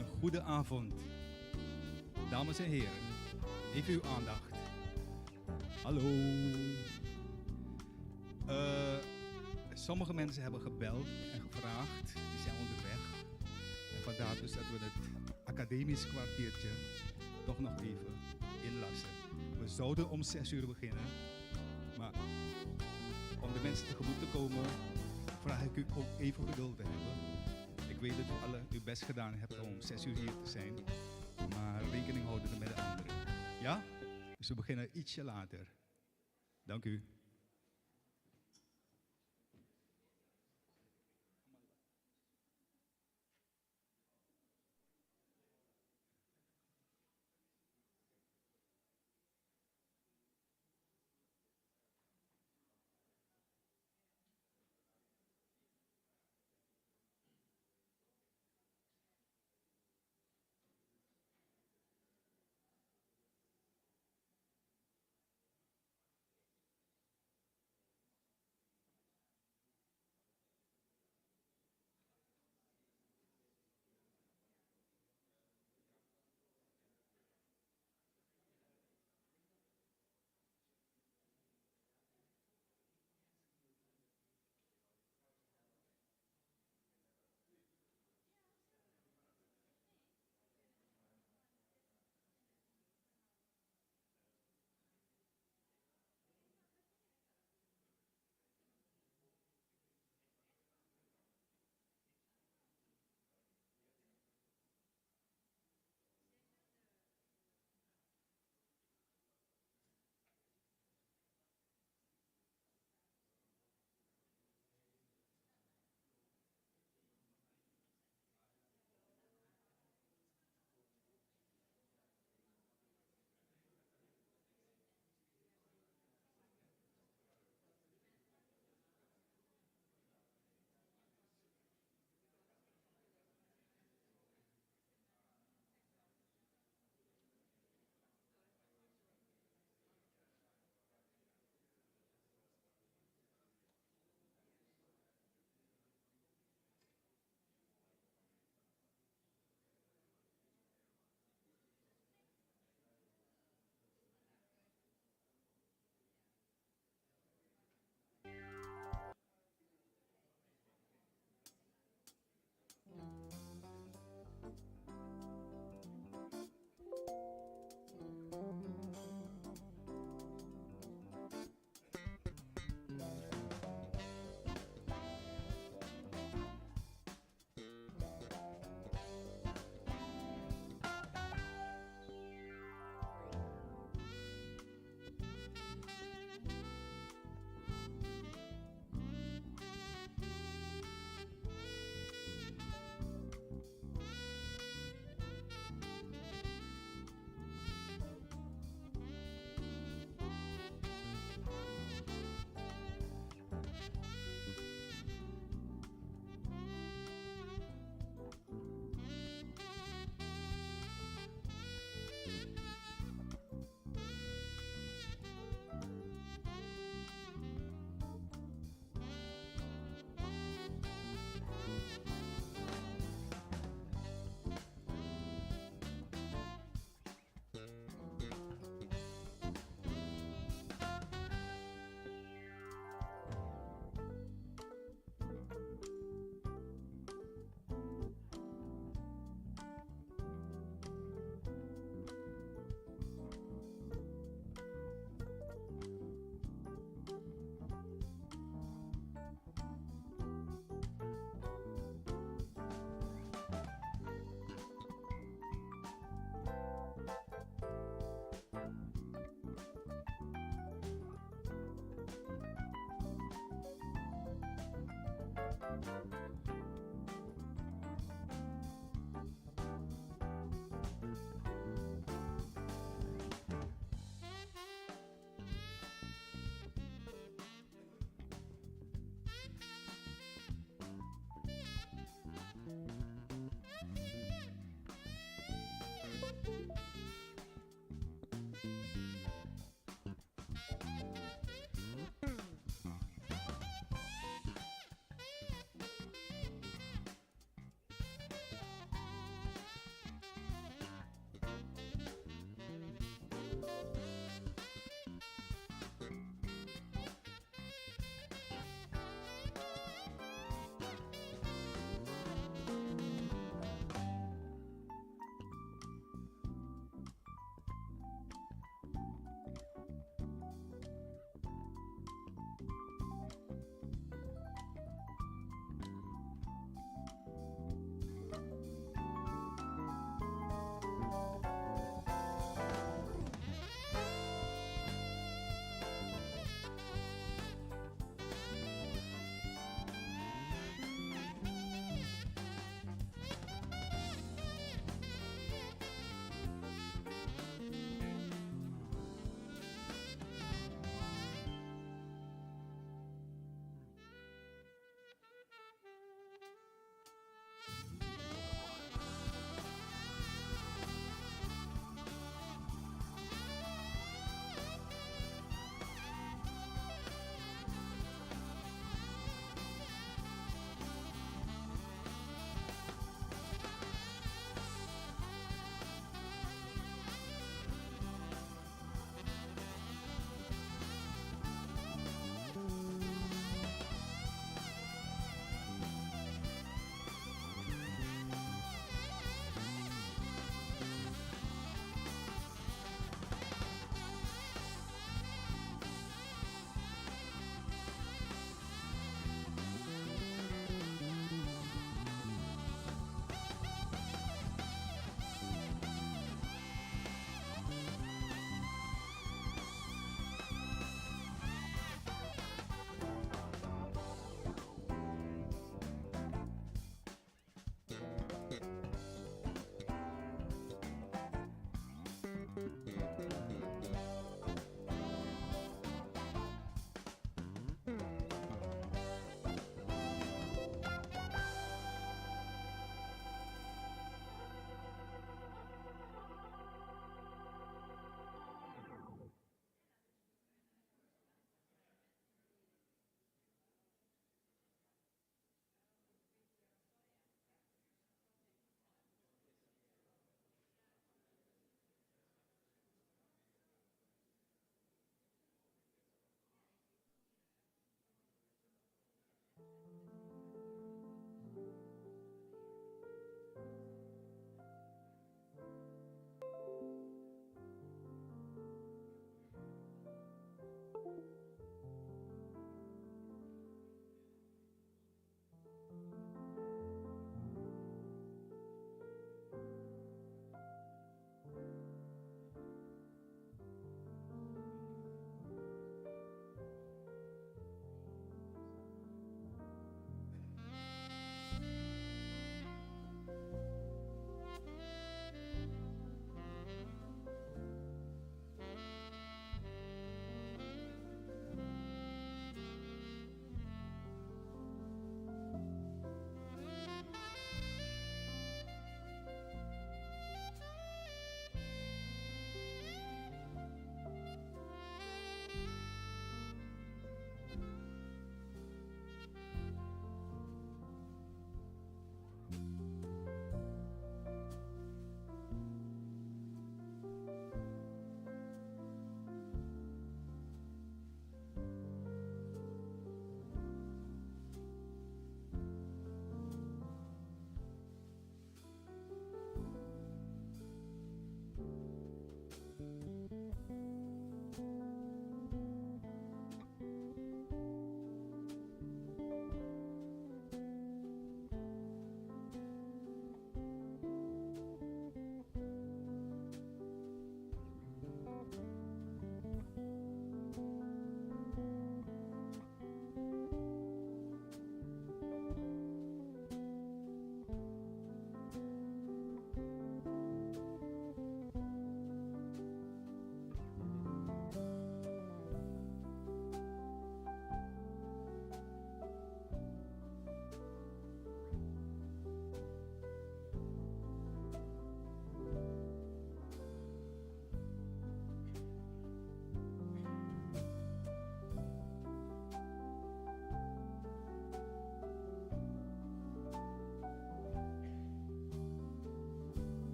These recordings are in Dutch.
Een goede avond. Dames en heren, even uw aandacht. Hallo. Sommige mensen hebben gebeld en gevraagd. Die zijn onderweg. En vandaar dus dat we het academisch kwartiertje toch nog even inlassen. We zouden om 6 uur beginnen. Maar om de mensen tegemoet te komen, vraag ik u ook even geduld te hebben. Ik weet dat u alle uw best gedaan hebt om 6 uur hier te zijn. Maar rekening houden met de anderen. Ja? Dus we beginnen ietsje later. Dank u.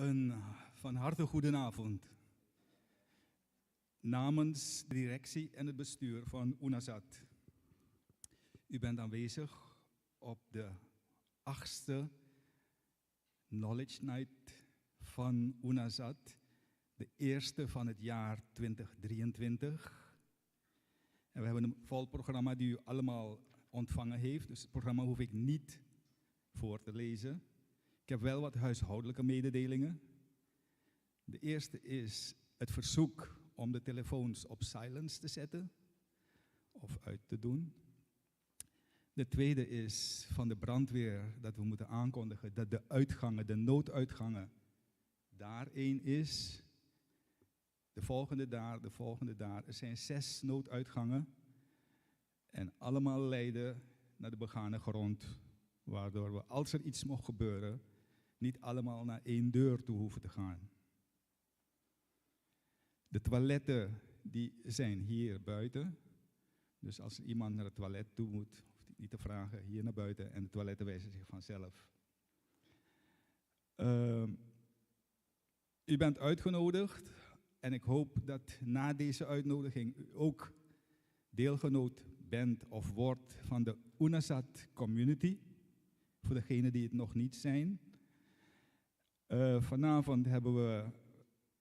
Een van harte goedenavond. Namens de directie en het bestuur van UNASAT. U bent aanwezig op de 8e Knowledge Night van UNASAT. De eerste van het jaar 2023. En we hebben een vol programma die u allemaal ontvangen heeft. Dus het programma hoef ik niet voor te lezen. Ik heb wel wat huishoudelijke mededelingen. De eerste is het verzoek om de telefoons op silence te zetten of uit te doen. De tweede is van de brandweer dat we moeten aankondigen dat de uitgangen, de nooduitgangen, daar één is. De volgende daar. Er zijn 6 nooduitgangen en allemaal leiden naar de begane grond, waardoor we, als er iets mocht gebeuren, niet allemaal naar 1 deur toe hoeven te gaan. De toiletten die zijn hier buiten. Dus als iemand naar het toilet toe moet, hoeft hij niet te vragen, hier naar buiten en de toiletten wijzen zich vanzelf. U bent uitgenodigd en ik hoop dat na deze uitnodiging u ook deelgenoot bent of wordt van de UNASAT community. Voor degenen die het nog niet zijn. Vanavond hebben we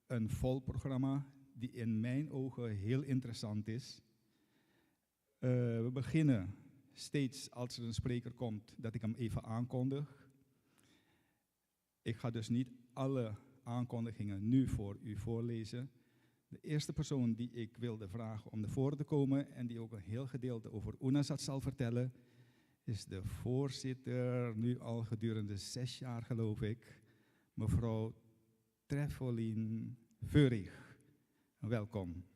een vol programma die in mijn ogen heel interessant is. We beginnen steeds als er een spreker komt dat ik hem even aankondig. Ik ga dus niet alle aankondigingen nu voor u voorlezen. De eerste persoon die ik wilde vragen om naar voren te komen en die ook een heel gedeelte over UNASAT zal vertellen, is de voorzitter, nu al gedurende 6 jaar geloof ik, mevrouw Treffelien Veurig. Welkom.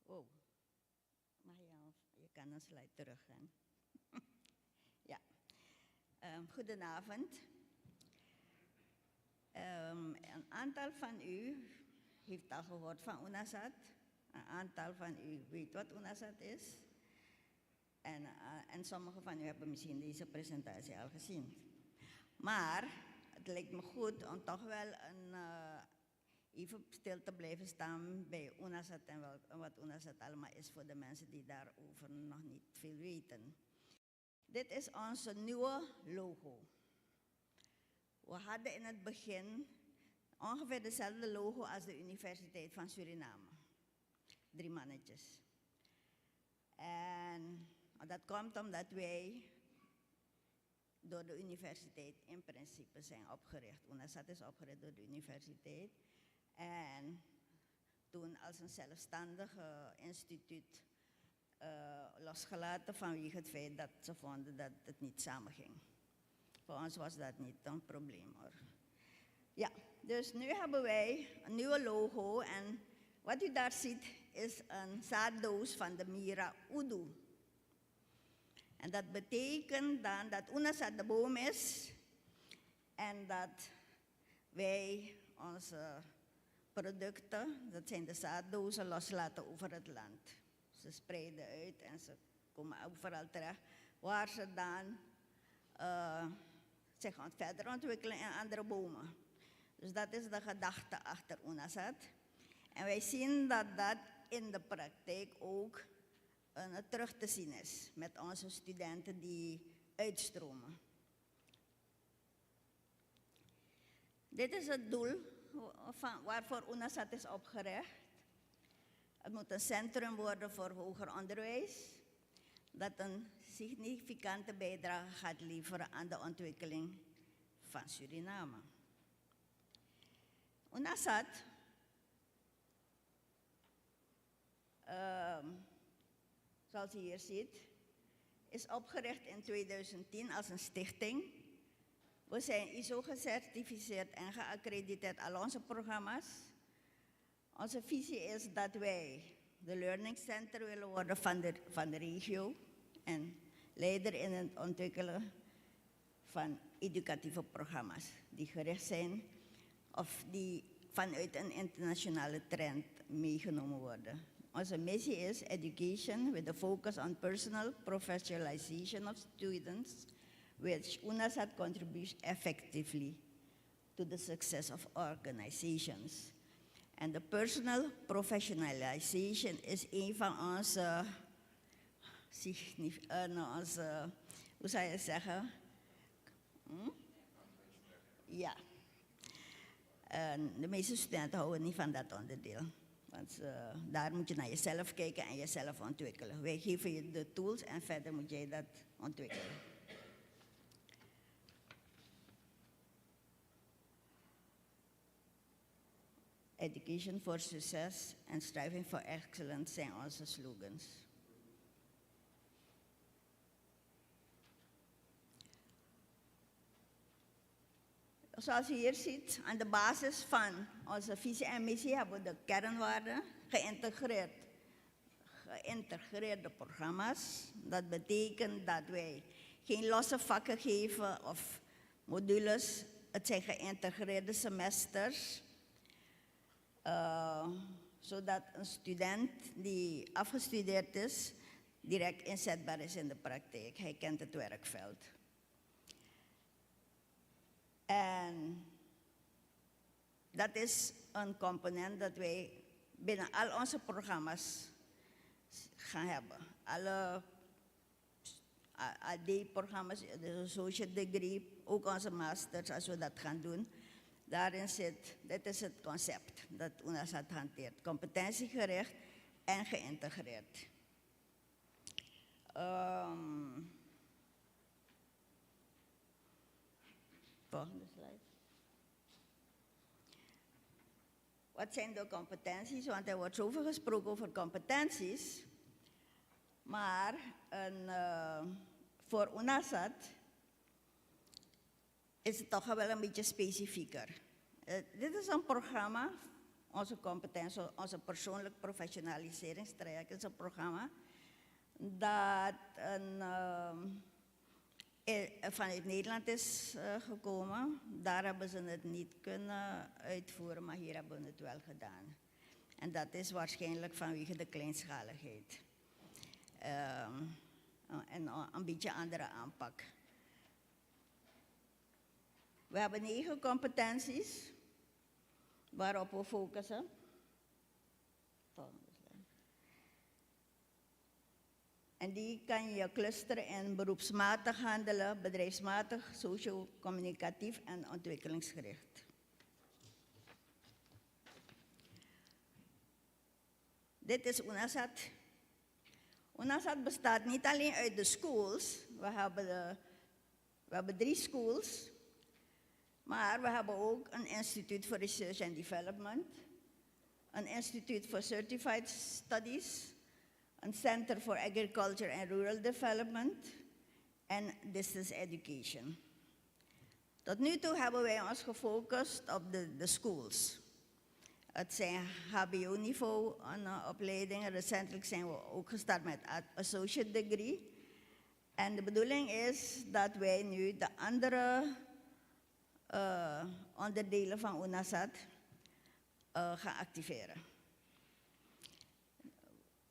Oh, mag je kan een slide teruggaan. Ja, goedenavond. Een aantal van u heeft al gehoord van UNASAT. Een aantal van u weet wat UNASAT is. En sommigen van u hebben misschien deze presentatie al gezien. Maar het lijkt me goed om toch wel even stil te blijven staan bij UNASAT en wat UNASAT allemaal is voor de mensen die daarover nog niet veel weten. Dit is onze nieuwe logo. We hadden in het begin ongeveer dezelfde logo als de Universiteit van Suriname. 3 mannetjes. En dat komt omdat wij door de universiteit in principe zijn opgericht. UNASAT is opgericht door de universiteit. En toen als een zelfstandig instituut losgelaten vanwege het feit dat ze vonden dat het niet samenging. Voor ons was dat niet een probleem hoor. Ja, dus nu hebben wij een nieuwe logo en wat u daar ziet is een zaaddoos van de Mira Udu. En dat betekent dan dat UNASAT de boom is en dat wij onze producten, dat zijn de zaaddozen, loslaten over het land. Ze spreiden uit en ze komen overal terecht, waar ze dan zich verder ontwikkelen in andere bomen. Dus dat is de gedachte achter UNASAT. En wij zien dat dat in de praktijk ook terug te zien is met onze studenten die uitstromen. Dit is het doel waarvoor UNASAT is opgericht. Het moet een centrum worden voor hoger onderwijs, dat een significante bijdrage gaat leveren aan de ontwikkeling van Suriname. UNASAT zoals u hier ziet, is opgericht in 2010 als een stichting We zijn ISO gecertificeerd en geaccrediteerd al onze programma's. Onze visie is dat wij de learning center willen worden van de regio en leider in het ontwikkelen van educatieve programma's die gericht zijn of die vanuit een internationale trend meegenomen worden. Onze missie is education with a focus on personal professionalization of students, which UNASAT contributes effectively to the success of organizations. En de personal professionalization is een van onze, hoe zou je zeggen? Ja. De meeste studenten houden niet van dat onderdeel. Want daar moet je naar jezelf kijken en jezelf ontwikkelen. Wij geven je de tools en verder moet jij dat ontwikkelen. Education for success en striving for excellence zijn onze slogans. Zoals u hier ziet, aan de basis van onze visie en missie hebben we de kernwaarden geïntegreerde programma's. Dat betekent dat wij geen losse vakken geven of modules. Het zijn geïntegreerde semesters. Zodat een student die afgestudeerd is, direct inzetbaar is in de praktijk. Hij kent het werkveld. En dat is een component dat wij binnen al onze programma's gaan hebben. Alle AD-programma's, de associate degree, ook onze masters, als we dat gaan doen. Daarin zit, dit is het concept dat UNASAT hanteert. Competentiegericht en geïntegreerd. Volgende slide. Wat zijn de competenties? Want er wordt zoveel gesproken over competenties. Maar voor UNASAT is het toch wel een beetje specifieker. Dit is een programma, onze competentie, onze persoonlijk professionaliseringstraject is een programma dat vanuit Nederland is gekomen. Daar hebben ze het niet kunnen uitvoeren, maar hier hebben we het wel gedaan. En dat is waarschijnlijk vanwege de kleinschaligheid. En een beetje andere aanpak. We hebben 9 competenties waarop we focussen. En die kan je clusteren in beroepsmatig handelen, bedrijfsmatig, socio-communicatief en ontwikkelingsgericht. Dit is UNASAT. UNASAT bestaat niet alleen uit de schools. We hebben 3 schools. Maar we hebben ook een instituut voor research and development, een instituut voor certified studies, een center for agriculture and rural development en distance education. Tot nu toe hebben wij ons gefocust op de schools. Het zijn HBO-niveau opleidingen. Recentelijk zijn we ook gestart met associate degree. En de bedoeling is dat wij nu de andere onderdelen van UNASAT gaan activeren.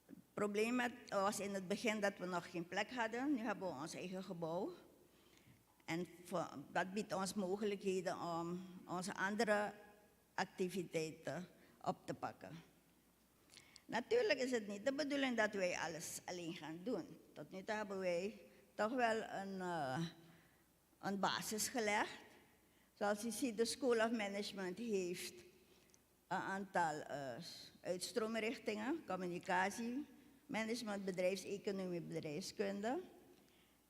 Het probleem was in het begin dat we nog geen plek hadden. Nu hebben we ons eigen gebouw. En dat biedt ons mogelijkheden om onze andere activiteiten op te pakken. Natuurlijk is het niet de bedoeling dat wij alles alleen gaan doen. Tot nu toe hebben wij toch wel een basis gelegd. Zoals u ziet, de School of Management heeft een aantal uitstroomrichtingen, communicatie, management, bedrijfseconomie, bedrijfskunde.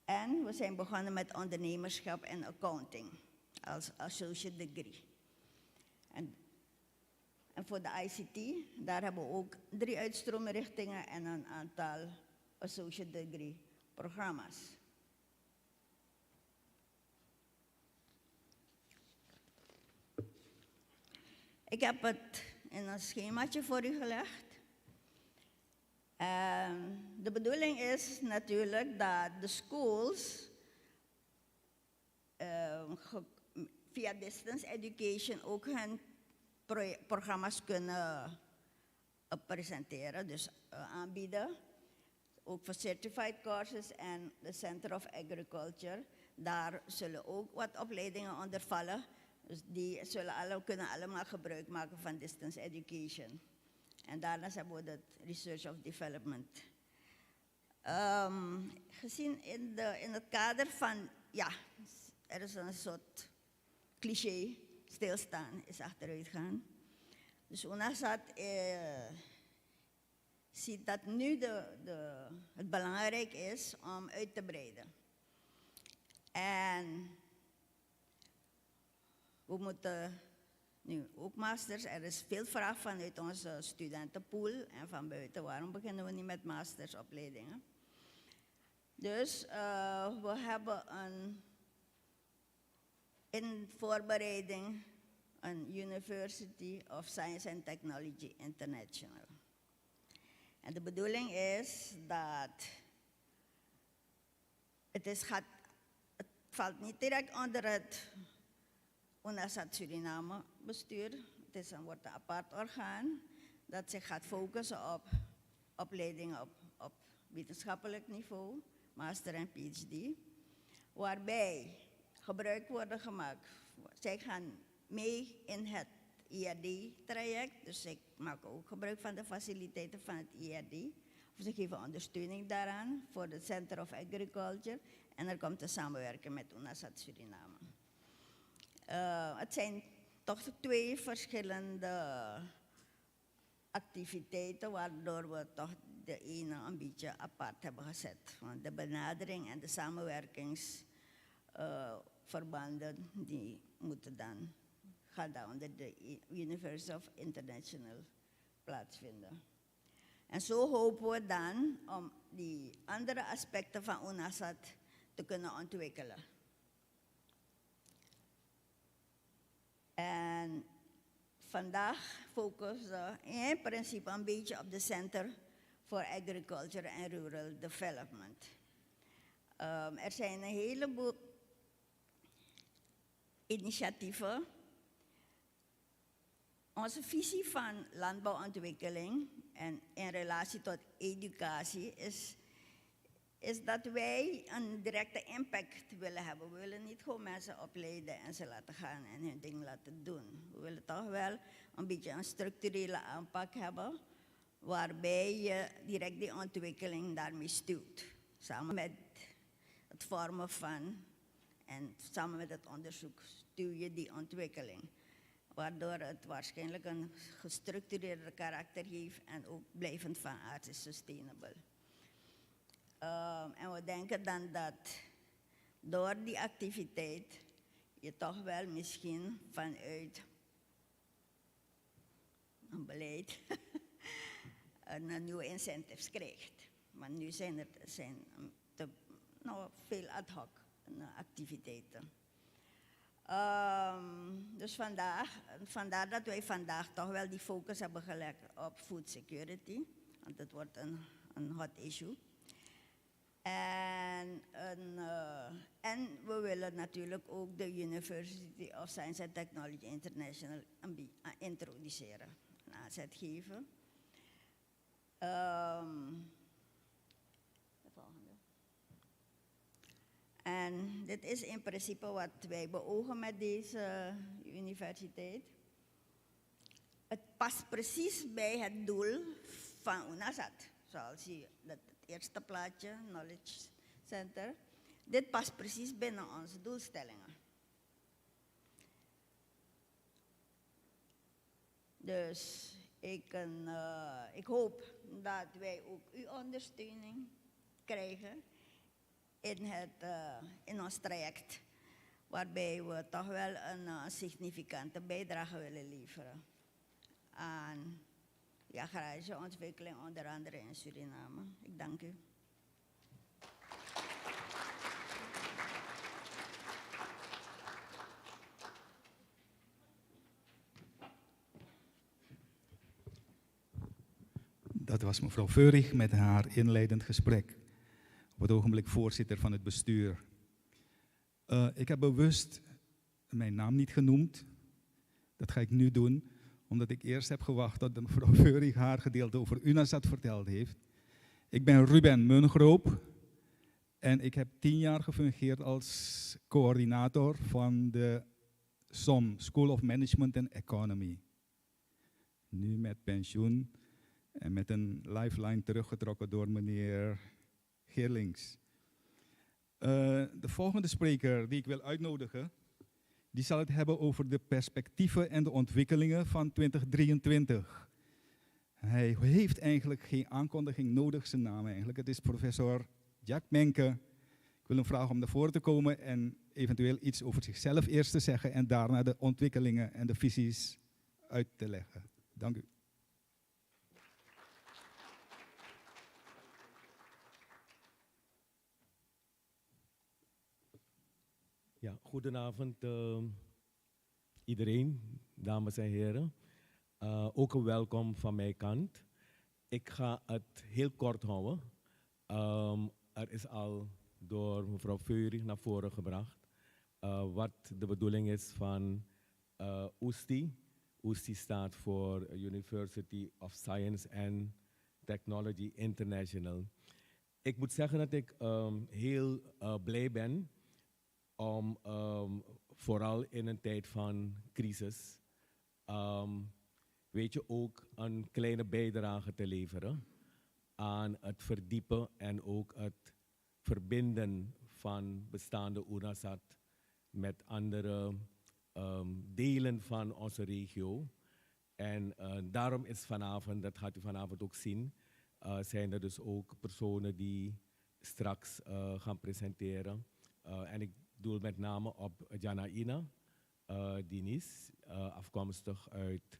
En we zijn begonnen met ondernemerschap en accounting als associate degree. En voor de ICT, daar hebben we ook 3 uitstroomrichtingen en een aantal associate degree programma's. Ik heb het in een schemaatje voor u gelegd. De bedoeling is natuurlijk dat de schools via distance education ook hun programma's kunnen presenteren, dus aanbieden. Ook voor certified courses en de Center of Agriculture. Daar zullen ook wat opleidingen onder vallen. Dus die kunnen allemaal gebruik maken van distance education. En daarnaast hebben we het Research of Development. Gezien in het kader van, ja, er is een soort cliché, stilstaan is achteruit gaan. Dus UNASAT ziet dat nu het belangrijk is om uit te breiden. En we moeten nu ook masters. Er is veel vraag vanuit onze studentenpool en van buiten. Waarom beginnen we niet met mastersopleidingen? Dus we hebben in voorbereiding een University of Science and Technology International. En de bedoeling is dat het valt niet direct onder het UNASAT Suriname bestuur. Het wordt een apart orgaan dat zich gaat focussen op opleidingen op wetenschappelijk niveau, master en PhD, waarbij gebruik worden gemaakt. Zij gaan mee in het IRD-traject, dus ik maak ook gebruik van de faciliteiten van het IRD. Ze geven ondersteuning daaraan voor het Center of Agriculture en er komt een samenwerking met UNASAT Suriname. Het zijn toch 2 verschillende activiteiten waardoor we toch de ene een beetje apart hebben gezet. Want de benadering en de samenwerkingsverbanden die moeten dan gaan onder de University of International plaatsvinden. En zo hopen we dan om die andere aspecten van UNASAT te kunnen ontwikkelen. En vandaag focussen we in principe een beetje op de Center for Agriculture and Rural Development. Er zijn een heleboel initiatieven. Onze visie van landbouwontwikkeling en in relatie tot educatie is dat wij een directe impact willen hebben. We willen niet gewoon mensen opleiden en ze laten gaan en hun ding laten doen. We willen toch wel een beetje een structurele aanpak hebben, waarbij je direct die ontwikkeling daarmee stuwt. Samen met het vormen van en samen met het onderzoek stuw je die ontwikkeling. Waardoor het waarschijnlijk een gestructureerde karakter heeft en ook blijvend van aard is sustainable. En we denken dan dat door die activiteit je toch wel misschien vanuit een beleid een nieuwe incentives krijgt. Maar nu zijn veel ad hoc activiteiten. Dus vandaar dat wij vandaag toch wel die focus hebben gelegd op food security. Want dat wordt een hot issue. En we willen natuurlijk ook de University of Science and Technology International introduceren, een aanzet geven. De volgende. En dit is in principe wat wij beogen met deze universiteit. Het past precies bij het doel van UNASAT, zoals je het eerste plaatje, Knowledge Center. Dit past precies binnen onze doelstellingen. Dus ik hoop dat wij ook uw ondersteuning krijgen in ons traject, waarbij we toch wel een significante bijdrage willen leveren aan de agrarische ontwikkeling, onder andere in Suriname. Ik dank u. Dat was mevrouw Veurig met haar inleidend gesprek. Op het ogenblik voorzitter van het bestuur. Ik heb bewust mijn naam niet genoemd. Dat ga ik nu doen, omdat ik eerst heb gewacht tot mevrouw Veurig haar gedeelte over UNASAT verteld heeft. Ik ben Ruben Mungroop en ik heb 10 jaar gefungeerd als coördinator van de SOM, School of Management and Economy. Nu met pensioen en met een lifeline teruggetrokken door meneer Geerlings. De volgende spreker die ik wil uitnodigen, die zal het hebben over de perspectieven en de ontwikkelingen van 2023. Hij heeft eigenlijk geen aankondiging nodig, zijn naam eigenlijk. Het is professor Jack Menke. Ik wil hem vragen om naar voren te komen en eventueel iets over zichzelf eerst te zeggen en daarna de ontwikkelingen en de visies uit te leggen. Dank u. Ja, goedenavond iedereen, dames en heren. Ook een welkom van mijn kant. Ik ga het heel kort houden. Er is al door mevrouw Veurig naar voren gebracht wat de bedoeling is van USTI. USTI staat voor University of Science and Technology International. Ik moet zeggen dat ik heel blij ben om vooral in een tijd van crisis, weet je, ook een kleine bijdrage te leveren aan het verdiepen en ook het verbinden van bestaande UNASAT met andere delen van onze regio. En daarom is vanavond, dat gaat u vanavond ook zien, zijn er dus ook personen die straks gaan presenteren. En ik doel met name op Janaïna Diniz, afkomstig uit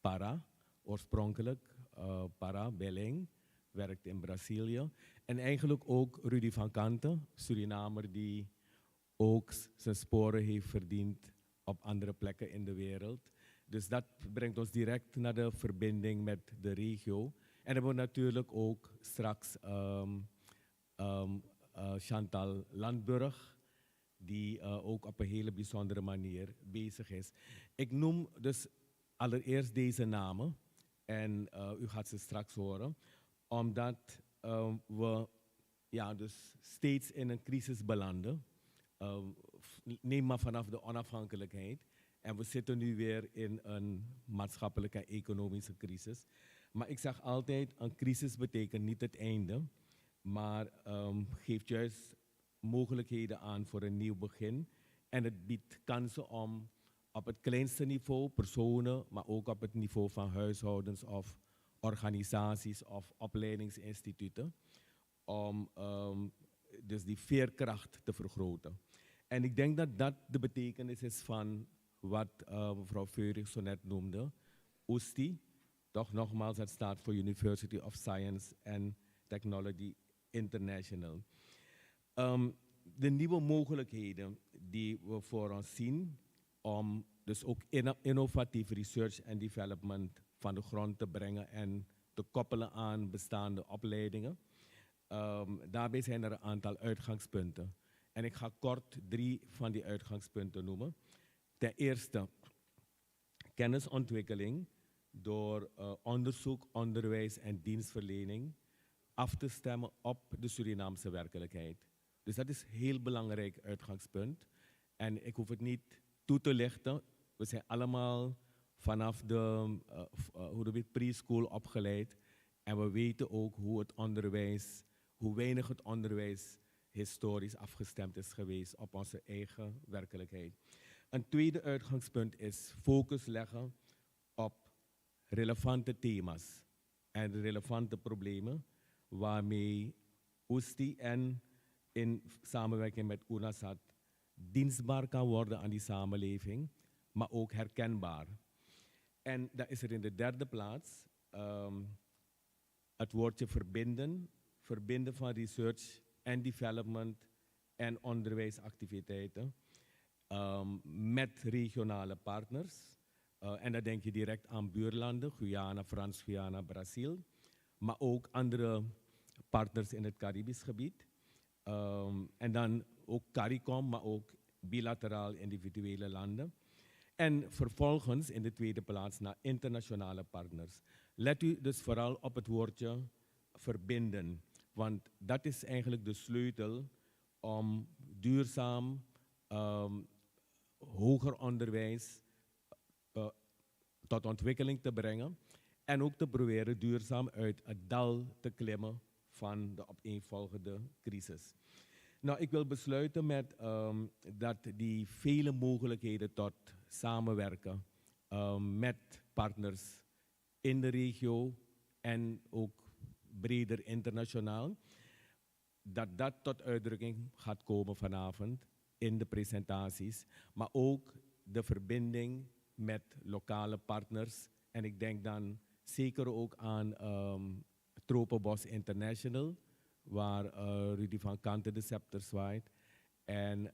Para, oorspronkelijk Para, Belém, werkt in Brazilië. En eigenlijk ook Rudy van Kanten, Surinamer die ook zijn sporen heeft verdiend op andere plekken in de wereld. Dus dat brengt ons direct naar de verbinding met de regio. En dan hebben we natuurlijk ook straks Chantal Landburg, die ook op een hele bijzondere manier bezig is. Ik noem dus allereerst deze namen en u gaat ze straks horen, omdat we dus steeds in een crisis belanden. Neem maar vanaf de onafhankelijkheid. En we zitten nu weer in een maatschappelijke en economische crisis. Maar ik zeg altijd, een crisis betekent niet het einde, maar geeft juist mogelijkheden aan voor een nieuw begin. En het biedt kansen om op het kleinste niveau, personen, maar ook op het niveau van huishoudens of organisaties of opleidingsinstituten, om dus die veerkracht te vergroten. En ik denk dat dat de betekenis is van wat mevrouw Veurig zo net noemde, USTI. Toch nogmaals, het staat voor University of Science and Technology International. De nieuwe mogelijkheden die we voor ons zien om dus ook innovatief research en development van de grond te brengen en te koppelen aan bestaande opleidingen. Daarbij zijn er een aantal uitgangspunten. En ik ga kort 3 van die uitgangspunten noemen. Ten eerste, kennisontwikkeling door onderzoek, onderwijs en dienstverlening af te stemmen op de Surinaamse werkelijkheid. Dus dat is een heel belangrijk uitgangspunt. En ik hoef het niet toe te lichten. We zijn allemaal vanaf de preschool opgeleid. En we weten ook hoe weinig het onderwijs historisch afgestemd is geweest op onze eigen werkelijkheid. Een tweede uitgangspunt is focus leggen op relevante thema's en relevante problemen waarmee USTI en in samenwerking met UNASAT dienstbaar kan worden aan die samenleving, maar ook herkenbaar. En dat is er in de derde plaats het woordje verbinden. Verbinden van research en development en onderwijsactiviteiten met regionale partners. En dan denk je direct aan buurlanden, Guyana, Frans-Guyana, Brazil. Maar ook andere partners in het Caribisch gebied. En dan ook CARICOM, maar ook bilateraal individuele landen. En vervolgens in de tweede plaats naar internationale partners. Let u dus vooral op het woordje verbinden. Want dat is eigenlijk de sleutel om duurzaam hoger onderwijs tot ontwikkeling te brengen. En ook te proberen duurzaam uit het dal te klimmen van de opeenvolgende crisis. Nou, ik wil besluiten met dat die vele mogelijkheden tot samenwerken met partners in de regio en ook breder internationaal, dat tot uitdrukking gaat komen vanavond in de presentaties, maar ook de verbinding met lokale partners. En ik denk dan zeker ook aan Tropenbos International, waar Rudy van Kanten de scepter zwaait. En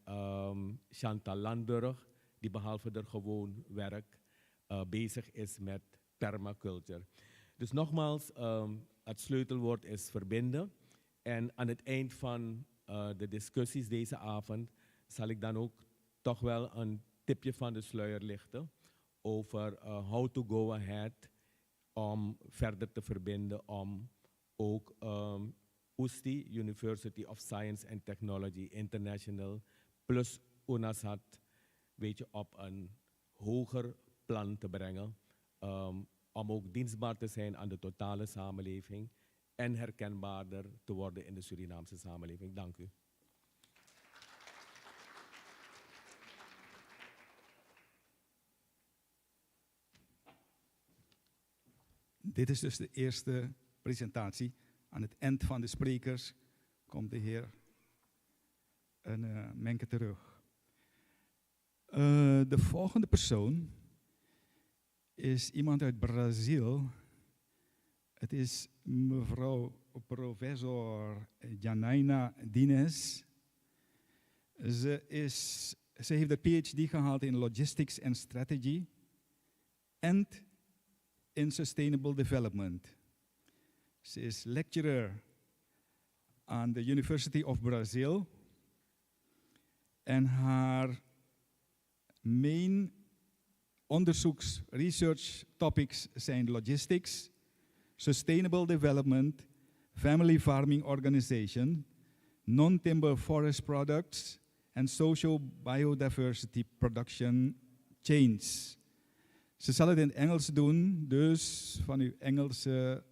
Chantal Landburg, die behalve er gewoon werk bezig is met permaculture. Dus nogmaals, het sleutelwoord is verbinden. En aan het eind van de discussies deze avond zal ik dan ook toch wel een tipje van de sluier lichten over how to go ahead om verder te verbinden, om ook USTI, University of Science and Technology International, plus UNASAT, weet je, op een hoger plan te brengen, om ook dienstbaar te zijn aan de totale samenleving en herkenbaarder te worden in de Surinaamse samenleving. Dank u. Dit is dus de eerste presentatie. Aan het eind van de sprekers komt de heer Menke terug. De volgende persoon is iemand uit Brazil. Het is mevrouw professor Janaina Dines. Ze heeft een PhD gehaald in Logistics and Strategy and in Sustainable Development. Ze is lecturer aan de University of Brazil. En haar main research topics zijn logistics, sustainable development, family farming organization, non-timber forest products en social biodiversity production chains. Ze zal het in Engels doen, dus van uw Engelse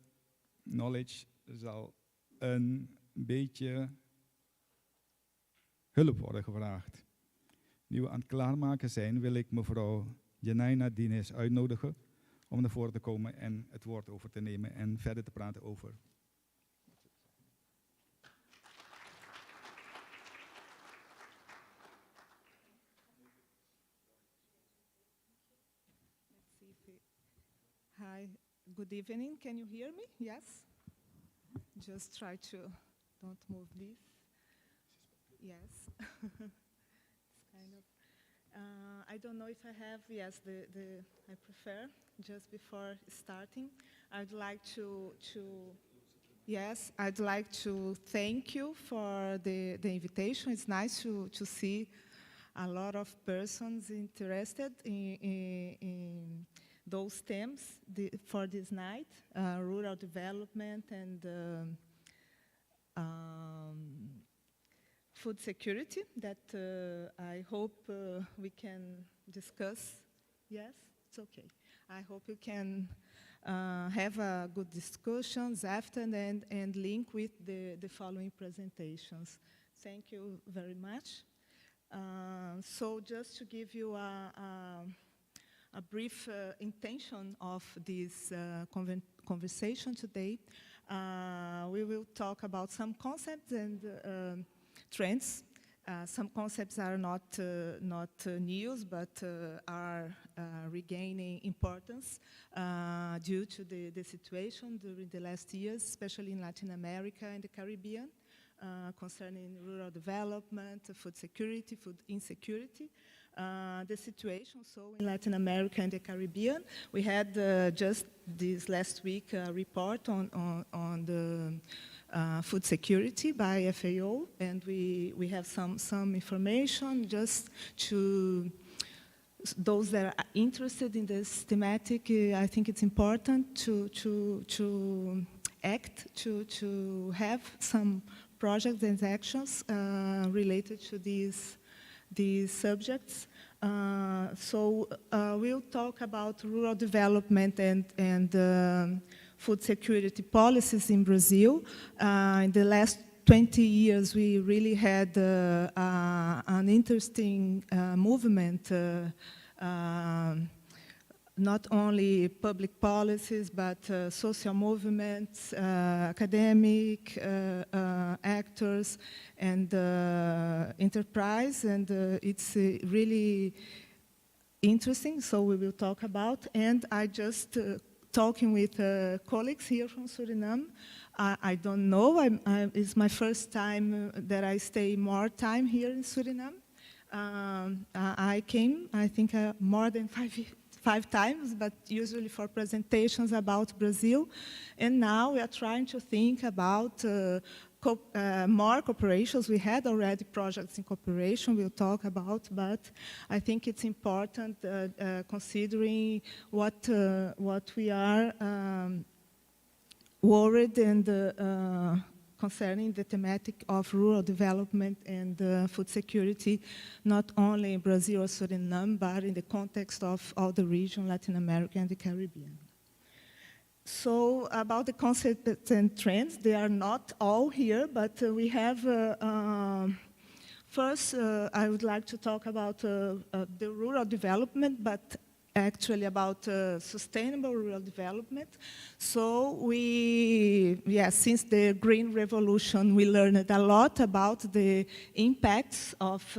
knowledge zal een beetje hulp worden gevraagd. Nu we aan het klaarmaken zijn, wil ik mevrouw Janaina Dines uitnodigen om naar voren te komen en het woord over te nemen en verder te praten over. Hi, good evening. Can you hear me? Yes? Just try to don't move this. Yes. It's kind of. I don't know if I have. Yes, I prefer just before starting. I'd like to. Yes, I'd like to thank you for the invitation. It's nice to see a lot of persons interested in those themes for this night, rural development and food security that I hope we can discuss. Yes, it's okay. I hope you can have a good discussions after and link with the following presentations. Thank you very much. So just to give you a brief intention of this conversation today, we will talk about some concepts and trends. Some concepts are not news, but are regaining importance due to the situation during the last years, especially in Latin America and the Caribbean, concerning rural development, food security, food insecurity. the situation. So in Latin America and the Caribbean, we had just this last week a report on the food security by FAO, and we have some information just to those that are interested in this thematic. I think it's important to act, to have some projects and actions related to these subjects. We'll talk about rural development and food security policies in Brazil. In the last 20 years, we really had an interesting movement, not only public policies, but social movements, academic actors, and enterprise, and it's really interesting, so we will talk about. And I just talking with colleagues here from Suriname. I don't know, it's my first time that I stay more time here in Suriname. I came, I think, more than five times, but usually for presentations about Brazil. And now we are trying to think about more cooperations. We had already projects in cooperation we'll talk about, but I think it's important considering what we are worried and concerning the thematic of rural development and food security, not only in Brazil or Suriname, but in the context of all the region, Latin America and the Caribbean. So about the concepts and trends, they are not all here, but we have, first, I would like to talk about the rural development, but actually about sustainable rural development. So since the Green Revolution, we learned a lot about the impacts of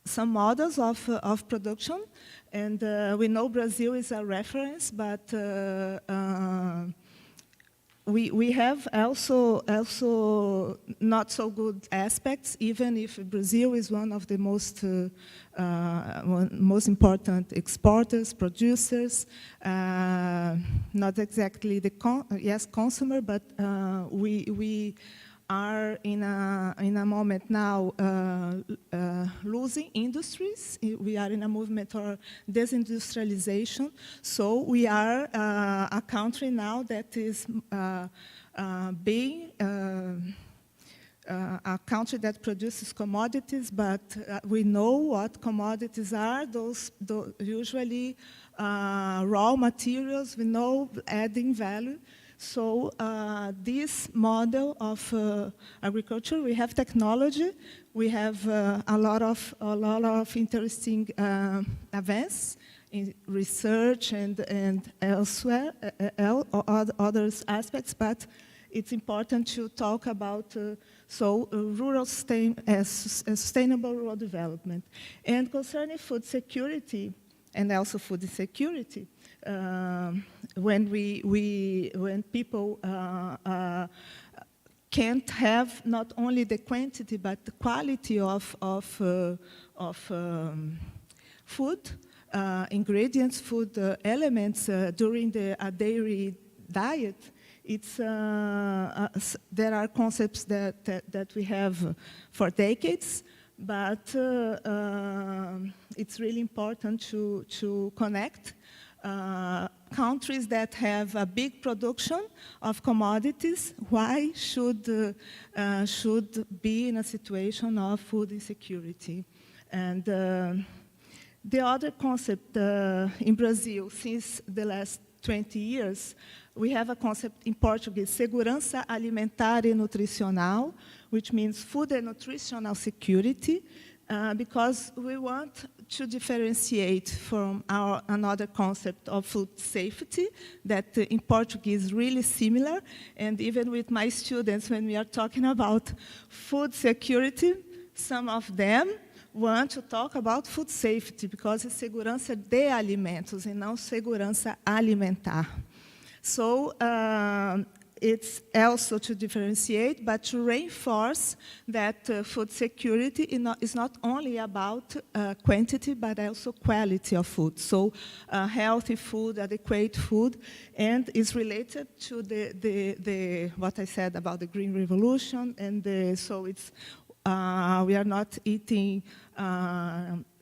some models of production. And we know Brazil is a reference, but we have also not so good aspects, even if Brazil is one of the most important exporters, producers, not exactly the consumer, but we are in a moment now losing industries. We are in a movement for desindustrialization. So we are a country now that is being a country that produces commodities, but we know what commodities are. Those usually raw materials, we know adding value. So this model of agriculture, we have technology, we have a lot of interesting advances in research and elsewhere, other aspects, but it's important to talk about sustainable rural development. And concerning food security and also food insecurity, when people can't have not only the quantity but the quality of food ingredients, food elements during a dairy diet, there are concepts that we have for decades. But it's really important to connect countries that have a big production of commodities. Why should be in a situation of food insecurity? And the other concept in Brazil since the last 20 years, we have a concept in Portuguese, segurança alimentar e nutricional, which means food and nutritional security, because we want to differentiate from another concept of food safety that in Portuguese is really similar. And even with my students, when we are talking about food security, some of them want to talk about food safety because it's segurança de alimentos e não segurança alimentar. So it's also to differentiate, but to reinforce that food security is not only about quantity, but also quality of food. So healthy food, adequate food, and is related to the what I said about the Green Revolution, and so it's we are not eating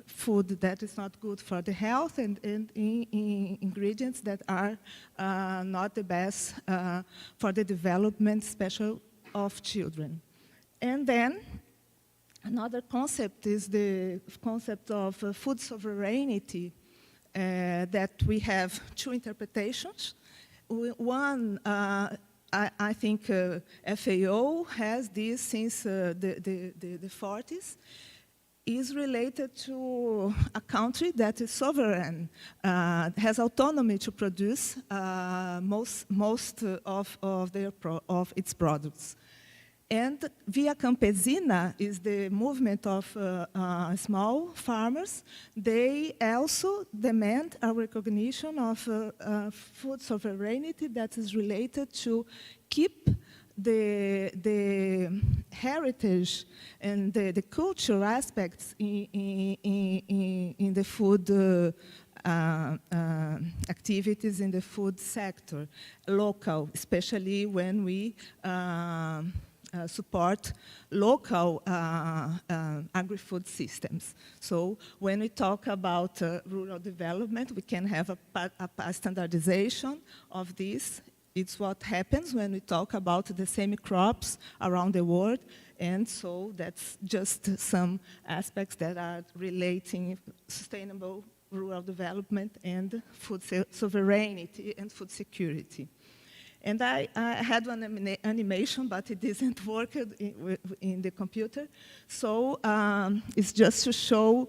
food that is not good for the health and in ingredients that are not the best for the development, especially of children. And then another concept is the concept of food sovereignty, that we have two interpretations. One, I think FAO has this since the 40s, is related to a country that is sovereign, has autonomy to produce most of its products. And Via Campesina is the movement of small farmers. They also demand a recognition of food sovereignty that is related to keep the heritage and the cultural aspects in the food activities in the food sector, local, especially when we support local agri-food systems. So when we talk about rural development, we can have a standardization of this. It's what happens when we talk about the same crops around the world, and so that's just some aspects that are relating sustainable rural development and food sovereignty and food security. And I had one animation, but it didn't work in the computer. So it's just to show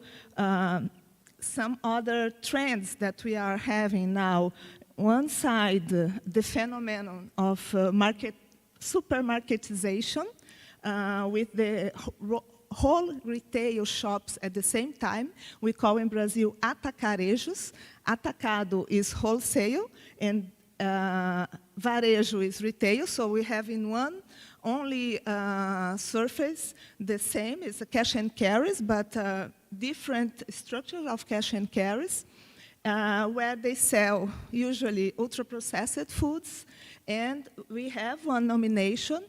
some other trends that we are having now. One side, the phenomenon of supermarketization with the whole retail shops at the same time. We call in Brazil atacarejos. Atacado is wholesale, and varejo is retail. So we have in one only surface the same. It's a cash and carries, but different structure of cash and carries. Where they sell usually ultra-processed foods, and we have one nomination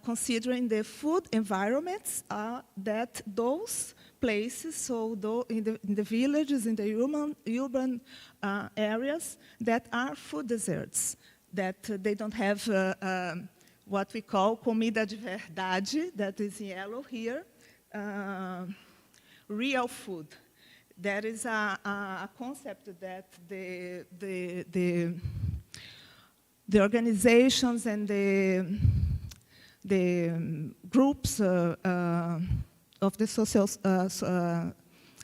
considering the food environments that those places, so in the villages, in the urban areas, that are food deserts, that they don't have what we call comida de verdade, that is in yellow here, real food. There is a concept that the organizations and the groups of the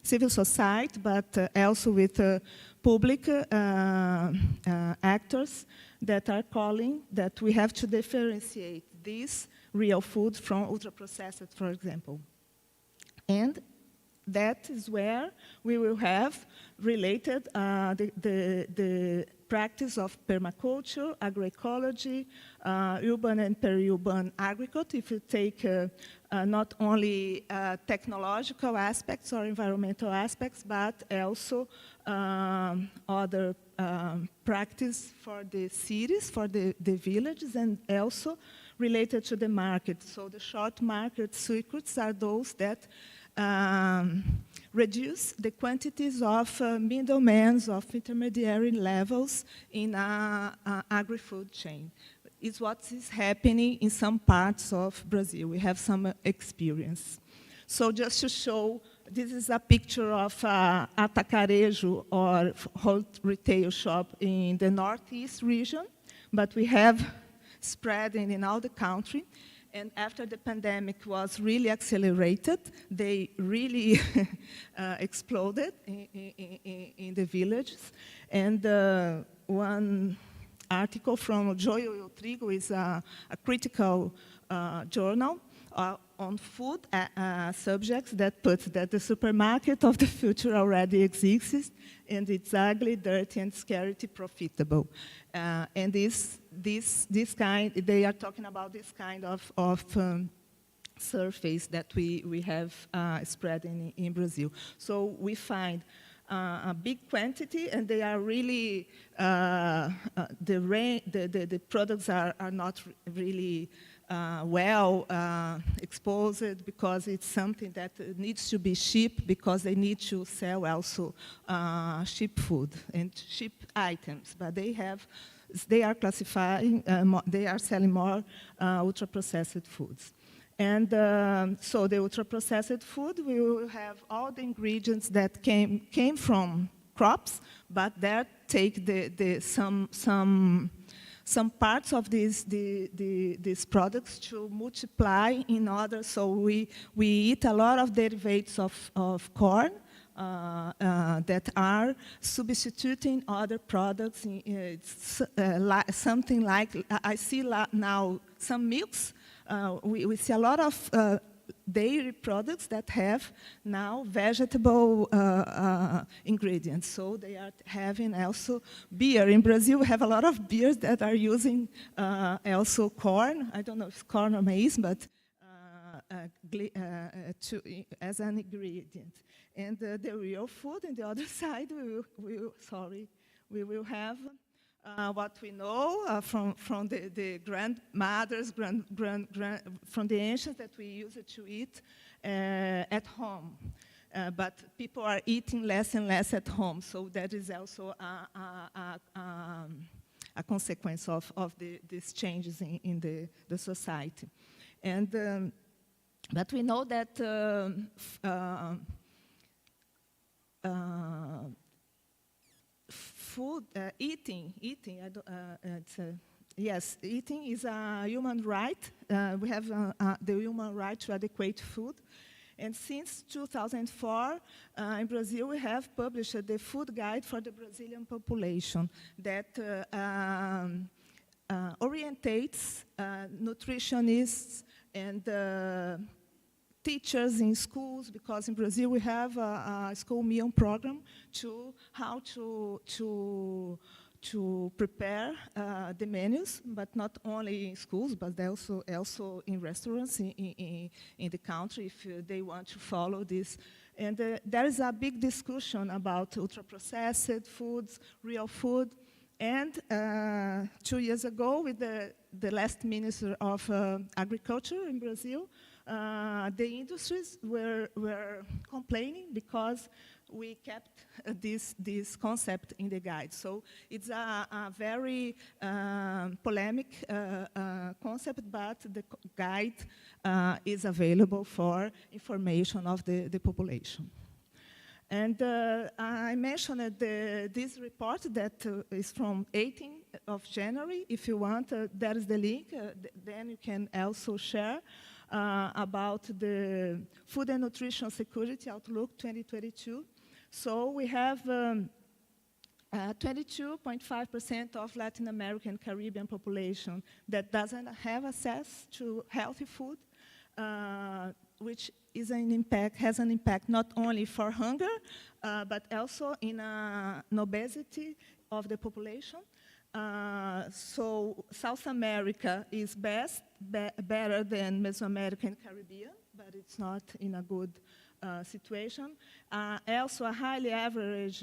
civil society, but also with public actors that are calling that we have to differentiate this real food from ultra-processed, for example. And that is where we will have related the practice of permaculture, agroecology, urban and peri-urban agriculture. If you take not only technological aspects or environmental aspects, but also other practice for the cities, for the villages, and also related to the market. So the short market circuits are those that reduce the quantities of middlemen, of intermediary levels in agri-food chain. It's what is happening in some parts of Brazil. We have some experience. So just to show, this is a picture of atacarejo or whole retail shop in the Northeast region, but we have spreading in all the country. And after the pandemic was really accelerated, they really exploded in the villages. And one article from Joio e o Trigo is a critical journal on food subjects that puts that the supermarket of the future already exists, and it's ugly, dirty, and scarcity profitable. And this kind, they are talking about this kind of surface that we have spread in Brazil. So we find a big quantity, and they are really, the products are not really well exposed, because it's something that needs to be shipped, because they need to sell also cheap food and cheap items. But they are classifying, they are selling more ultra-processed foods. And so the ultra-processed food will have all the ingredients that came from crops, but that take some parts of these products to multiply in others. So we eat a lot of derivatives of corn that are substituting other products. It's something like, I see now some milks. We see a lot of dairy products that have now vegetable ingredients. So they are having also beer. In Brazil, we have a lot of beers that are using also corn. I don't know if it's corn or maize, but as an ingredient. And the real food on the other side, we will have what we know from the grandmothers, from the ancients, that we used to eat at home. But people are eating less and less at home, so that is also a consequence of these changes in the society. And but we know that food, eating is a human right. We have the human right to adequate food. And since 2004, in Brazil, we have published the food guide for the Brazilian population that orientates nutritionists and teachers in schools, because in Brazil we have a school meal program to how to prepare the menus, but not only in schools, but also in restaurants in the country, if they want to follow this. And there is a big discussion about ultra-processed foods, real food. And 2 years ago, with the last Minister of Agriculture in Brazil, the industries were complaining because we kept this concept in the guide. So it's a very polemic concept, but the guide is available for information of the population. And I mentioned this report that is from 18th of January. If you want, there is the link. Then you can also share about the Food and Nutrition Security Outlook 2022. So we have 22.5% of Latin American Caribbean population that doesn't have access to healthy food, which has an impact not only for hunger, but also in obesity of the population. So South America is better than Mesoamerica and Caribbean, but it's not in a good situation. Also a highly average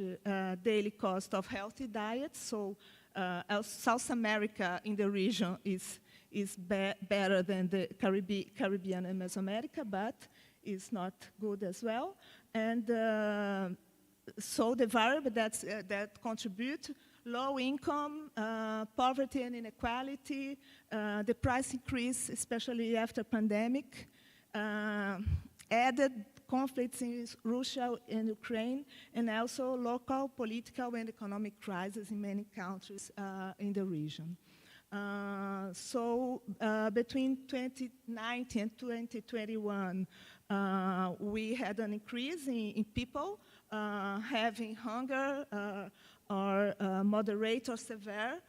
daily cost of healthy diet. So South America in the region is better than the Caribbean and Mesoamerica, but is not good as well. And so the variables that contribute: low income, poverty and inequality, the price increase, especially after pandemic, added conflicts in Russia and Ukraine, and also local political and economic crisis in many countries in the region. So between 2019 and 2021, we had an increase in people having hunger or moderate or severe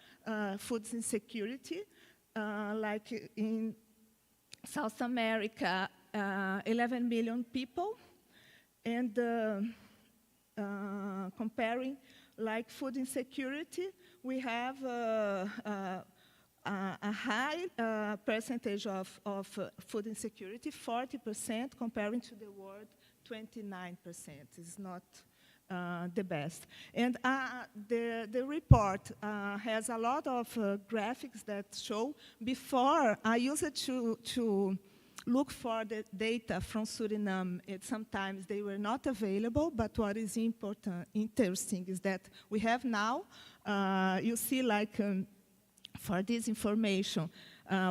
food insecurity. Like in South America, 11 million people, and comparing like food insecurity, we have a high percentage of food insecurity, 40%, comparing to the world, 29%. It's not the best. And the report has a lot of graphics that show. Before, I used it to look for the data from Suriname. Sometimes they were not available, but what is interesting is that we have now, you see like, for this information,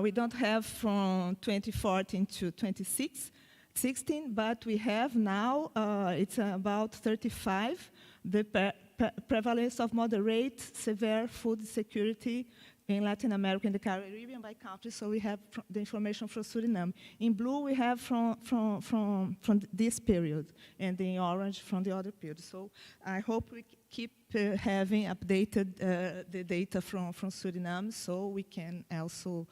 we don't have from 2014 to 2016, but we have now, it's about 35, the prevalence of moderate, severe food insecurity in Latin America and the Caribbean by country, so we have the information from Suriname. In blue, we have from this period, and in orange, from the other period. So I hope we keep having updated the data from Suriname, so we can also,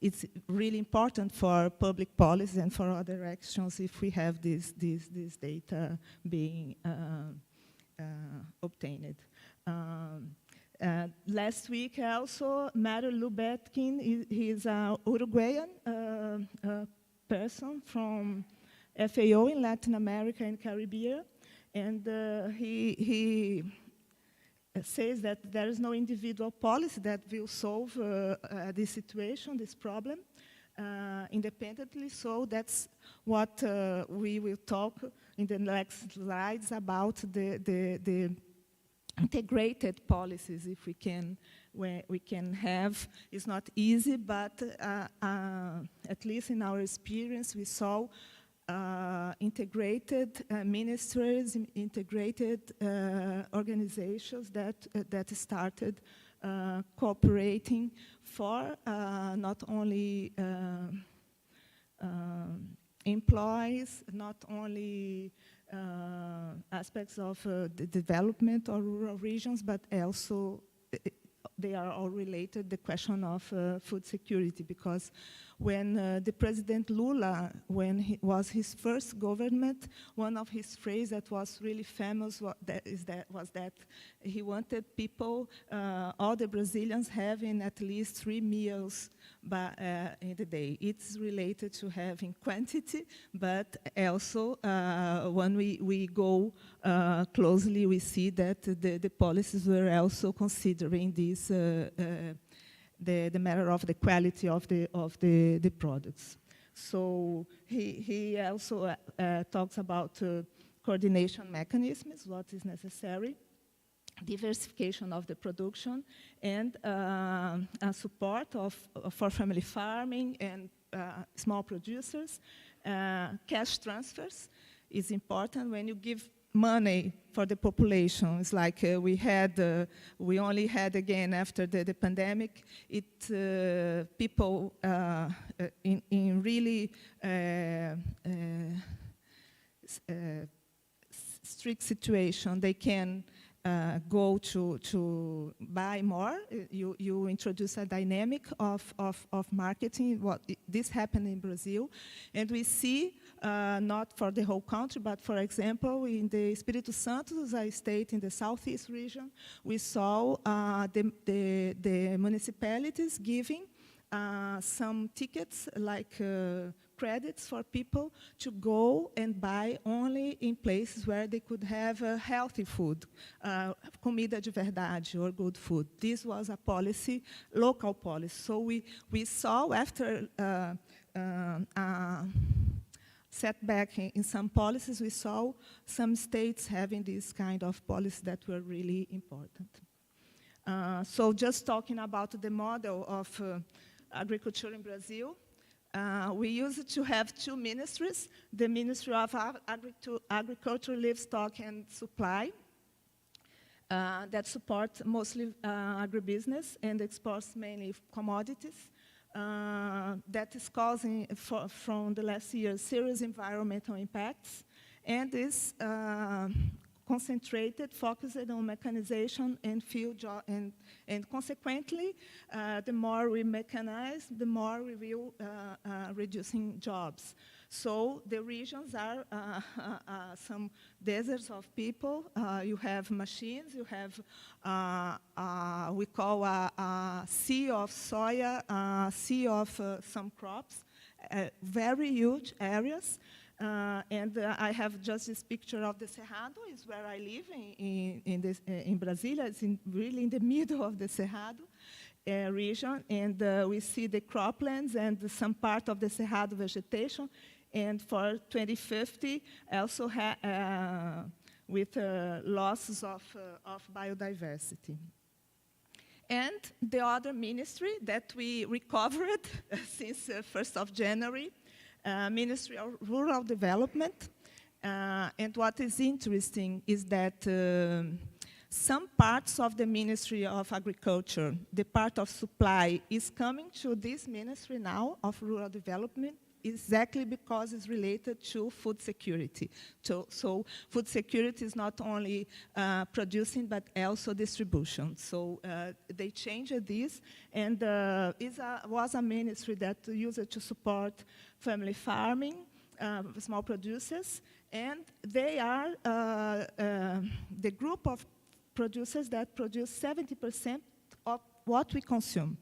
it's really important for public policy and for other actions if we have this data being obtained. Last week also, Mario Lubetkin, he's a Uruguayan person from FAO in Latin America and Caribbean, and he says that there is no individual policy that will solve this situation, this problem, independently, so that's what we will talk in the next slides about the integrated policies, if we can have. It's not easy, but at least in our experience, we saw integrated ministries, integrated organizations that started cooperating for not only employees, not only aspects of the development or rural regions, but also they are all related, the question of food security, because when the President Lula, when he was his first government, one of his phrases that was really famous was that he wanted people, all the Brazilians, having at least 3 meals in the day. It's related to having quantity, but also when we go closely, we see that the policies were also considering this, the matter of the quality of the products. So he also talks about coordination mechanisms, what is necessary, diversification of the production, and support for family farming and small producers. Cash transfers is important when you give money for the population. It's like we only had again after the pandemic, people in really strict situation, they can go to buy more. You introduce a dynamic of marketing. This happened in Brazil, and we see not for the whole country, but for example, in the Espírito Santo, a state in the southeast region, we saw the municipalities giving some tickets, like credits for people to go and buy only in places where they could have healthy food, comida de verdade, or good food. This was a policy, local policy. So we saw after setback in some policies, we saw some states having this kind of policy that were really important. So just talking about the model of agriculture in Brazil, we used to have 2 ministries, the Ministry of Agriculture, Livestock and Supply, that supports mostly agribusiness and exports mainly commodities. That is causing, from the last year, serious environmental impacts, and is concentrated, focused on mechanization and field job, and consequently, the more we mechanize, the more we will reducing jobs. So the regions are some deserts of people. You have machines, you have, we call a sea of soya, a sea of some crops, very huge areas. And I have just this picture of the Cerrado, is where I live in Brasilia. It's really in the middle of the Cerrado region. And we see the croplands and some part of the Cerrado vegetation. And for 2050, also with losses of biodiversity. And the other ministry that we recovered since 1st of January, Ministry of Rural Development. And what is interesting is that some parts of the Ministry of Agriculture, the part of supply, is coming to this ministry now of rural development, exactly because it's related to food security. So food security is not only producing, but also distribution. So they changed this, and was a ministry that used it to support family farming, small producers, and they are the group of producers that produce 70% of what we consume.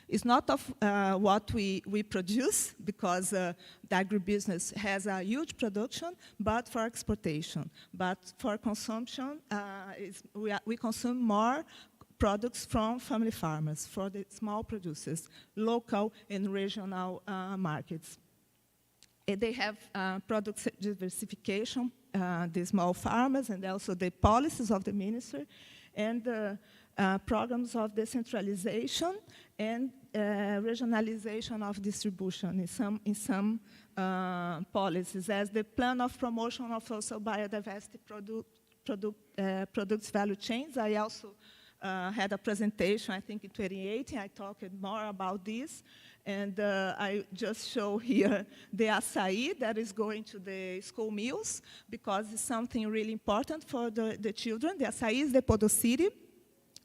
It's not of what we produce, because the agribusiness has a huge production, but for exportation. But for consumption, we consume more products from family farmers, for the small producers, local and regional markets. And they have product diversification, the small farmers, and also the policies of the ministry, and programs of decentralization and regionalization of distribution in some policies, as the plan of promotion of also biodiversity products value chains. I also had a presentation, I think in 2018, I talked more about this, and I just show here the açaí that is going to the school meals, because it's something really important for the children. The açaí is the podociri.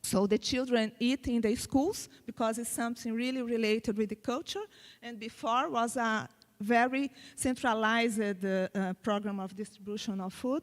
So the children eat in the schools, because it's something really related with the culture, and before was a very centralized program of distribution of food.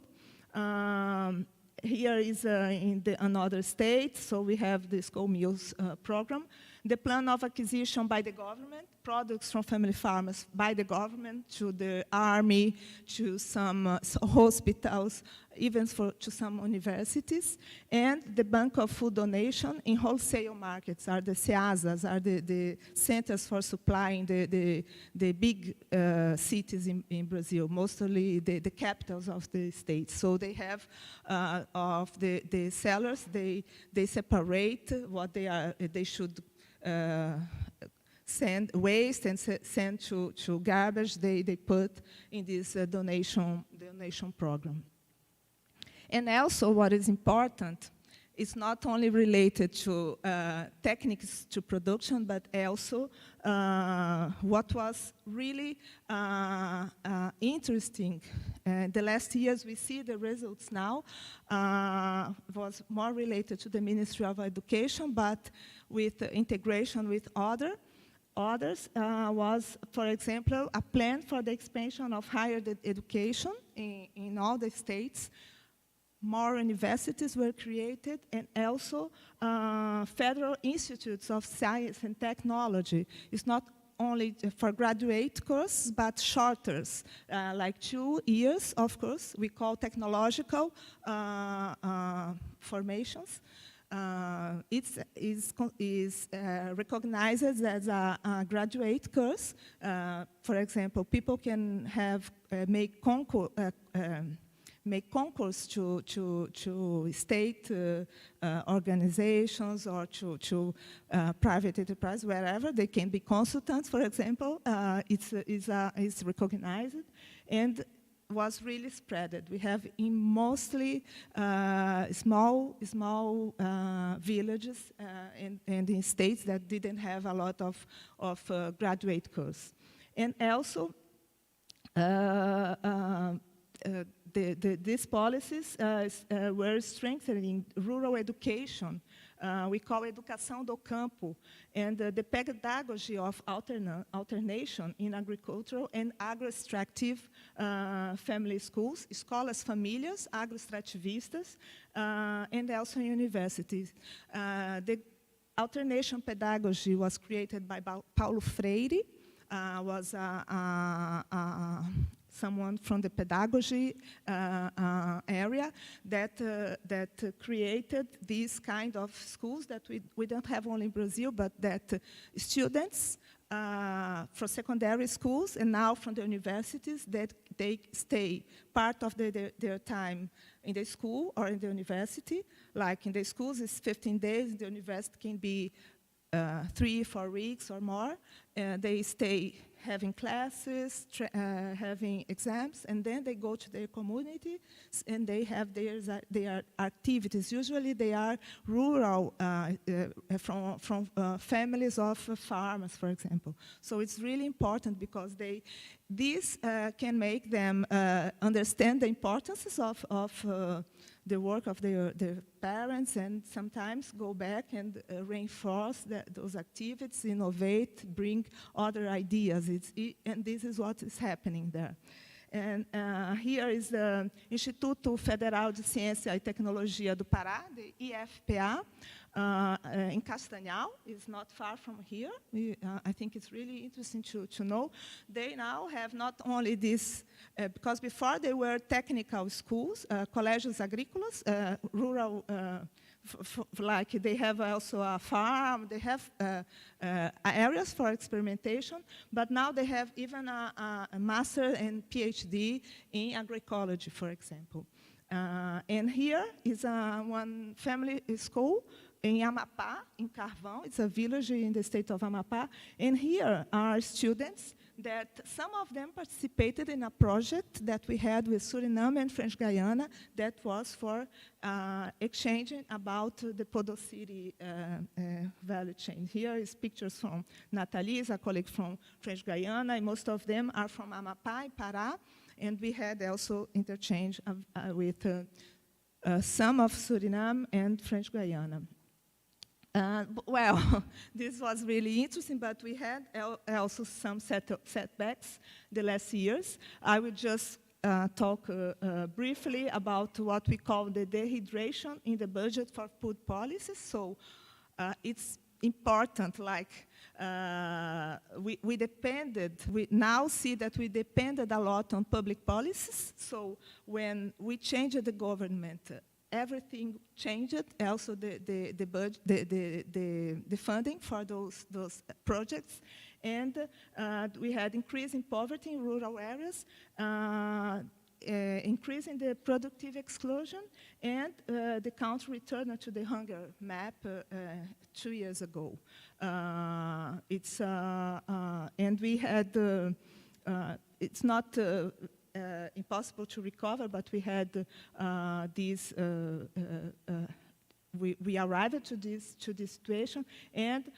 Here is in another state, so we have the school meals program. The plan of acquisition by the government, products from family farmers by the government to the army, to some hospitals, even to some universities, and the Bank of Food Donation in wholesale markets are the CEASAs, are the centers for supplying the big cities in Brazil, mostly the capitals of the states. So they have, of the sellers, they separate what they should send waste and send to garbage, they put in this donation program. And also what is important is not only related to techniques to production, but also what was really interesting. The last years we see the results now was more related to the Ministry of Education, but with integration with others was, for example, a plan for the expansion of higher education in all the states. More universities were created, and also federal institutes of science and technology. It's not only for graduate courses, but shorter, like 2 years, of course. We call technological formations. It is recognized as a graduate course. For example, people can make concourse to state organizations or to private enterprise, wherever they can be consultants, for example. It's recognized and was really spread. We have in mostly small villages and in states that didn't have a lot of graduate course. And also, these policies were strengthening rural education. We call Educação do Campo, and the pedagogy of alternation in agricultural and agro-extractive family schools, escolas famílias, agro-extrativistas, and also universities. The alternation pedagogy was created by Paulo Freire, was someone from the pedagogy area that created these kind of schools that we don't have only in Brazil, but that students from secondary schools and now from the universities, that they stay part of their time in the school or in the university. Like in the schools, it's 15 days. The university can be 3-4 weeks or more. They stay having classes, having exams, and then they go to their community and they have their activities. Usually they are rural, from families of farmers, for example. So it's really important because this can make them understand the importance of the work of their parents, and sometimes go back and reinforce those activities, innovate, bring other ideas. And this is what is happening there. And here is the Instituto Federal de Ciência e Tecnologia do Pará, the IFPA, in Castanhal. It's not far from here. I think it's really interesting to know. They now have not only this, because before they were technical schools, colégios agrícolas, rural, like they have also a farm, they have areas for experimentation, but now they have even a master and PhD in agroecology, for example. And here is one family school in Amapá, in Carvão. It's a village in the state of Amapá. And here are students that some of them participated in a project that we had with Suriname and French Guiana that was for exchanging about the Podocity value chain. Here is pictures from Nathalie, a colleague from French Guiana, and most of them are from Amapá, Pará, and we had also interchange with some of Suriname and French Guiana. Well, this was really interesting, but we had also some setbacks the last years. I will just talk briefly about what we call the dehydration in the budget for food policies. So it's important, like we now see that we depended a lot on public policies. So when we changed the government, everything changed. Also, the budget, the funding for those projects, and we had increase in poverty in rural areas, increase in the productive exclusion, and the country returned to the hunger map 2 years ago. And we had it's not. Impossible to recover, but we had these. We arrived to this situation, and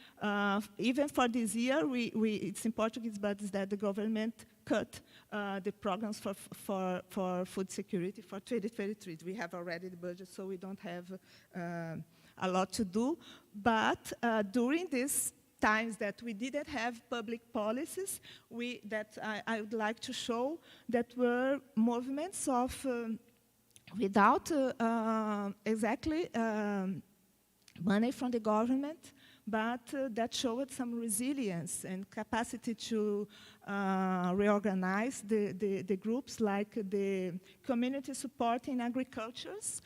even for this year, it's in Portuguese, but it's that the government cut the programs for food security for 2023. We have already the budget, so we don't have a lot to do. But during this times that we didn't have public policies, I would like to show that were movements of without exactly money from the government, but that showed some resilience and capacity to reorganize the groups, like the community support in agricultures.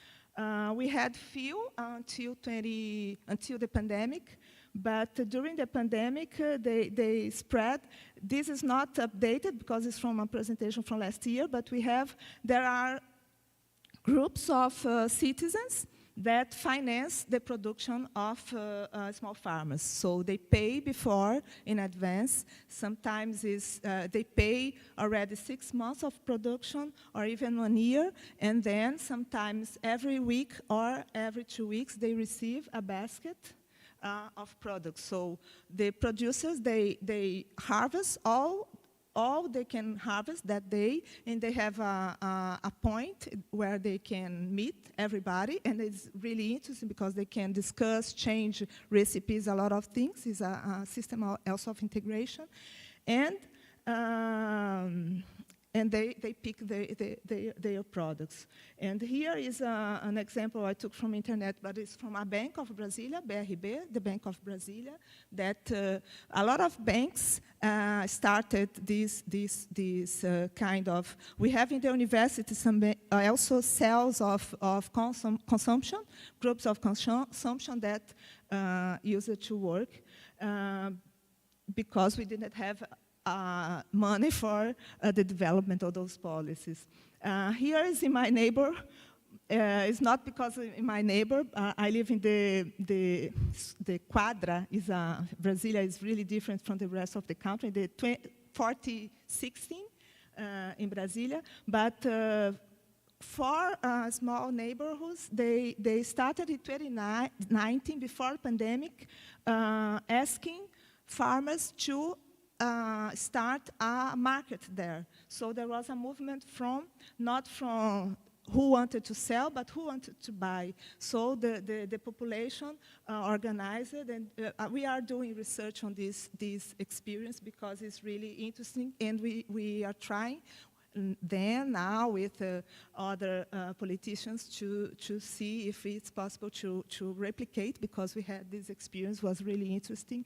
We had few until the pandemic. But during the pandemic, they spread. This is not updated because it's from a presentation from last year, but there are groups of citizens that finance the production of small farmers. So they pay before in advance. Sometimes they pay already 6 months of production or even 1 year, and then sometimes every week or every 2 weeks they receive a basket of products. So the producers, they harvest all all they can harvest that day, and they have a point where they can meet everybody, and it's really interesting because they can discuss, change recipes, a lot of things. It's a system also of integration. And they pick their products. And here is an example I took from internet, but it's from a bank of Brasilia, BRB, the Bank of Brasilia, that a lot of banks started this kind of, we have in the university some also cells of consumption, groups of consumption that use it to work because we didn't have money for the development of those policies. Here is in my neighbor. It's not because in my neighbor. I live in the Quadra. Brasilia is really different from the rest of the country. The 4016 in Brasilia, but for small neighborhoods, they started in 2019 before the pandemic, asking farmers to start a market there. So there was a movement not from who wanted to sell, but who wanted to buy. So the population organized it, and we are doing research on this experience because it's really interesting, and we are trying then now with other politicians to see if it's possible to replicate, because we had this experience, was really interesting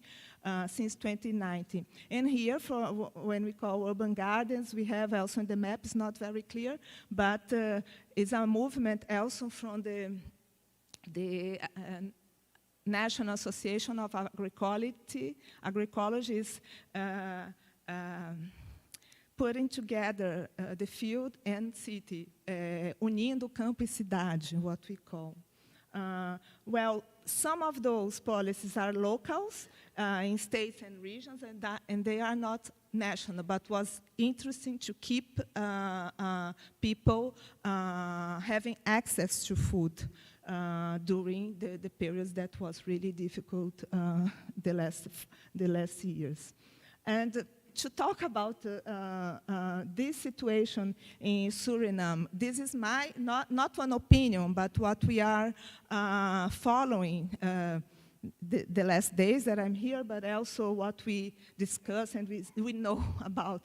since 2019. And here, for when we call urban gardens, we have also in the map, it's not very clear, but it's a movement also from the National Association of Agroecology. Agroecology is putting together the field and city, unindo campo e cidade, what we call. Well, some of those policies are locals in states and regions, and they are not national, but was interesting to keep people having access to food during the periods that was really difficult the last years. And to talk about this situation in Suriname, this is my, not one opinion, but what we are following the last days that I'm here, but also what we discuss and we know about.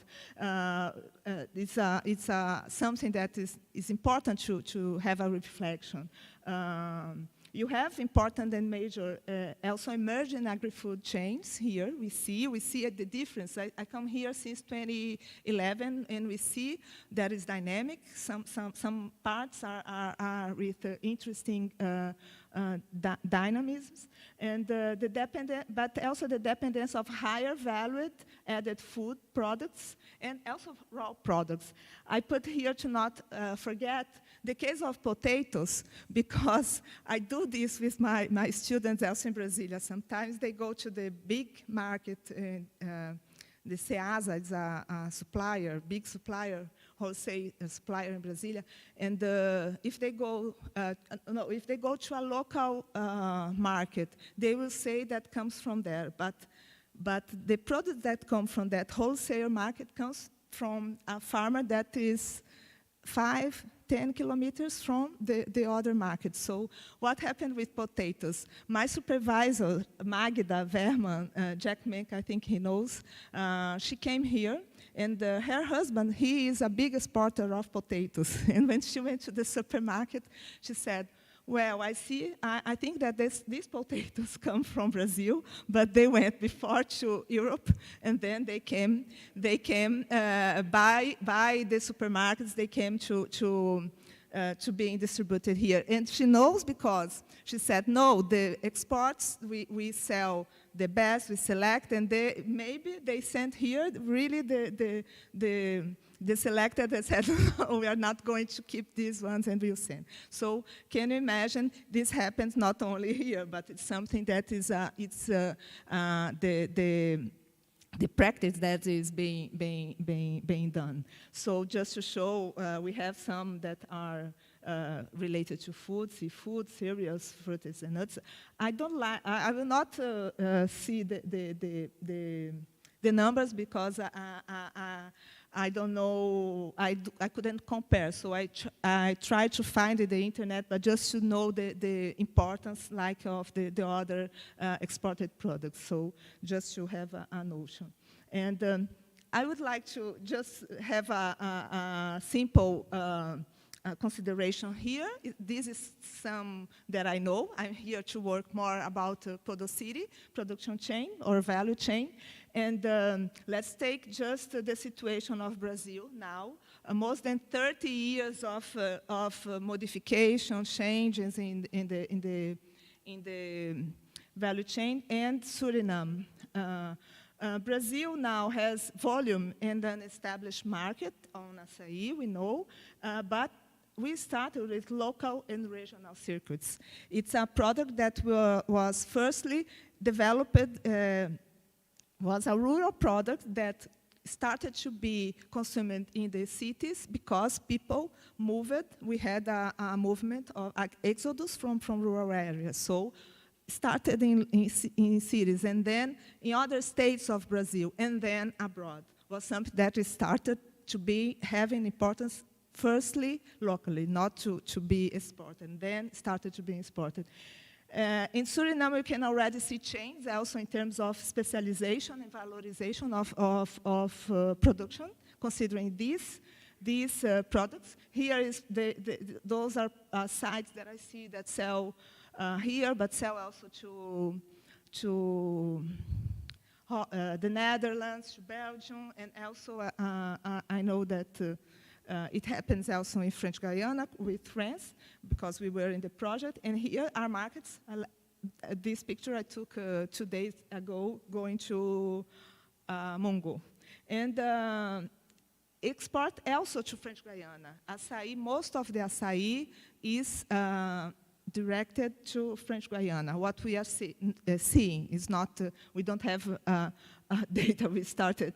It's something that is important to have a reflection. You have important and major, also emerging agri-food chains here. We see the difference. I come here since 2011, and we see that is dynamic. Some parts are with interesting dynamisms, and but also the dependence of higher valued added food products and also raw products. I put here to not forget the case of potatoes, because I do this with my students also in Brasilia. Sometimes they go to the big market, the Ceasa is a supplier, big supplier, wholesale supplier in Brasilia, and if they go to a local market, they will say that comes from there, but the product that come from that wholesale market comes from a farmer that is 5-10 kilometers from the other market. So what happened with potatoes? My supervisor, Magda Verman, Jack Menck, I think he knows, she came here, and her husband, he is a big exporter of potatoes. And when she went to the supermarket, she said, well, I think that these potatoes come from Brazil, but they went before to Europe, and then they came by the supermarkets, they came to being distributed here. And she knows because she said, no, the exports, we sell the best, we select, and maybe they sent here really the selected that said, no, we are not going to keep these ones, and we'll send. So can you imagine, this happens not only here, but it's something that is the practice that is being done. So just to show, we have some that are related to food, seafood, cereals, fruits and nuts. I will not see the the numbers because I don't know, I couldn't compare. So I tried to find it in the internet, but just to know the importance like of the other exported products. So just to have a notion. And I would like to just have a simple consideration here. This is some that I know. I'm here to work more about Podocity, production chain or value chain. And let's take just the situation of Brazil now. More than 30 years of modification, changes in the value chain, and Suriname. Brazil now has volume and an established market on açaí, we know, but we started with local and regional circuits. It's a product that was firstly developed, was a rural product that started to be consumed in the cities because people moved. We had a movement of exodus from rural areas. So started in cities, and then in other states of Brazil, and then abroad. Was something that started to be having importance firstly locally, not to be exported, and then started to be exported. In Suriname, we can already see change also in terms of specialization and valorization of production, considering these products. Here is those are sites that I see that sell here, but sell also to the Netherlands, to Belgium, and also I know that it happens also in French Guiana with France, because we were in the project. And here are markets. This picture I took 2 days ago going to Mongo. And export also to French Guiana. Açaí, most of the açaí is directed to French Guiana. What we are seeing is not, we don't have data. We started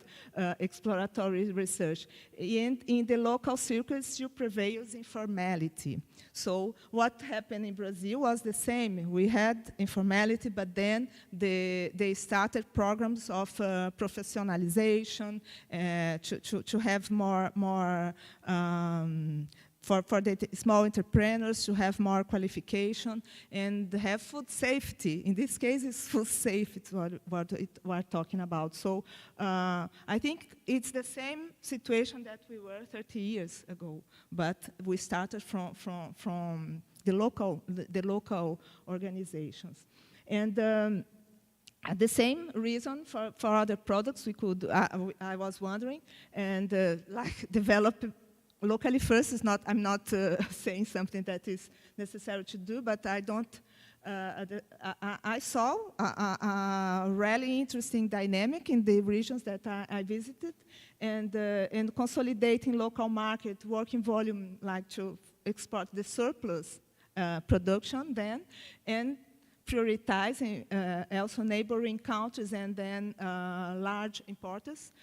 exploratory research. And in the local circuits, still prevails informality. So what happened in Brazil was the same. We had informality, but then they started programs of professionalization to have more for the small entrepreneurs to have more qualification and have food safety. In this case, it's food safety, what we're talking about. So I think it's the same situation that we were 30 years ago, but we started from the local organizations. And the same reason for other products we could, I was wondering, and like develop locally first is not, I'm not saying something that is necessary to do, but I don't, I saw a really interesting dynamic in the regions that I visited, and consolidating local market, working volume, like to export the surplus production then, and prioritizing also neighboring countries and then large importers,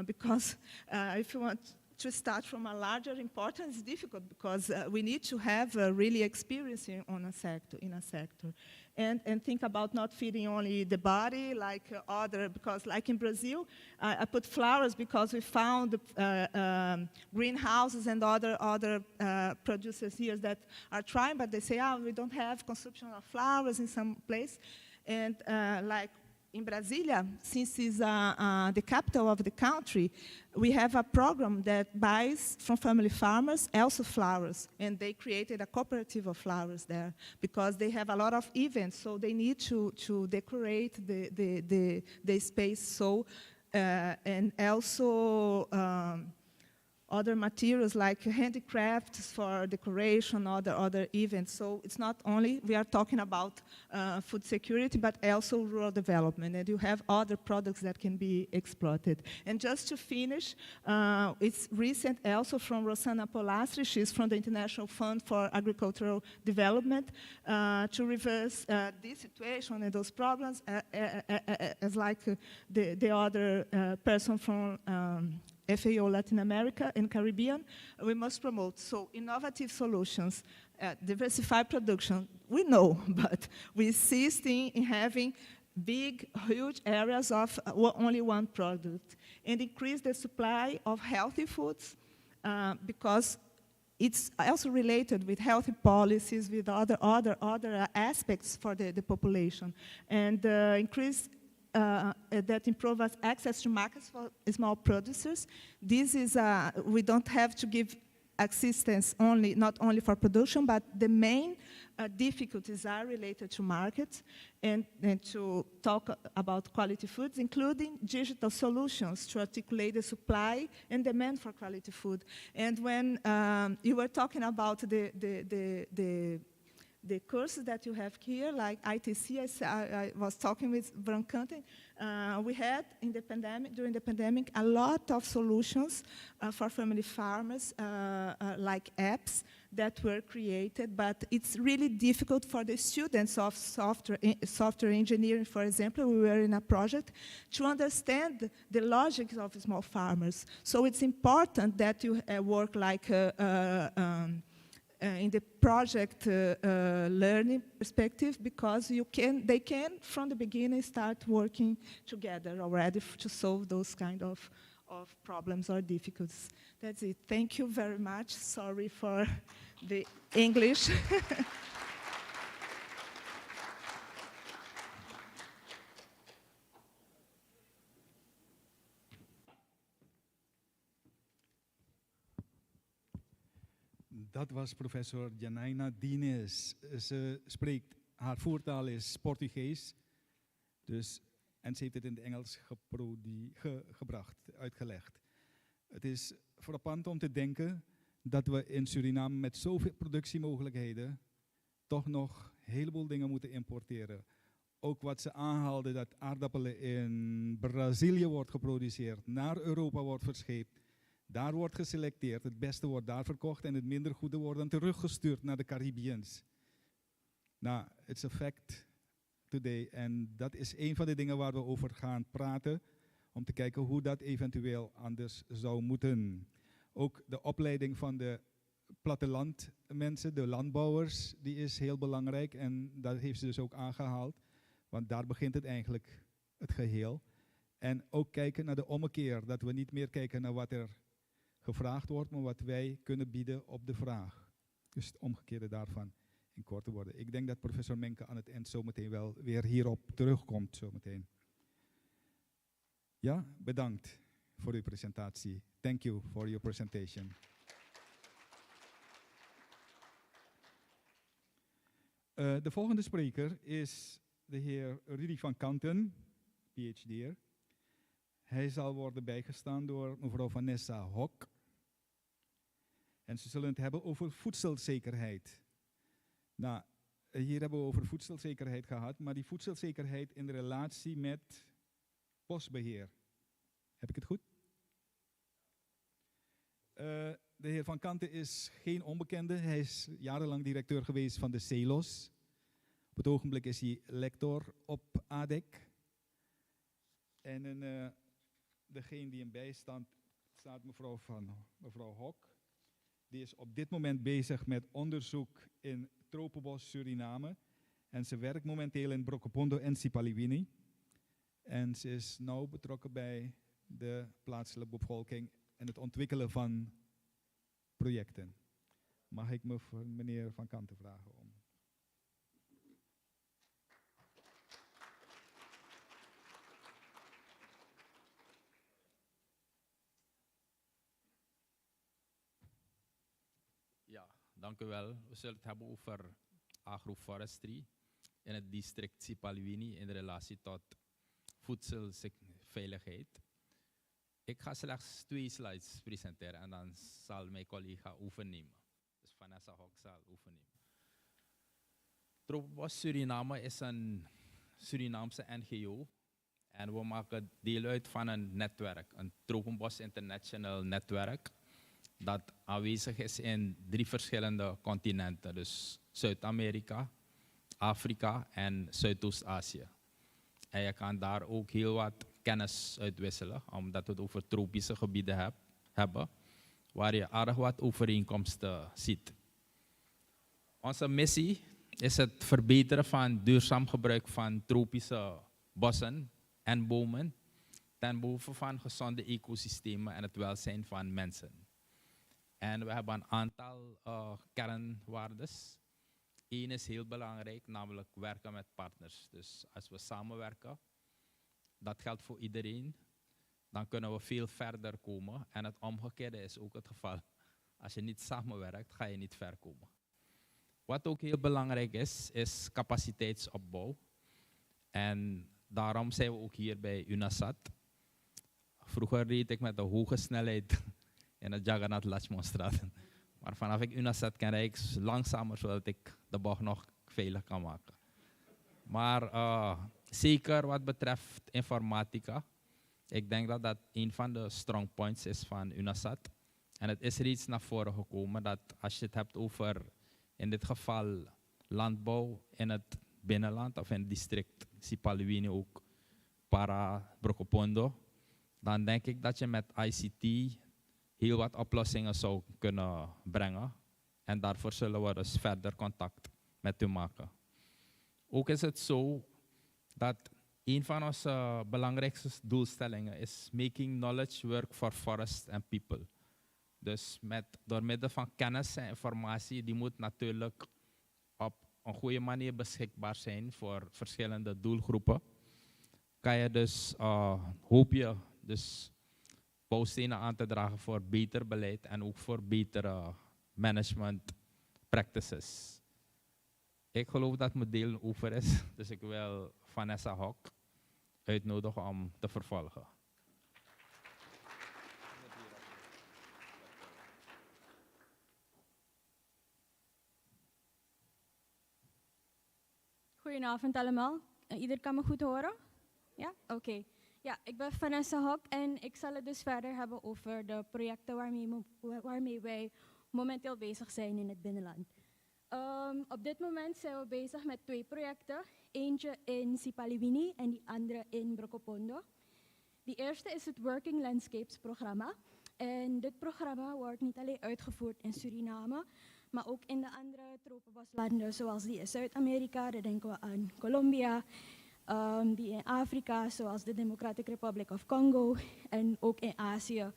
because if you want to start from a larger importance is difficult because we need to have really experience in a sector. And think about not feeding only the body like other, because like in Brazil, I put flowers because we found greenhouses and other producers here that are trying, but they say, we don't have consumption of flowers in some place. And like in Brasilia, since it's the capital of the country, we have a program that buys from family farmers also flowers, and they created a cooperative of flowers there because they have a lot of events, so they need to decorate the space. So and also other materials like handicrafts for decoration, other events. So it's not only, we are talking about food security, but also rural development. And you have other products that can be exploited. And just to finish, it's recent also from Rosana Polastri, she's from the International Fund for Agricultural Development, to reverse this situation and those problems as like the other person from FAO Latin America and Caribbean, we must promote. So innovative solutions, diversified production, we know, but we insist in having big, huge areas of only one product, and increase the supply of healthy foods because it's also related with healthy policies, with other aspects for the population, and increase that improves access to markets for small producers. This is, we don't have to give assistance not only for production, but the main difficulties are related to markets and to talk about quality foods, including digital solutions to articulate the supply and demand for quality food. And when you were talking about the courses that you have here, like ITC, I was talking with Brancante. We had during the pandemic, a lot of solutions for family farmers, like apps that were created, but it's really difficult for the students of software engineering, for example. We were in a project to understand the logic of small farmers. So it's important that you work like in the project learning perspective, because they can, from the beginning, start working together already to solve those kind of problems or difficulties. That's it. Thank you very much. Sorry for the English. Dat was professor Janaina Dines. Ze spreekt, haar voertaal is Portugees. Dus, en ze heeft het in het Engels gebracht, uitgelegd. Het is frappant om te denken dat we in Suriname met zoveel productiemogelijkheden toch nog een heleboel dingen moeten importeren. Ook wat ze aanhaalden, dat aardappelen in Brazilië wordt geproduceerd, naar Europa wordt verscheept. Daar wordt geselecteerd, het beste wordt daar verkocht en het minder goede wordt dan teruggestuurd naar de Caribbeans. Nou, it's a fact today. En dat is een van de dingen waar we over gaan praten, om te kijken hoe dat eventueel anders zou moeten. Ook de opleiding van de plattelandmensen, de landbouwers, die is heel belangrijk en dat heeft ze dus ook aangehaald. Want daar begint het eigenlijk, het geheel. En ook kijken naar de ommekeer, dat we niet meer kijken naar wat er gevraagd wordt, maar wat wij kunnen bieden op de vraag. Dus het omgekeerde daarvan in korte woorden. Ik denk dat professor Menke aan het eind zometeen wel weer hierop terugkomt. Zometeen. Ja, bedankt voor uw presentatie. Thank you for your presentation. De volgende spreker is de heer Rudy van Kanten, PhD'er. Hij zal worden bijgestaan door mevrouw Vanessa Hok. En ze zullen het hebben over voedselzekerheid. Nou, hier hebben we over voedselzekerheid gehad, maar die voedselzekerheid in relatie met bosbeheer. Heb ik het goed? De heer Van Kanten is geen onbekende. Hij is jarenlang directeur geweest van de CELOS. Op het ogenblik is hij lector op ADEC. En degene die hem bijstaat, staat mevrouw Hok. Die is op dit moment bezig met onderzoek in tropenbos Suriname. En ze werkt momenteel in Brokopondo en Sipaliwini. En ze is nauw betrokken bij de plaatselijke bevolking en het ontwikkelen van projecten. Mag ik meneer Van Kanten vragen om? Ja, dank u wel. We zullen het hebben over agroforestry in het district Sipaliwini in relatie tot voedselveiligheid. Ik ga slechts 2 slides presenteren en dan zal mijn collega overnemen. Dus Vanessa Hok zal overnemen. Tropenbos Suriname is een Surinaamse NGO en we maken deel uit van een netwerk, een Tropenbos International netwerk, dat aanwezig is in 3 verschillende continenten, dus Zuid-Amerika, Afrika en Zuidoost-Azië. En je kan daar ook heel wat kennis uitwisselen, omdat we het over tropische gebieden hebben, waar je aardig wat overeenkomsten ziet. Onze missie is het verbeteren van duurzaam gebruik van tropische bossen en bomen ten behoeve van gezonde ecosystemen en het welzijn van mensen. En we hebben een aantal kernwaardes. Eén is heel belangrijk, namelijk werken met partners. Dus als we samenwerken, dat geldt voor iedereen, dan kunnen we veel verder komen. En het omgekeerde is ook het geval. Als je niet samenwerkt, ga je niet ver komen. Wat ook heel belangrijk is capaciteitsopbouw. En daarom zijn we ook hier bij UNASAT. Vroeger reed ik met de hoge snelheid in het Jagannath Lachmanstraat. Maar vanaf ik UNASAT ken, rijd ik langzamer, zodat ik de bocht nog veilig kan maken. Maar zeker wat betreft informatica, ik denk dat dat een van de strong points is van UNASAT. En het is reeds naar voren gekomen dat als je het hebt over, in dit geval, landbouw in het binnenland of in het district Sipaliwini ook para Brokopondo, dan denk ik dat je met ICT heel wat oplossingen zou kunnen brengen. En daarvoor zullen we dus verder contact met u maken. Ook is het zo dat een van onze belangrijkste doelstellingen is making knowledge work for forests and people. Dus door middel van kennis en informatie, die moet natuurlijk op een goede manier beschikbaar zijn voor verschillende doelgroepen. Kan je dus, hoop je dus bouwstenen aan te dragen voor beter beleid en ook voor betere management practices. Ik geloof dat mijn deel over is, dus ik wil Vanessa Hok uitnodigen om te vervolgen. Goedenavond allemaal. Ieder kan me goed horen? Ja? Oké. Ja, ik ben Vanessa Hok en ik zal het dus verder hebben over de projecten waarmee wij momenteel bezig zijn in het binnenland. Op dit moment zijn we bezig met 2 projecten. Eentje in Sipaliwini en die andere in Brokopondo. Die eerste is het Working Landscapes programma. En dit programma wordt niet alleen uitgevoerd in Suriname, maar ook in de andere tropenboslanden, zoals die in Zuid-Amerika, daar denken we aan Colombia, die in Afrika, zoals de Democratic Republic of Congo, en ook in Azië,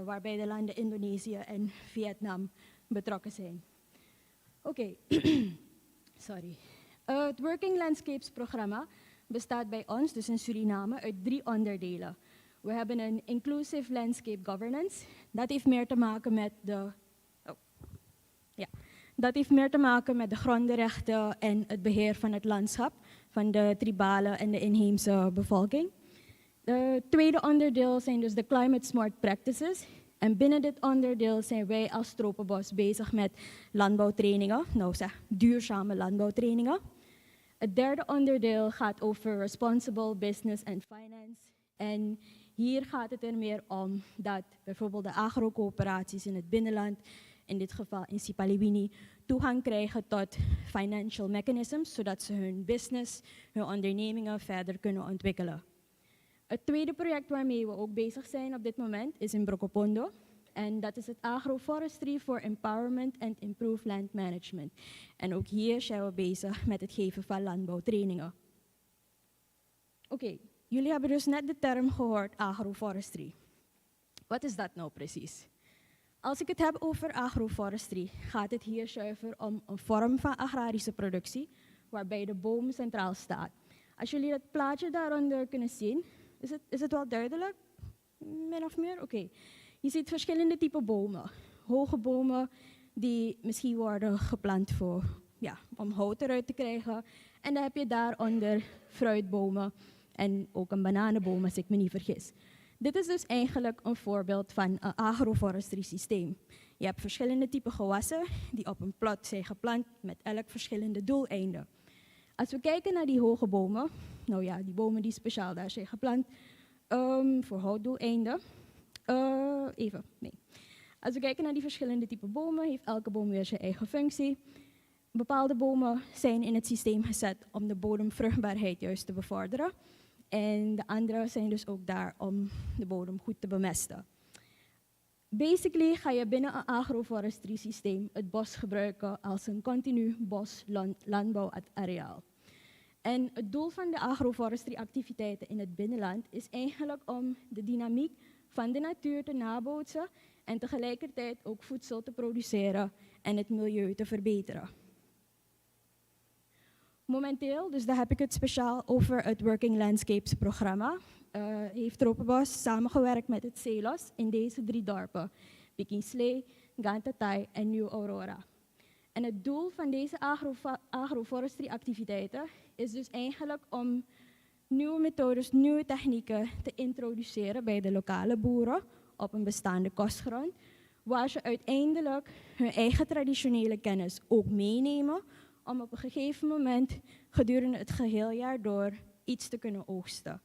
waarbij de landen Indonesië en Vietnam betrokken zijn. Oké, sorry. Het Working Landscapes programma bestaat bij ons, dus in Suriname, uit 3 onderdelen. We hebben een Inclusive Landscape Governance. Dat heeft meer te maken met de grondrechten en het beheer van het landschap van de tribale en de inheemse bevolking. Het tweede onderdeel zijn dus de Climate Smart Practices. En binnen dit onderdeel zijn wij als Tropenbos bezig met landbouwtrainingen, duurzame landbouwtrainingen. Het derde onderdeel gaat over Responsible Business and Finance. En hier gaat het er meer om dat bijvoorbeeld de agrocoöperaties in het binnenland, in dit geval in Sipaliwini, toegang krijgen tot financial mechanisms, zodat ze hun business, hun ondernemingen verder kunnen ontwikkelen. Het tweede project waarmee we ook bezig zijn op dit moment is in Brokopondo. En dat is het Agroforestry for Empowerment and Improved Land Management. En ook hier zijn we bezig met het geven van landbouwtrainingen. Oké, jullie hebben dus net de term gehoord, agroforestry. Wat is dat nou precies? Als ik het heb over agroforestry, gaat het hier zuiver om een vorm van agrarische productie, waarbij de boom centraal staat. Als jullie het plaatje daaronder kunnen zien, is het wel duidelijk? Min of meer? Oké. Je ziet verschillende typen bomen. Hoge bomen die misschien worden geplant om hout eruit te krijgen. En dan heb je daaronder fruitbomen en ook een bananenboom, als ik me niet vergis. Dit is dus eigenlijk een voorbeeld van een agroforestry systeem. Je hebt verschillende typen gewassen die op een plot zijn geplant met elk verschillende doeleinden. Als we kijken naar die hoge bomen, die bomen die speciaal daar zijn geplant voor houtdoeleinden. Als we kijken naar die verschillende typen bomen, heeft elke boom weer zijn eigen functie. Bepaalde bomen zijn in het systeem gezet om de bodemvruchtbaarheid juist te bevorderen. En de andere zijn dus ook daar om de bodem goed te bemesten. Basically ga je binnen een agroforestry systeem het bos gebruiken als een continu bos-landbouwareaal. En het doel van de agroforestry-activiteiten in het binnenland is eigenlijk om de dynamiek van de natuur te nabootsen en tegelijkertijd ook voedsel te produceren en het milieu te verbeteren. Momenteel, dus daar heb ik het speciaal over het Working Landscapes programma, heeft Tropenbos samengewerkt met het CELOS in deze 3 dorpen, Pikingslee, Gantatai en Nieuw Aurora. En het doel van deze agroforestry-activiteiten is dus eigenlijk om nieuwe methodes, nieuwe technieken te introduceren bij de lokale boeren op een bestaande kostgrond, waar ze uiteindelijk hun eigen traditionele kennis ook meenemen om op een gegeven moment gedurende het geheeljaar door iets te kunnen oogsten.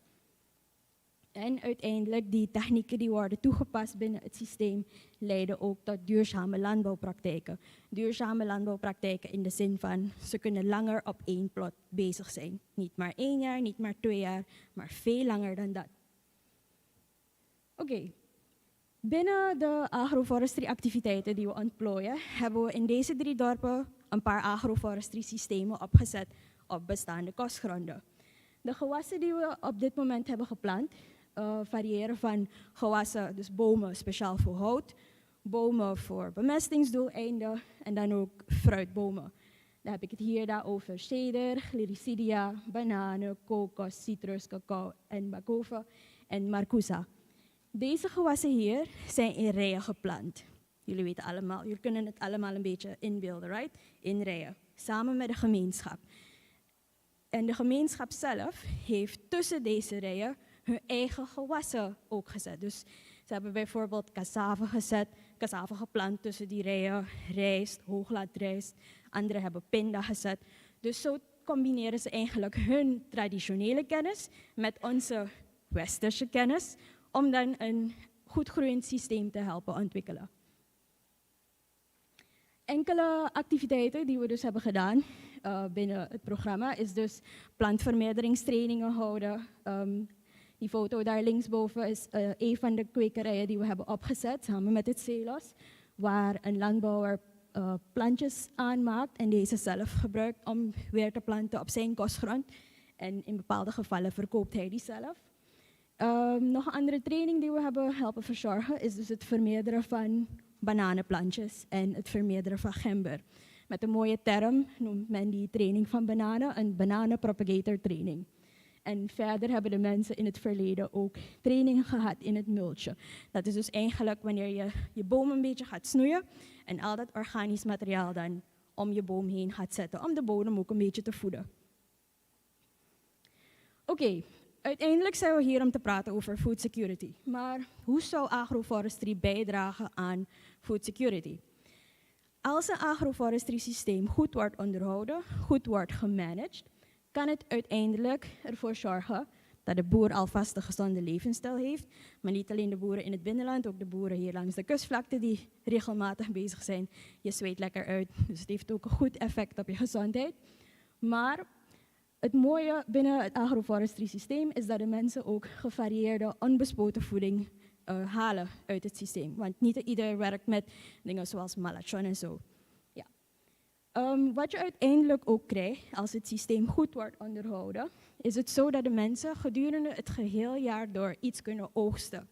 En uiteindelijk die technieken die worden toegepast binnen het systeem leiden ook tot duurzame landbouwpraktijken. Duurzame landbouwpraktijken in de zin van ze kunnen langer op 1 plot bezig zijn. Niet maar 1 jaar, niet maar 2 jaar, maar veel langer dan dat. Oké. Binnen de agroforestry activiteiten die we ontplooien, hebben we in deze 3 dorpen een paar agroforestry systemen opgezet op bestaande kostgronden. De gewassen die we op dit moment hebben geplant, variëren van gewassen, dus bomen speciaal voor hout, bomen voor bemestingsdoeleinden en dan ook fruitbomen. Dan heb ik het hier over ceder, gliricidia, bananen, kokos, citrus, cacao en bakova en marcousa. Deze gewassen hier zijn in rijen geplant. Jullie weten allemaal, jullie kunnen het allemaal een beetje inbeelden, right? In rijen, samen met de gemeenschap. En de gemeenschap zelf heeft tussen deze rijen hun eigen gewassen ook gezet. Dus ze hebben bijvoorbeeld cassave gezet, cassave geplant tussen die rijen, rijst, hooglaatrijst. Anderen hebben pinda gezet. Dus zo combineren ze eigenlijk hun traditionele kennis met onze westerse kennis, om dan een goed groeiend systeem te helpen ontwikkelen. Enkele activiteiten die we dus hebben gedaan binnen het programma is dus plantvermeerderingstrainingen houden. Die foto daar linksboven is een van de kwekerijen die we hebben opgezet samen met het CELOS, waar een landbouwer plantjes aanmaakt en deze zelf gebruikt om weer te planten op zijn kostgrond. En in bepaalde gevallen verkoopt hij die zelf. Nog een andere training die we hebben helpen verzorgen is dus het vermeerderen van bananenplantjes en het vermeerderen van gember. Met een mooie term noemt men die training van bananen een bananenpropagator training. En verder hebben de mensen in het verleden ook trainingen gehad in het mulchen. Dat is dus eigenlijk wanneer je je boom een beetje gaat snoeien en al dat organisch materiaal dan om je boom heen gaat zetten, om de bodem ook een beetje te voeden. Oké. Uiteindelijk zijn we hier om te praten over food security. Maar hoe zou agroforestry bijdragen aan food security? Als een agroforestry systeem goed wordt onderhouden, goed wordt gemanaged, kan het uiteindelijk ervoor zorgen dat de boer alvast een gezonde levensstijl heeft. Maar niet alleen de boeren in het binnenland, ook de boeren hier langs de kustvlakte die regelmatig bezig zijn. Je zweet lekker uit, dus het heeft ook een goed effect op je gezondheid. Maar het mooie binnen het agroforestry systeem is dat de mensen ook gevarieerde, onbespoten voeding halen uit het systeem. Want niet ieder werkt met dingen zoals malachon en zo. Ja. Wat je uiteindelijk ook krijgt als het systeem goed wordt onderhouden, is het zo dat de mensen gedurende het geheel jaar door iets kunnen oogsten.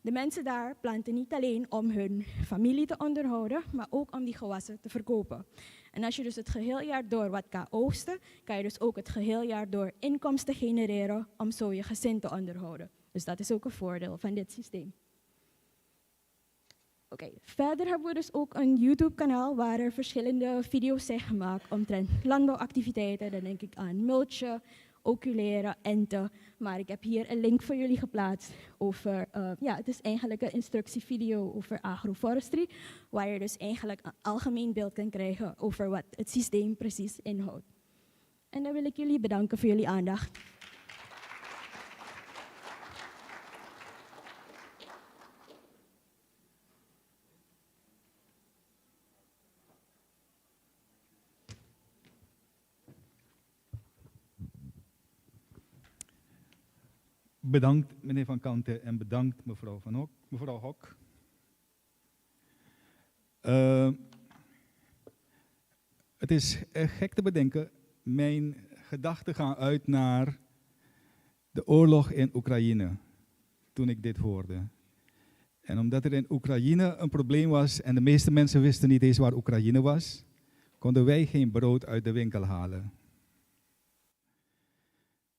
De mensen daar planten niet alleen om hun familie te onderhouden, maar ook om die gewassen te verkopen. En als je dus het geheel jaar door wat kan oogsten, kan je dus ook het geheel jaar door inkomsten genereren om zo je gezin te onderhouden. Dus dat is ook een voordeel van dit systeem. Oké, verder hebben we dus ook een YouTube-kanaal waar er verschillende video's zijn gemaakt omtrent landbouwactiviteiten. Dan denk ik aan mulchen, oculeren, enten. Maar ik heb hier een link voor jullie geplaatst over, het is eigenlijk een instructievideo over agroforestry, waar je dus eigenlijk een algemeen beeld kan krijgen over wat het systeem precies inhoudt. En dan wil ik jullie bedanken voor jullie aandacht. Bedankt meneer Van Kanten en bedankt mevrouw Hok. Het is gek te bedenken, mijn gedachten gaan uit naar de oorlog in Oekraïne, toen ik dit hoorde. En omdat er in Oekraïne een probleem was en de meeste mensen wisten niet eens waar Oekraïne was, konden wij geen brood uit de winkel halen.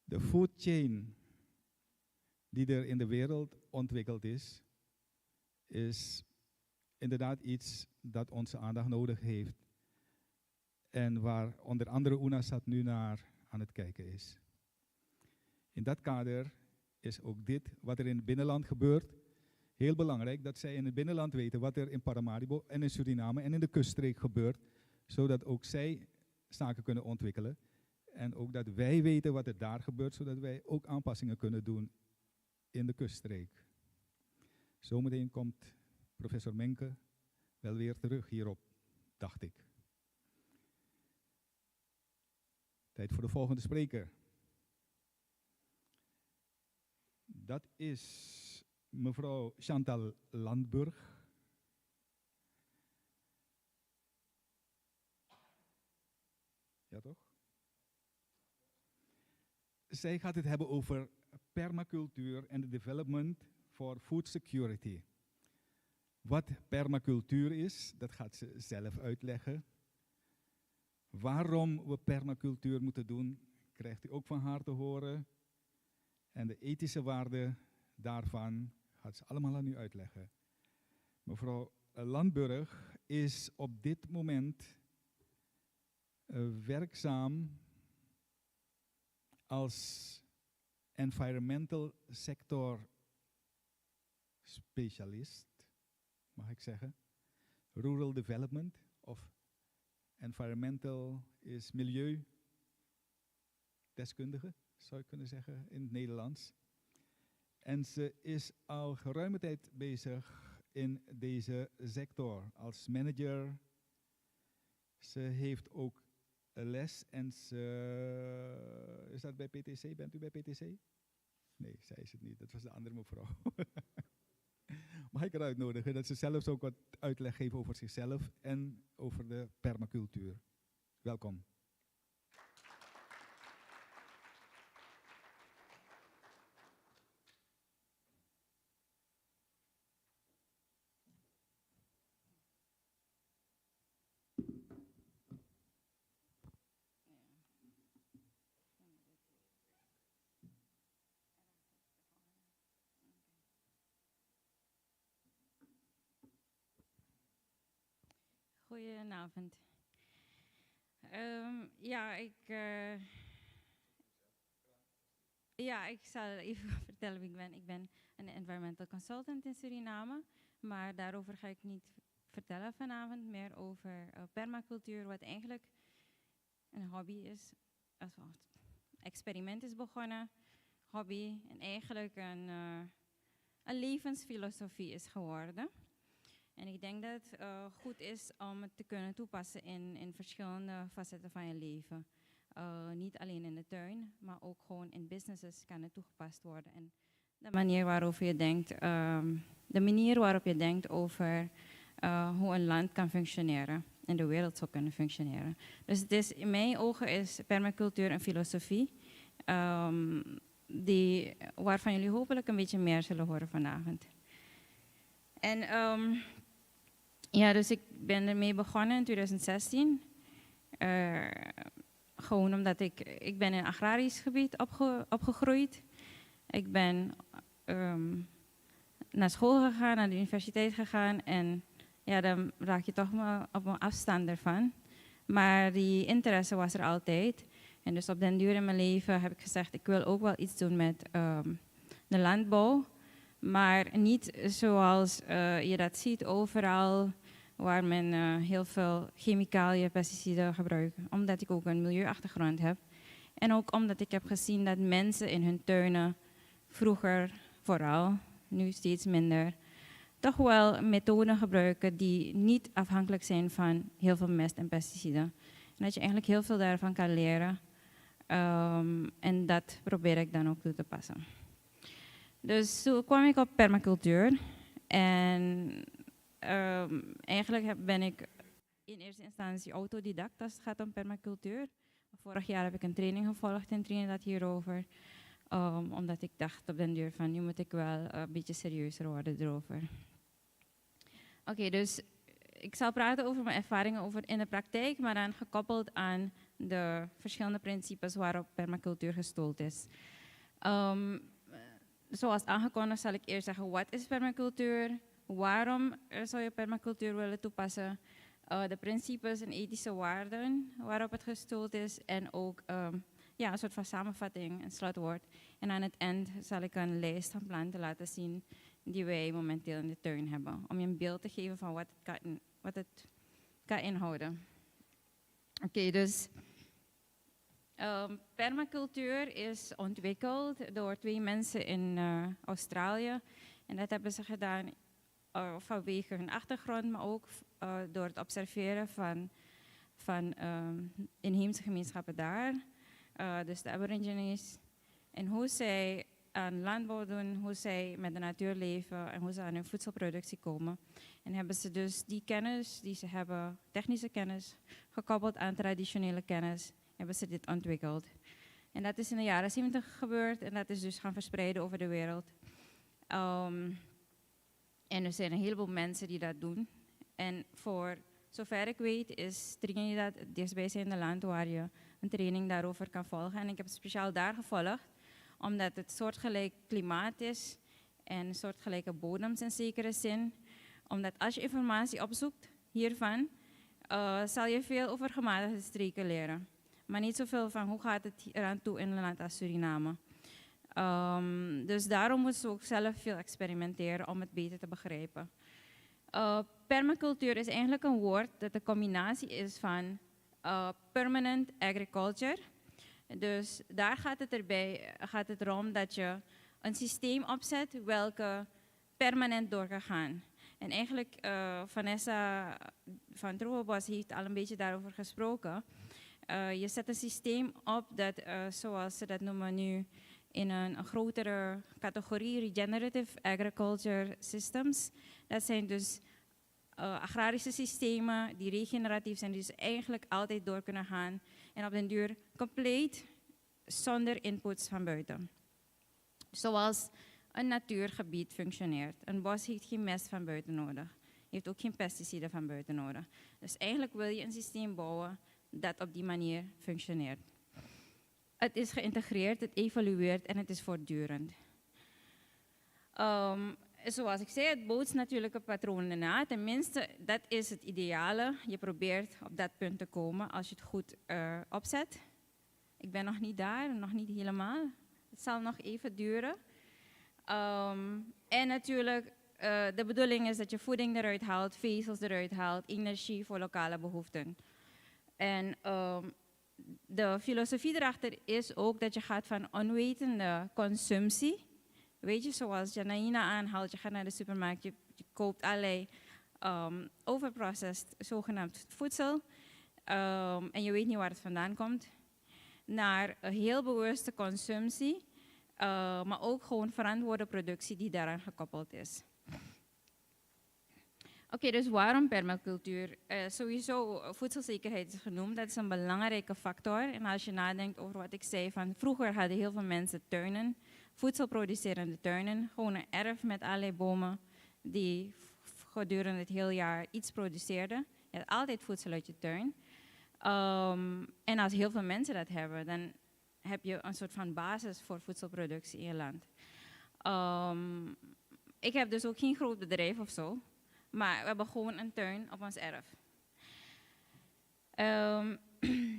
De food chain die er in de wereld ontwikkeld is inderdaad iets dat onze aandacht nodig heeft. En waar onder andere UNASAT nu naar aan het kijken is. In dat kader is ook dit, wat er in het binnenland gebeurt, heel belangrijk. Dat zij in het binnenland weten wat er in Paramaribo en in Suriname en in de kuststreek gebeurt. Zodat ook zij zaken kunnen ontwikkelen. En ook dat wij weten wat er daar gebeurt, zodat wij ook aanpassingen kunnen doen in de kuststreek. Zometeen komt professor Menke wel weer terug hierop, dacht ik. Tijd voor de volgende spreker. Dat is mevrouw Chantal Landburg. Ja, toch? Zij gaat het hebben over permacultuur en de development for food security. Wat permacultuur is, dat gaat ze zelf uitleggen. Waarom we permacultuur moeten doen, krijgt u ook van haar te horen. En de ethische waarde daarvan gaat ze allemaal aan u uitleggen. Mevrouw Landburg is op dit moment werkzaam als environmental sector specialist, mag ik zeggen. Rural development of environmental is milieudeskundige, zou ik kunnen zeggen in het Nederlands. En ze is al geruime tijd bezig in deze sector als manager. Ze heeft ook les en ze... Is dat bij PTC? Bent u bij PTC? Nee, zij is het niet. Dat was de andere mevrouw. Mag ik haar uitnodigen dat ze zelfs ook wat uitleg geeft over zichzelf en over de permacultuur. Welkom. Goedenavond. Ik zal even vertellen wie ik ben. Ik ben een environmental consultant in Suriname, maar daarover ga ik niet vertellen vanavond. Meer over permacultuur, wat eigenlijk een hobby is. Also, experiment is begonnen, hobby en eigenlijk een levensfilosofie is geworden. En ik denk dat het goed is om het te kunnen toepassen in verschillende facetten van je leven. Niet alleen in de tuin, maar ook gewoon in businesses kan het toegepast worden. En de manier waarop je denkt over hoe een land kan functioneren en de wereld zou kunnen functioneren. Dus het is, in mijn ogen is permacultuur een filosofie waarvan jullie hopelijk een beetje meer zullen horen vanavond. En dus ik ben ermee begonnen in 2016. Gewoon omdat ik ben in een agrarisch gebied opgegroeid. Ik ben naar school gegaan, naar de universiteit gegaan. En ja, dan raak je toch op een afstand ervan. Maar die interesse was er altijd. En dus op den duur in mijn leven heb ik gezegd, ik wil ook wel iets doen met de landbouw. Maar niet zoals je dat ziet overal, waar men heel veel chemicaliën, pesticiden gebruikt. Omdat ik ook een milieuachtergrond heb. En ook omdat ik heb gezien dat mensen in hun tuinen, vroeger vooral, nu steeds minder, toch wel methoden gebruiken die niet afhankelijk zijn van heel veel mest en pesticiden. En dat je eigenlijk heel veel daarvan kan leren. En dat probeer ik dan ook toe te passen. Dus zo kwam ik op permacultuur. En eigenlijk ben ik in eerste instantie autodidact als het gaat om permacultuur. Vorig jaar heb ik een training gevolgd in Trinidad hierover. Omdat ik dacht op den duur van, nu moet ik wel een beetje serieuzer worden erover. Oké, dus ik zal praten over mijn ervaringen over in de praktijk, maar dan gekoppeld aan de verschillende principes waarop permacultuur gestoeld is. Zoals aangekondigd zal ik eerst zeggen, wat is permacultuur? Waarom zou je permacultuur willen toepassen? De principes en ethische waarden waarop het gestoeld is en ook een soort van samenvatting, een slotwoord. En aan het eind zal ik een lijst van planten laten zien die wij momenteel in de tuin hebben, om je een beeld te geven van wat het kan inhouden. Oké, dus permacultuur is ontwikkeld door 2 mensen in Australië. En dat hebben ze gedaan vanwege hun achtergrond, maar ook door het observeren van inheemse gemeenschappen daar. Dus de Aborigines. En hoe zij aan landbouw doen, hoe zij met de natuur leven en hoe ze aan hun voedselproductie komen. En hebben ze dus die kennis die ze hebben, technische kennis, gekoppeld aan traditionele kennis, hebben ze dit ontwikkeld. En dat is in de jaren 70 gebeurd en dat is dus gaan verspreiden over de wereld. En er zijn een heleboel mensen die dat doen. En voor zover ik weet is Trinidad het dichtstbijzijnde land waar je een training daarover kan volgen. En ik heb het speciaal daar gevolgd, omdat het soortgelijk klimaat is en soortgelijke bodems in zekere zin. Omdat als je informatie opzoekt hiervan, zal je veel over gematigde streken leren. Maar niet zoveel van hoe gaat het eraan toe in een land als Suriname. Dus daarom moesten we ook zelf veel experimenteren om het beter te begrijpen. Permacultuur is eigenlijk een woord dat een combinatie is van permanent agriculture. Dus daar gaat het erom dat je een systeem opzet welke permanent door kan gaan. En eigenlijk Vanessa van Troebos heeft al een beetje daarover gesproken. Je zet een systeem op dat, zoals ze dat noemen nu, in een grotere categorie, regenerative agriculture systems. Dat zijn dus agrarische systemen die regeneratief zijn, die dus eigenlijk altijd door kunnen gaan en op den duur compleet zonder inputs van buiten. Zoals een natuurgebied functioneert. Een bos heeft geen mest van buiten nodig, heeft ook geen pesticiden van buiten nodig. Dus eigenlijk wil je een systeem bouwen dat op die manier functioneert. Het is geïntegreerd, het evolueert en het is voortdurend. Zoals ik zei, het bootst natuurlijke patronen na. Tenminste, dat is het ideale. Je probeert op dat punt te komen als je het goed opzet. Ik ben nog niet daar, nog niet helemaal. Het zal nog even duren. En natuurlijk, de bedoeling is dat je voeding eruit haalt, vezels eruit haalt, energie voor lokale behoeften. En de filosofie erachter is ook dat je gaat van onwetende consumptie. Weet je, zoals Janaïna aanhaalt, je gaat naar de supermarkt, je koopt allerlei overprocessed zogenaamd voedsel. En je weet niet waar het vandaan komt. Naar een heel bewuste consumptie, maar ook gewoon verantwoorde productie die daaraan gekoppeld is. Oké, dus waarom permacultuur? Sowieso, voedselzekerheid is genoemd, dat is een belangrijke factor. En als je nadenkt over wat ik zei, van vroeger hadden heel veel mensen tuinen, voedselproducerende tuinen, gewoon een erf met allerlei bomen die gedurende het hele jaar iets produceerden. Je had altijd voedsel uit je tuin. En als heel veel mensen dat hebben, dan heb je een soort van basis voor voedselproductie in je land. Ik heb dus ook geen groot bedrijf of zo. Maar we hebben gewoon een tuin op ons erf.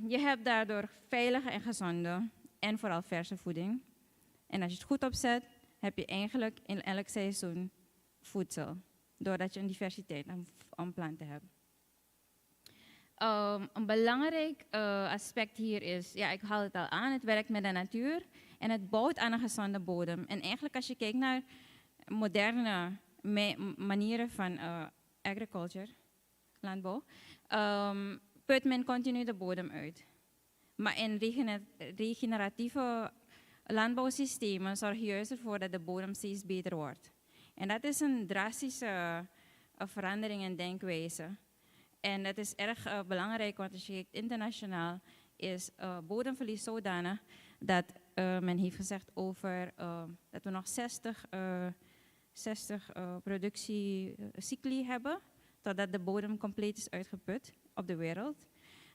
Je hebt daardoor veilige en gezonde en vooral verse voeding. En als je het goed opzet, heb je eigenlijk in elk seizoen voedsel. Doordat je een diversiteit aan planten hebt. Een belangrijk aspect hier is, ja, ik haal het al aan, het werkt met de natuur en het bouwt aan een gezonde bodem. En eigenlijk als je kijkt naar moderne manieren van agriculture, landbouw, put men continu de bodem uit. Maar in regeneratieve landbouwsystemen zorg je juist ervoor dat de bodem steeds beter wordt. En dat is een drastische verandering in denkwijze. En dat is erg belangrijk, want als je kijkt internationaal is bodemverlies zodanig dat men heeft gezegd over dat we nog 60 productiecycli hebben, totdat de bodem compleet is uitgeput op de wereld.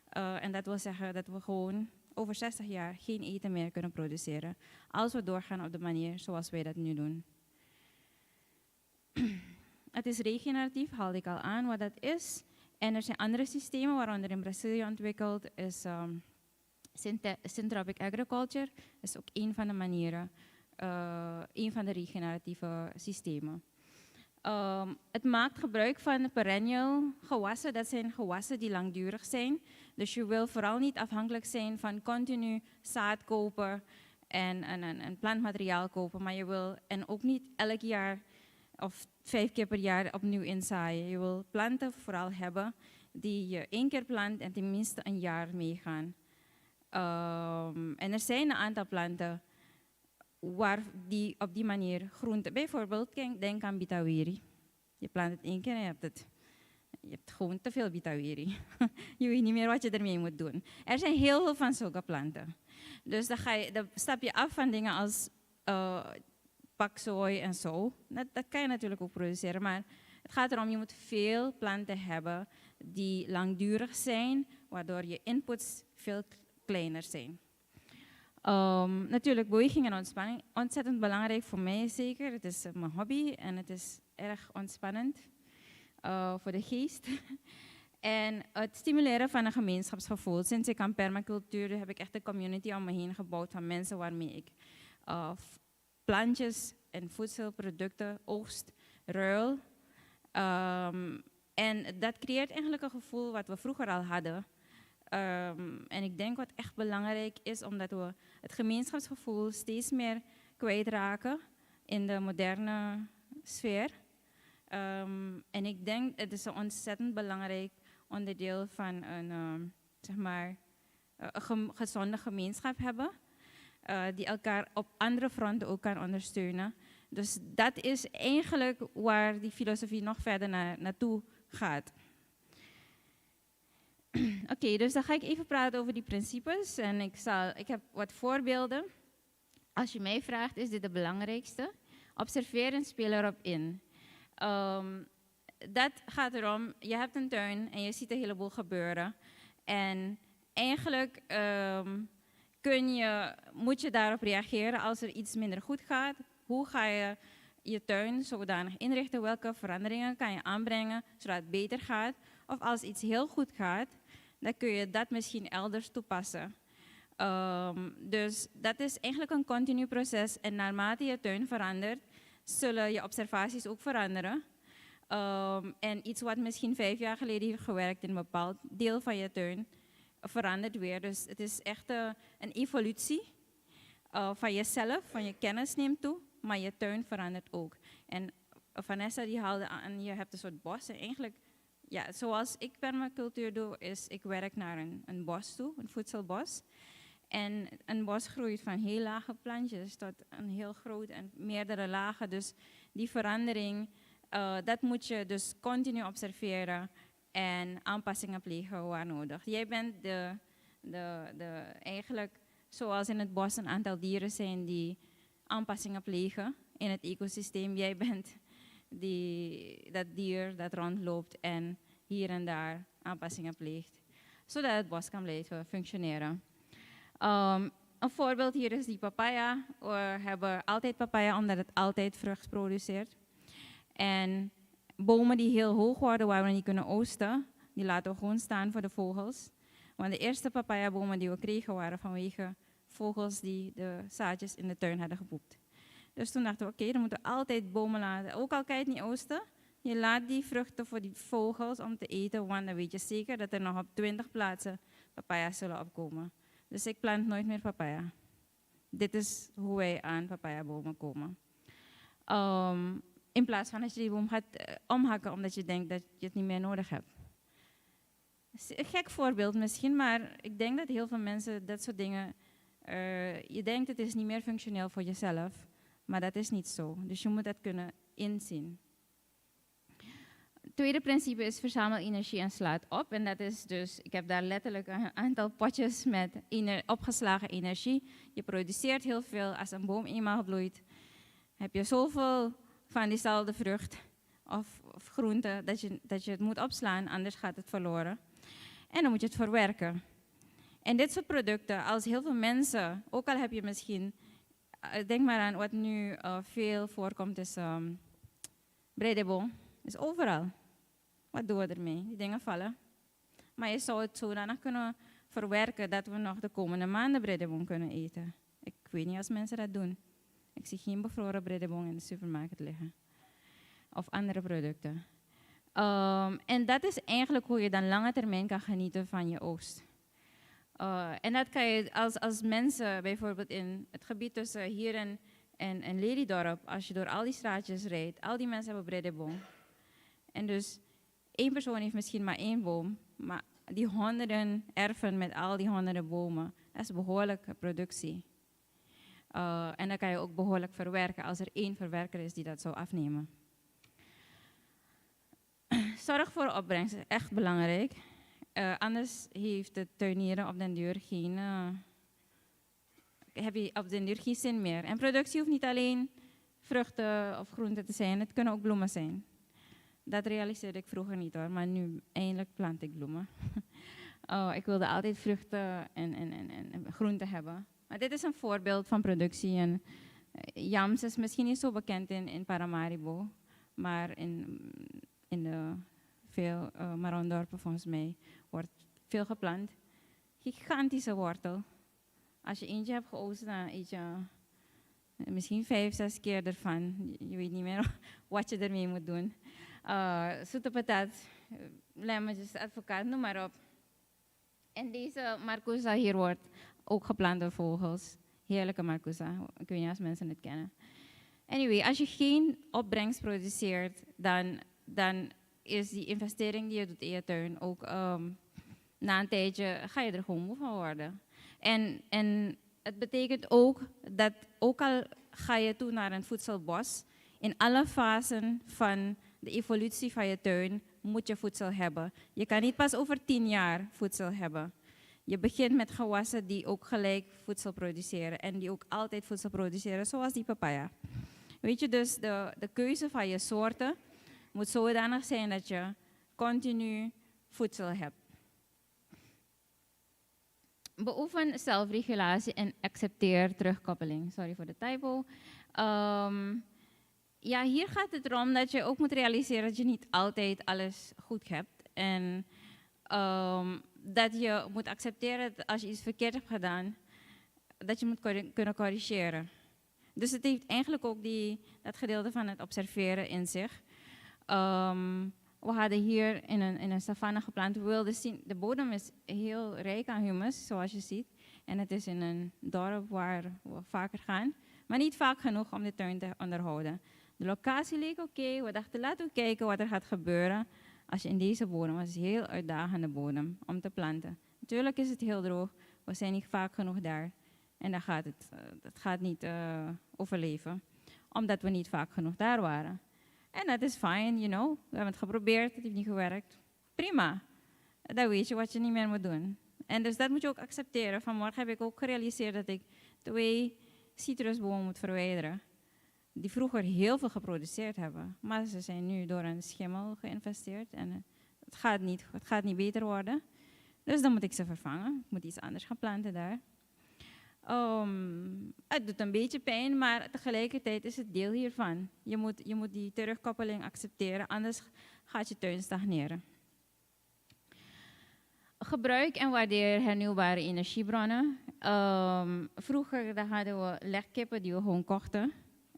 En dat wil zeggen dat we gewoon over 60 jaar geen eten meer kunnen produceren, als we doorgaan op de manier zoals wij dat nu doen. Het is regeneratief, haalde ik al aan wat dat is. En er zijn andere systemen, waaronder in Brazilië ontwikkeld is syntropic agriculture. Dat is ook een van de manieren, een van de regeneratieve systemen. Het maakt gebruik van perennial gewassen. Dat zijn gewassen die langdurig zijn. Dus je wil vooral niet afhankelijk zijn van continu zaad kopen en plantmateriaal kopen. Maar je wil en ook niet elk jaar of 5 keer per jaar opnieuw inzaaien. Je wil planten vooral hebben die je 1 keer plant en tenminste een jaar meegaan. En er zijn een aantal planten waar die op die manier groenten, bijvoorbeeld denk aan bitawiri. Je plant het 1 keer en je hebt gewoon te veel bitawiri. Je weet niet meer wat je ermee moet doen. Er zijn heel veel van zulke planten. Dus dan stap je af van dingen als paksoi en zo. Dat kan je natuurlijk ook produceren, maar het gaat erom, je moet veel planten hebben die langdurig zijn, waardoor je inputs veel kleiner zijn. Natuurlijk, beweging en ontspanning, ontzettend belangrijk voor mij zeker. Het is mijn hobby en het is erg ontspannend voor de geest. En het stimuleren van een gemeenschapsgevoel. Sinds ik aan permacultuur heb ik echt een community om me heen gebouwd van mensen waarmee ik plantjes en voedselproducten oogst, ruil. En dat creëert eigenlijk een gevoel wat we vroeger al hadden. En ik denk wat echt belangrijk is, omdat we het gemeenschapsgevoel steeds meer kwijtraken in de moderne sfeer. En ik denk het is een ontzettend belangrijk onderdeel van een gezonde gemeenschap hebben, die elkaar op andere fronten ook kan ondersteunen. Dus dat is eigenlijk waar die filosofie nog verder naartoe gaat. Oké, dus dan ga ik even praten over die principes en ik heb wat voorbeelden. Als je mij vraagt, is dit de belangrijkste? Observeer en speel erop in. Dat gaat erom, je hebt een tuin en je ziet een heleboel gebeuren. En eigenlijk moet je daarop reageren als er iets minder goed gaat. Hoe ga je je tuin zodanig inrichten? Welke veranderingen kan je aanbrengen zodat het beter gaat? Of als iets heel goed gaat, dan kun je dat misschien elders toepassen. Dus dat is eigenlijk een continu proces. En naarmate je tuin verandert, zullen je observaties ook veranderen. En iets wat misschien 5 jaar geleden heeft gewerkt in een bepaald deel van je tuin, verandert weer. Dus het is echt een evolutie van jezelf, van je kennis neemt toe, maar je tuin verandert ook. En Vanessa die haalde aan, je hebt een soort bos. En eigenlijk, ja, zoals ik permacultuur doe, is ik werk naar een bos toe, een voedselbos. En een bos groeit van heel lage plantjes tot een heel groot en meerdere lagen. Dus die verandering, dat moet je dus continu observeren en aanpassingen plegen waar nodig. Jij bent eigenlijk, zoals in het bos een aantal dieren zijn die aanpassingen plegen in het ecosysteem. Jij bent dat dier dat rondloopt en hier en daar aanpassingen pleegt, zodat het bos kan blijven functioneren. Een voorbeeld hier is die papaya. We hebben altijd papaya omdat het altijd vrucht produceert. En bomen die heel hoog worden waar we niet kunnen oosten, die laten we gewoon staan voor de vogels. Want de eerste papayabomen die we kregen waren vanwege vogels die de zaadjes in de tuin hadden gepoept. Dus toen dachten we, oké, dan moeten we altijd bomen laten. Ook al kan je het niet oosten, je laat die vruchten voor die vogels om te eten, want dan weet je zeker dat er nog op 20 plaatsen papaya's zullen opkomen. Dus ik plant nooit meer papaya. Dit is hoe wij aan papayabomen komen. In plaats van dat je die boom gaat omhakken omdat je denkt dat je het niet meer nodig hebt. Een gek voorbeeld misschien, maar ik denk dat heel veel mensen dat soort dingen... je denkt het is niet meer functioneel voor jezelf, maar dat is niet zo. Dus je moet dat kunnen inzien. tweede principe is verzamel energie en sla het op. En dat is dus, ik heb daar letterlijk een aantal potjes met opgeslagen energie. Je produceert heel veel. Als een boom eenmaal bloeit, heb je zoveel van diezelfde vrucht of groente dat je het moet opslaan, anders gaat het verloren. En dan moet je het verwerken. En dit soort producten, als heel veel mensen, ook al heb je misschien, denk maar aan wat nu veel voorkomt, is bredebon. Is overal. Wat doen we ermee? Die dingen vallen. Maar je zou het zodanig kunnen verwerken dat we nog de komende maanden bredebon kunnen eten. Ik weet niet als mensen dat doen. Ik zie geen bevroren bredebon in de supermarkt liggen. Of andere producten. En dat is eigenlijk hoe je dan lange termijn kan genieten van je oogst. En dat kan je als mensen, bijvoorbeeld in het gebied tussen hier en Lelydorp, als je door al die straatjes rijdt, al die mensen hebben bredebon. En dus één persoon heeft misschien maar één boom, maar die honderden erven met al die honderden bomen, dat is behoorlijke productie. En dan kan je ook behoorlijk verwerken als er één verwerker is die dat zou afnemen. Zorg voor opbrengst is echt belangrijk. Anders heeft het tuinieren op den duur heb je op den duur geen zin meer. En productie hoeft niet alleen vruchten of groenten te zijn, het kunnen ook bloemen zijn. Dat realiseerde ik vroeger niet hoor, maar nu eindelijk plant ik bloemen. Ik wilde altijd vruchten en groenten hebben. Maar dit is een voorbeeld van productie. En Yams is misschien niet zo bekend in Paramaribo, maar in de veel Marondorpen volgens mij wordt veel geplant. Gigantische wortel. Als je eentje hebt geoogst, dan eet je misschien 5, 6 keer ervan. Je weet niet meer wat je ermee moet doen. Zoete patat, lemmetjes, advocaat, noem maar op. En deze marcousa hier wordt ook geplant door vogels. Heerlijke marcousa. Ik weet niet als mensen het kennen. Anyway, als je geen opbrengst produceert, dan is die investering die je doet in je tuin ook na een tijdje ga je er gewoon moe van worden. En het betekent ook dat ook al ga je toe naar een voedselbos, in alle fasen van de evolutie van je tuin moet je voedsel hebben. Je kan niet pas over 10 jaar voedsel hebben. Je begint met gewassen die ook gelijk voedsel produceren en die ook altijd voedsel produceren, zoals die papaya. Weet je, dus de keuze van je soorten moet zodanig zijn dat je continu voedsel hebt. Beoefen zelfregulatie en accepteer terugkoppeling. Sorry voor de typo. Ja, hier gaat het erom dat je ook moet realiseren dat je niet altijd alles goed hebt. En dat je moet accepteren dat als je iets verkeerd hebt gedaan, dat je moet kunnen corrigeren. Dus het heeft eigenlijk ook dat gedeelte van het observeren in zich. We hadden hier in een savanne geplant. We wilden zien, de bodem is heel rijk aan humus, zoals je ziet. En het is in een dorp waar we vaker gaan. Maar niet vaak genoeg om de tuin te onderhouden. De locatie leek oké. We dachten, laten we kijken wat er gaat gebeuren als je in deze bodem, het is een heel uitdagende bodem om te planten. Natuurlijk is het heel droog. We zijn niet vaak genoeg daar. En dan gaat het gaat niet overleven. Omdat we niet vaak genoeg daar waren. En dat is fijn, you know. We hebben het geprobeerd, het heeft niet gewerkt. Prima. Dan weet je wat je niet meer moet doen. En dus dat moet je ook accepteren. Vanmorgen heb ik ook gerealiseerd dat ik 2 citrusbomen moet verwijderen. Die vroeger heel veel geproduceerd hebben. Maar ze zijn nu door een schimmel geïnvesteerd. En het gaat niet beter worden. Dus dan moet ik ze vervangen. Ik moet iets anders gaan planten daar. Het doet een beetje pijn, maar tegelijkertijd is het deel hiervan. Je moet die terugkoppeling accepteren, anders gaat je tuin stagneren. Gebruik en waardeer hernieuwbare energiebronnen. Vroeger hadden we legkippen die we gewoon kochten.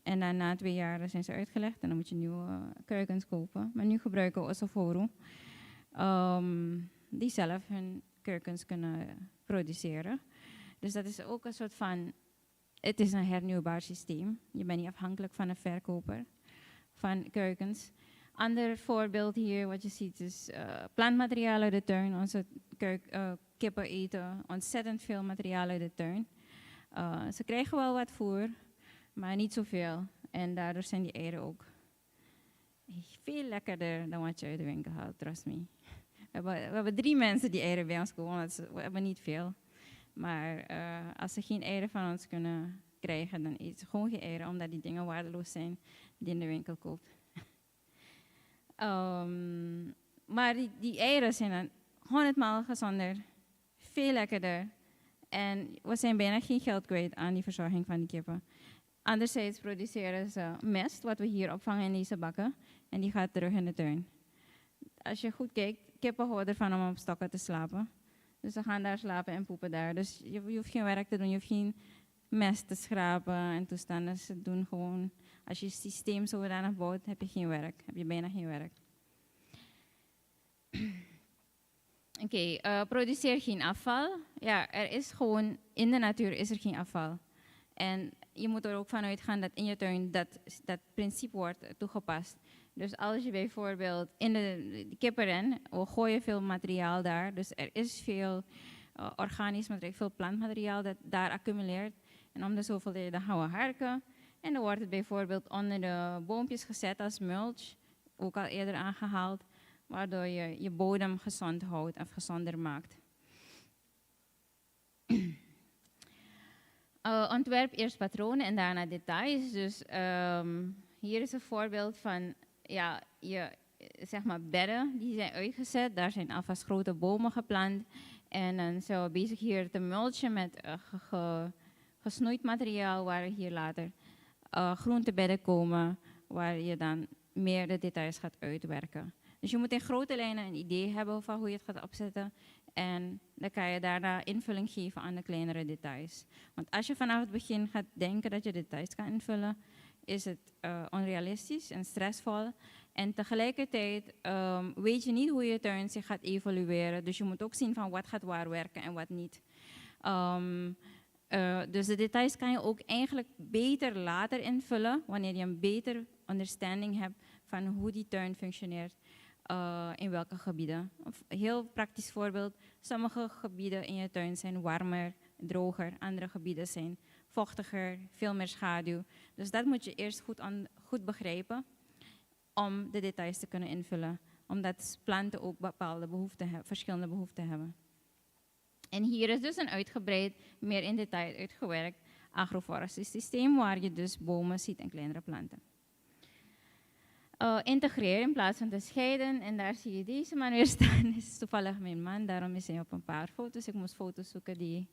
En dan na 2 jaar zijn ze uitgelegd en dan moet je nieuwe kuikens kopen. Maar nu gebruiken we Osoforo, die zelf hun kuikens kunnen produceren. Dus dat is ook een soort van, het is een hernieuwbaar systeem. Je bent niet afhankelijk van een verkoper van kuikens. Ander voorbeeld hier, wat je ziet, is plantmateriaal uit de tuin. Onze kippen eten ontzettend veel materiaal uit de tuin. Ze krijgen wel wat voer, maar niet zoveel. En daardoor zijn die eieren ook veel lekkerder dan wat je uit de winkel haalt, trust me. We hebben 3 mensen die eieren bij ons kopen, want we hebben niet veel. Maar als ze geen eieren van ons kunnen krijgen, dan eten ze gewoon geen eieren, omdat die dingen waardeloos zijn die in de winkel koopt. Maar die eieren zijn dan 100 maal gezonder, veel lekkerder. En we zijn bijna geen geld kwijt aan die verzorging van die kippen. Anderzijds produceren ze mest, wat we hier opvangen in deze bakken. En die gaat terug in de tuin. Als je goed kijkt, kippen houden ervan om op stokken te slapen. Dus ze gaan daar slapen en poepen daar. Dus je hoeft geen werk te doen, je hoeft geen mest te schrapen en toestanden. Ze doen gewoon, als je het systeem zodanig bouwt, heb je geen werk. Heb je bijna geen werk. Oké, produceer geen afval. Ja, er is gewoon, in de natuur is er geen afval. En je moet er ook van uitgaan dat in je tuin dat principe wordt toegepast. Dus als je bijvoorbeeld in de kippenren, we gooien veel materiaal daar. Dus er is veel organisch materiaal, veel plantmateriaal dat daar accumuleert. En om de zoveel tijd dan gaan we harken. En dan wordt het bijvoorbeeld onder de boompjes gezet als mulch. Ook al eerder aangehaald. Waardoor je je bodem gezond houdt of gezonder maakt. Ontwerp eerst patronen en daarna details. Dus hier is een voorbeeld van zeg maar bedden die zijn uitgezet. Daar zijn alvast grote bomen geplant. En dan zijn we bezig hier te mulchen met gesnoeid materiaal waar hier later groentebedden komen. Waar je dan meer de details gaat uitwerken. Dus je moet in grote lijnen een idee hebben van hoe je het gaat opzetten. En dan kan je daarna invulling geven aan de kleinere details. Want als je vanaf het begin gaat denken dat je details kan invullen, is het onrealistisch en stressvol. En tegelijkertijd weet je niet hoe je tuin zich gaat evolueren. Dus je moet ook zien van wat gaat waar werken en wat niet. Dus de details kan je ook eigenlijk beter later invullen, wanneer je een beter understanding hebt van hoe die tuin functioneert. In welke gebieden. Een heel praktisch voorbeeld. Sommige gebieden in je tuin zijn warmer, droger. Andere gebieden zijn vochtiger, veel meer schaduw. Dus dat moet je eerst goed begrijpen om de details te kunnen invullen. Omdat planten ook bepaalde behoeften hebben, verschillende behoeften hebben. En hier is dus een uitgebreid, meer in detail uitgewerkt agroforestisch systeem waar je dus bomen ziet en kleinere planten. Integreren in plaats van te scheiden. En daar zie je deze man weer staan. Dit is toevallig mijn man, daarom is hij op een paar foto's. Ik moest foto's zoeken die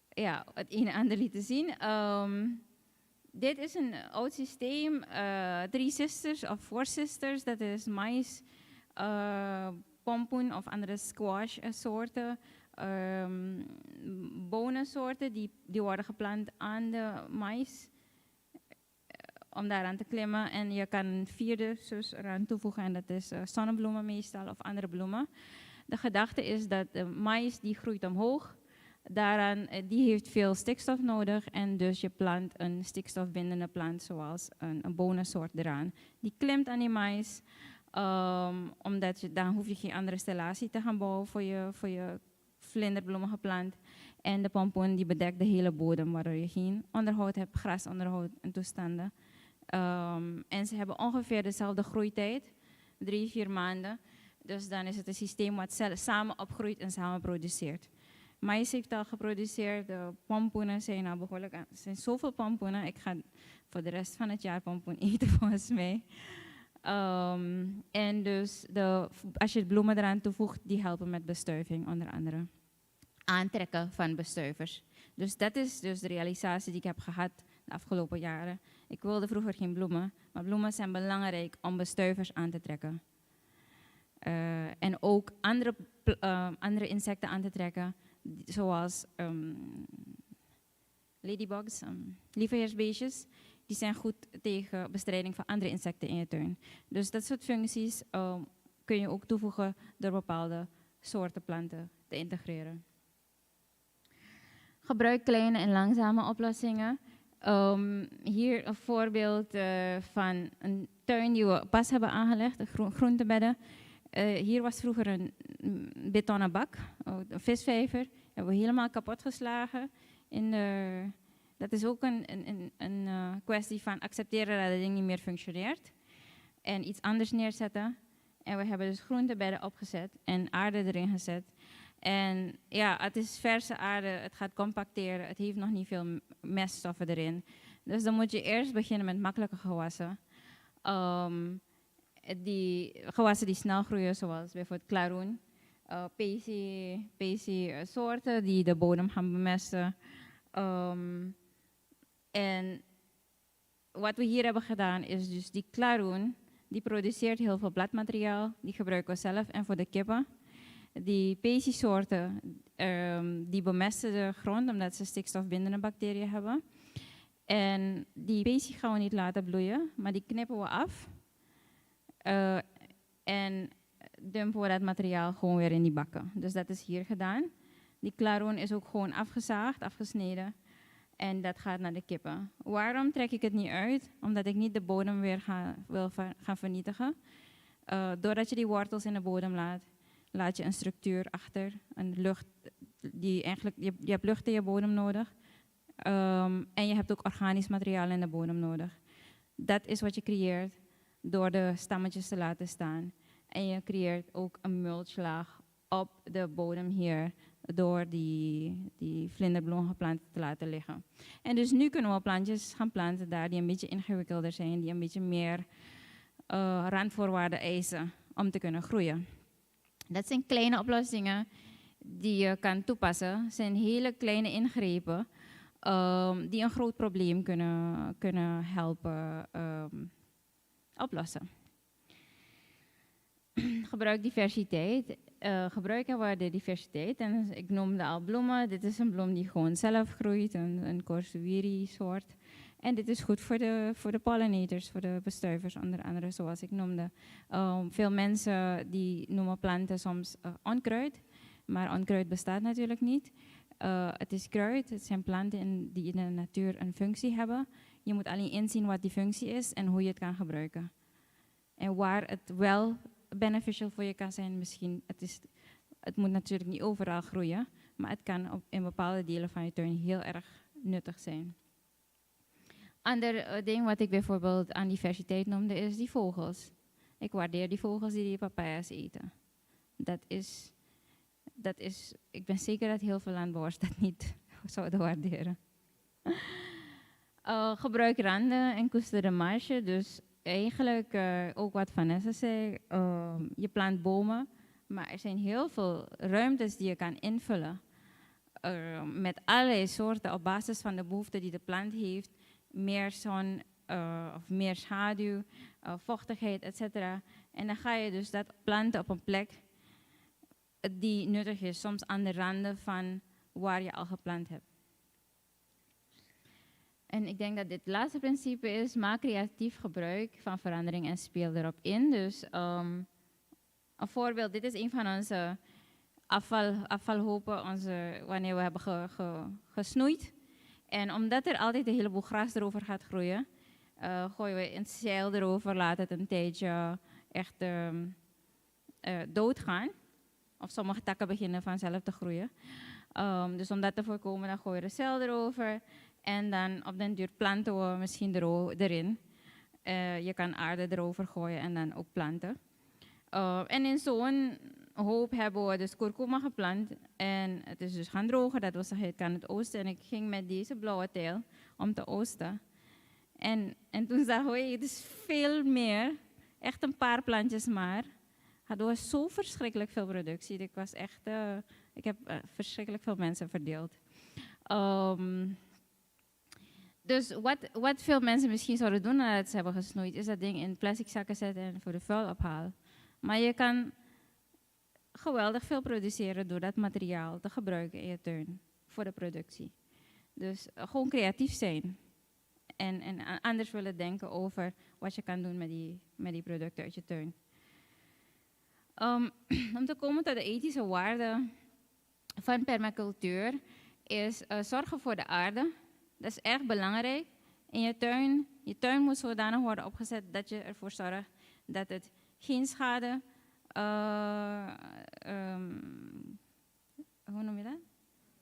het een en ander lieten zien. Dit is een oud systeem. 3 sisters of 4 sisters. Dat is mais, pompoen of andere squash soorten. Bonensoorten die worden geplant aan de mais. Om daaraan te klimmen. En je kan een 4e zus eraan toevoegen en dat is zonnebloemen meestal of andere bloemen. De gedachte is dat de mais die groeit omhoog. Die heeft veel stikstof nodig en dus je plant een stikstofbindende plant zoals een bonensoort eraan. Die klimt aan die mais, omdat dan hoef je geen andere stellatie te gaan bouwen voor je vlinderbloemige plant. En de pompoen die bedekt de hele bodem, waardoor je geen onderhoud hebt, grasonderhoud en toestanden. En ze hebben ongeveer dezelfde groeitijd, 3-4 maanden. Dus dan is het een systeem wat samen opgroeit en samen produceert. Mais heeft al geproduceerd, de pompoenen zijn al behoorlijk aan. Er zijn zoveel pompoenen, ik ga voor de rest van het jaar pompoen eten volgens mij. En dus als je bloemen eraan toevoegt, die helpen met bestuiving onder andere. Aantrekken van bestuivers. Dus dat is dus de realisatie die ik heb gehad de afgelopen jaren. Ik wilde vroeger geen bloemen, maar bloemen zijn belangrijk om bestuivers aan te trekken. En ook andere insecten aan te trekken, zoals ladybugs, lieveheersbeestjes. Die zijn goed tegen bestrijding van andere insecten in je tuin. Dus dat soort functies kun je ook toevoegen door bepaalde soorten planten te integreren. Gebruik kleine en langzame oplossingen. Hier een voorbeeld van een tuin die we pas hebben aangelegd, de groentebedden. Hier was vroeger een betonnen bak, een visvijver. Die hebben we helemaal kapot geslagen. Dat is ook een kwestie van accepteren dat het ding niet meer functioneert. en iets anders neerzetten. En we hebben dus groentebedden opgezet en aarde erin gezet. En ja, het is verse aarde, het gaat compacteren, het heeft nog niet veel meststoffen erin. Dus dan moet je eerst beginnen met makkelijke gewassen. Die gewassen die snel groeien, zoals bijvoorbeeld klaroen, pacey soorten die de bodem gaan bemesten. En wat we hier hebben gedaan is dus die klaroen, die produceert heel veel bladmateriaal, die gebruiken we zelf en voor de kippen. Die pacey soorten, die bemesten de grond omdat ze stikstofbindende bacteriën hebben. En die pacey gaan we niet laten bloeien, maar die knippen we af. En dumpen we dat materiaal gewoon weer in die bakken. Dus dat is hier gedaan. Die klaroen is ook gewoon afgezaagd, afgesneden. En dat gaat naar de kippen. Waarom trek ik het niet uit? Omdat ik niet de bodem weer wil gaan vernietigen. Doordat je die wortels in de bodem laat je een structuur achter. Een lucht, je hebt lucht in je bodem nodig. En je hebt ook organisch materiaal in de bodem nodig. Dat is wat je creëert door de stammetjes te laten staan. En je creëert ook een mulchlaag op de bodem hier door die vlinderbloemplanten te laten liggen. En dus nu kunnen we plantjes gaan planten daar die een beetje ingewikkelder zijn, die een beetje meer randvoorwaarden eisen om te kunnen groeien. Dat zijn kleine oplossingen die je kan toepassen. Het zijn hele kleine ingrepen die een groot probleem kunnen helpen oplossen. Gebruik diversiteit. Gebruiken we de diversiteit. En ik noemde al bloemen. Dit is een bloem die gewoon zelf groeit, een Corsuiri soort. En dit is goed voor de pollinators, voor de bestuivers, onder andere zoals ik noemde. Veel mensen die noemen planten soms onkruid, maar onkruid bestaat natuurlijk niet. Het is kruid, het zijn planten die in de natuur een functie hebben. Je moet alleen inzien wat die functie is en hoe je het kan gebruiken. En waar het wel beneficial voor je kan zijn, misschien, het moet natuurlijk niet overal groeien, maar het kan in bepaalde delen van je tuin heel erg nuttig zijn. Ander ding wat ik bijvoorbeeld aan diversiteit noemde, is die vogels. Ik waardeer die vogels die papaya's eten. Ik ben zeker dat heel veel landbouwers dat niet zouden waarderen. Gebruik randen en koester de marge. Dus eigenlijk ook wat Vanessa zei, je plant bomen, maar er zijn heel veel ruimtes die je kan invullen. Met allerlei soorten op basis van de behoeften die de plant heeft. Meer zon of meer schaduw, vochtigheid, etc. En dan ga je dus dat planten op een plek die nuttig is, soms aan de randen van waar je al geplant hebt. En ik denk dat dit laatste principe is, maak creatief gebruik van verandering en speel erop in. Dus een voorbeeld, dit is een van onze afvalhopen, wanneer we hebben gesnoeid. En omdat er altijd een heleboel gras erover gaat groeien, gooien we een zeil erover, laat het een tijdje echt doodgaan. Of sommige takken beginnen vanzelf te groeien. Dus om dat te voorkomen, dan gooien we een zeil erover. En dan op den duur planten we misschien erin. Je kan aarde erover gooien en dan ook planten. En in zo'n hoop hebben we dus kurkuma geplant. En het is dus gaan drogen, dat wil zeggen, het kan het oosten. En ik ging met deze blauwe teel om te oosten. En toen zagen we, het is veel meer, echt een paar plantjes maar. Hadden we zo verschrikkelijk veel productie. Ik heb verschrikkelijk veel mensen verdeeld. Dus wat veel mensen misschien zouden doen nadat ze hebben gesnoeid, is dat ding in plastic zakken zetten en voor de vuil ophalen. Maar je kan geweldig veel produceren door dat materiaal te gebruiken in je tuin voor de productie. Dus gewoon creatief zijn. En anders willen denken over wat je kan doen met die producten uit je tuin. Om te komen tot de ethische waarde van permacultuur is zorgen voor de aarde. Dat is erg belangrijk in je tuin. Je tuin moet zodanig worden opgezet dat je ervoor zorgt dat het geen schade, hoe noem je dat?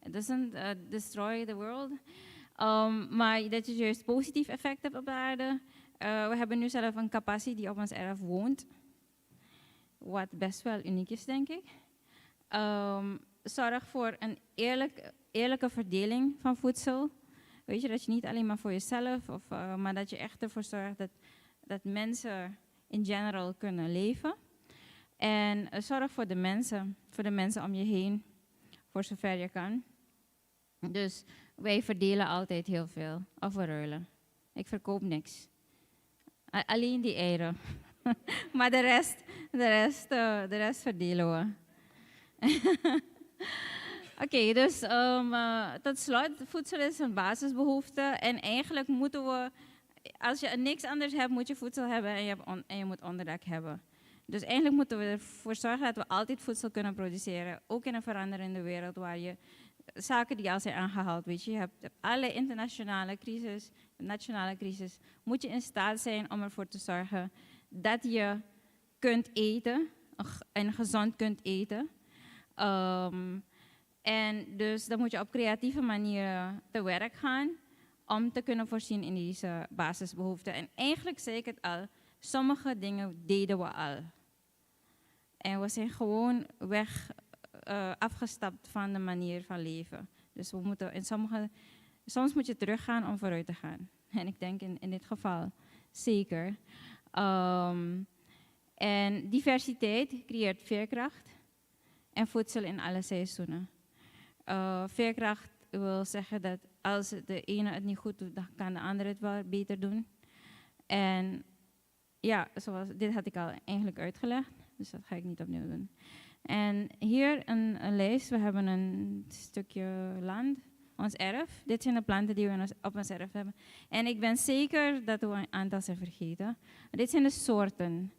It doesn't destroy the world. Maar dat je juist positief effect hebt op de aarde. We hebben nu zelf een kapassie die op ons erf woont. Wat best wel uniek is, denk ik. Zorg voor een eerlijke verdeling van voedsel. Weet je, dat je niet alleen maar voor jezelf, maar dat je echt ervoor zorgt dat mensen in general kunnen leven. En zorg voor de mensen om je heen, voor zover je kan. Dus wij verdelen altijd heel veel, of we ruilen. Ik verkoop niks. Alleen die eieren. Maar de rest verdelen we. Oké, dus tot slot, voedsel is een basisbehoefte. En eigenlijk moeten we, als je niks anders hebt, moet je voedsel hebben en je moet onderdak hebben. Dus eigenlijk moeten we ervoor zorgen dat we altijd voedsel kunnen produceren. Ook in een veranderende wereld waar je zaken die al zijn aangehaald, weet je hebt alle internationale crisis, nationale crisis, moet je in staat zijn om ervoor te zorgen dat je kunt eten en gezond kunt eten. En dus dan moet je op creatieve manieren te werk gaan om te kunnen voorzien in deze basisbehoeften. En eigenlijk zei ik het al, sommige dingen deden we al. En we zijn gewoon afgestapt van de manier van leven. Dus we moeten soms moet je teruggaan om vooruit te gaan. En ik denk in dit geval zeker. En diversiteit creëert veerkracht en voedsel in alle seizoenen. Veerkracht wil zeggen dat als de ene het niet goed doet, dan kan de andere het wel beter doen. En ja, dit had ik al eigenlijk uitgelegd, dus dat ga ik niet opnieuw doen. En hier een lijst, we hebben een stukje land, ons erf. Dit zijn de planten die we op ons erf hebben. En ik ben zeker dat we een aantal zijn vergeten. Dit zijn de soorten.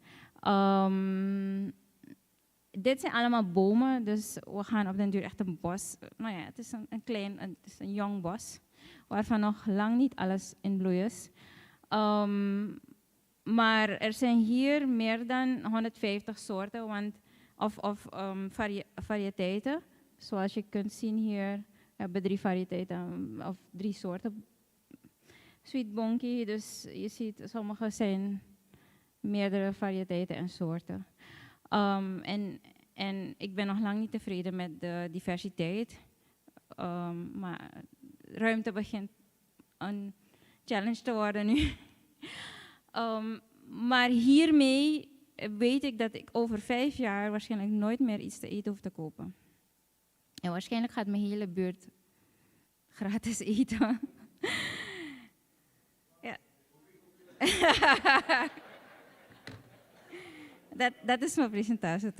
Dit zijn allemaal bomen, dus we gaan op den duur echt een bos. Nou ja, het is het is een jong bos, waarvan nog lang niet alles in bloei is. Maar er zijn hier meer dan 150 soorten, variëteiten. Zoals je kunt zien hier, hebben 3 variëteiten, of 3 soorten. Sweet bonky, dus je ziet, sommige zijn meerdere variëteiten en soorten. En ik ben nog lang niet tevreden met de diversiteit. Maar ruimte begint een challenge te worden nu. Maar hiermee weet ik dat ik over 5 jaar waarschijnlijk nooit meer iets te eten hoef te kopen. En waarschijnlijk gaat mijn hele buurt gratis eten. Ja. Dat is mijn presentatie.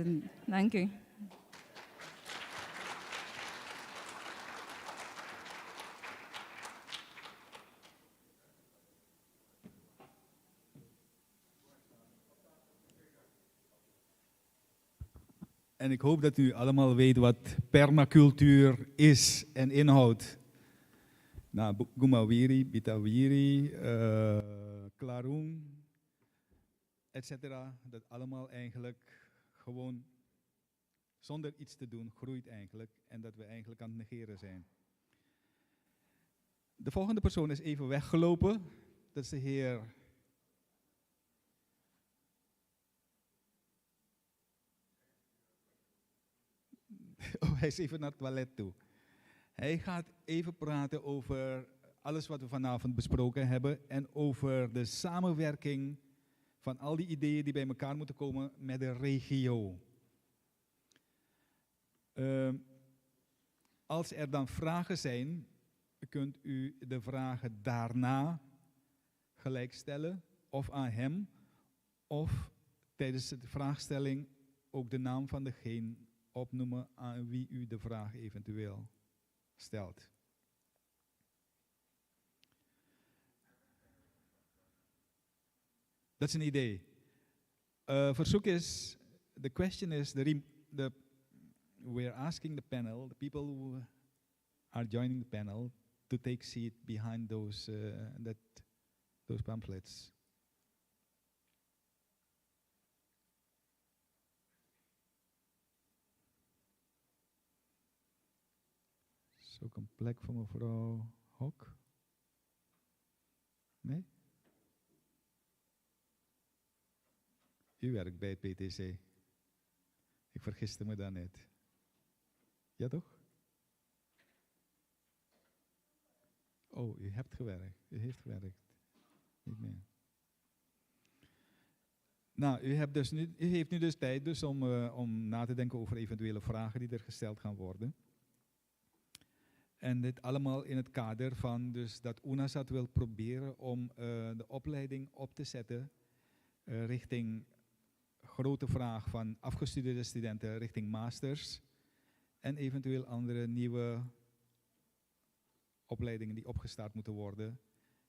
Dank u. En ik hoop dat u allemaal weet wat permacultuur is en inhoudt. Nou, Gumawiri, Bitawiri, Klarung, etc. Dat allemaal eigenlijk gewoon zonder iets te doen groeit eigenlijk. En dat we eigenlijk aan het negeren zijn. De volgende persoon is even weggelopen. Dat is de heer... Oh, hij is even naar het toilet toe. Hij gaat even praten over alles wat we vanavond besproken hebben en over de samenwerking van al die ideeën die bij elkaar moeten komen met de regio. Als er dan vragen zijn, kunt u de vragen daarna gelijk stellen, of aan hem, of tijdens de vraagstelling ook de naam van degene opnoemen aan wie u de vraag eventueel stelt. Dat is een idee. Verzoek is, the question is, we're asking the panel, the people who are joining the panel, to take seat behind those pamphlets. Zoek een plek voor mevrouw Hok. Nee? U werkt bij het PTC. Ik vergiste me daarnet. Ja toch? Oh, u hebt gewerkt. U heeft gewerkt. Niet meer. Nou, u heeft nu dus tijd dus om na te denken over eventuele vragen die er gesteld gaan worden. En dit allemaal in het kader van dus dat UNASAT wil proberen om de opleiding op te zetten richting grote vraag van afgestudeerde studenten richting masters en eventueel andere nieuwe opleidingen die opgestart moeten worden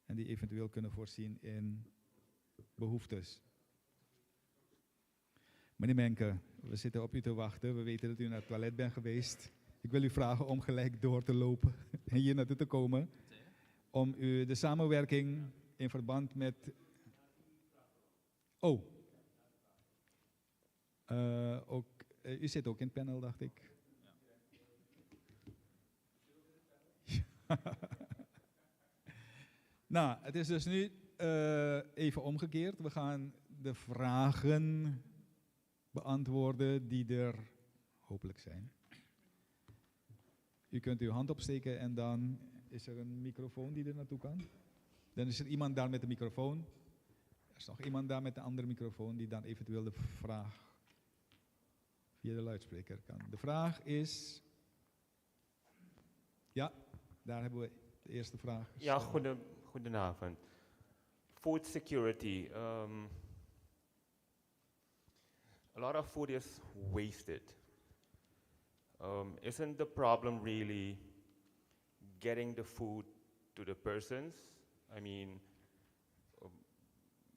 en die eventueel kunnen voorzien in behoeftes. Meneer Menke, we zitten op u te wachten. We weten dat u naar het toilet bent geweest. Ik wil u vragen om gelijk door te lopen en hier naartoe te komen. Om u de samenwerking in verband met... Oh. U zit ook in het panel, dacht ik. Ja. Nou, het is dus nu even omgekeerd. We gaan de vragen beantwoorden die er hopelijk zijn. U kunt uw hand opsteken en dan is er een microfoon die er naartoe kan. Dan is er iemand daar met de microfoon. Er is nog iemand daar met een andere microfoon die dan eventueel de vraag via de luidspreker kan. De vraag is... Ja, daar hebben we de eerste vraag. Ja, goedenavond. Food security. A lot of food is wasted. Isn't the problem really getting the food to the persons? I mean,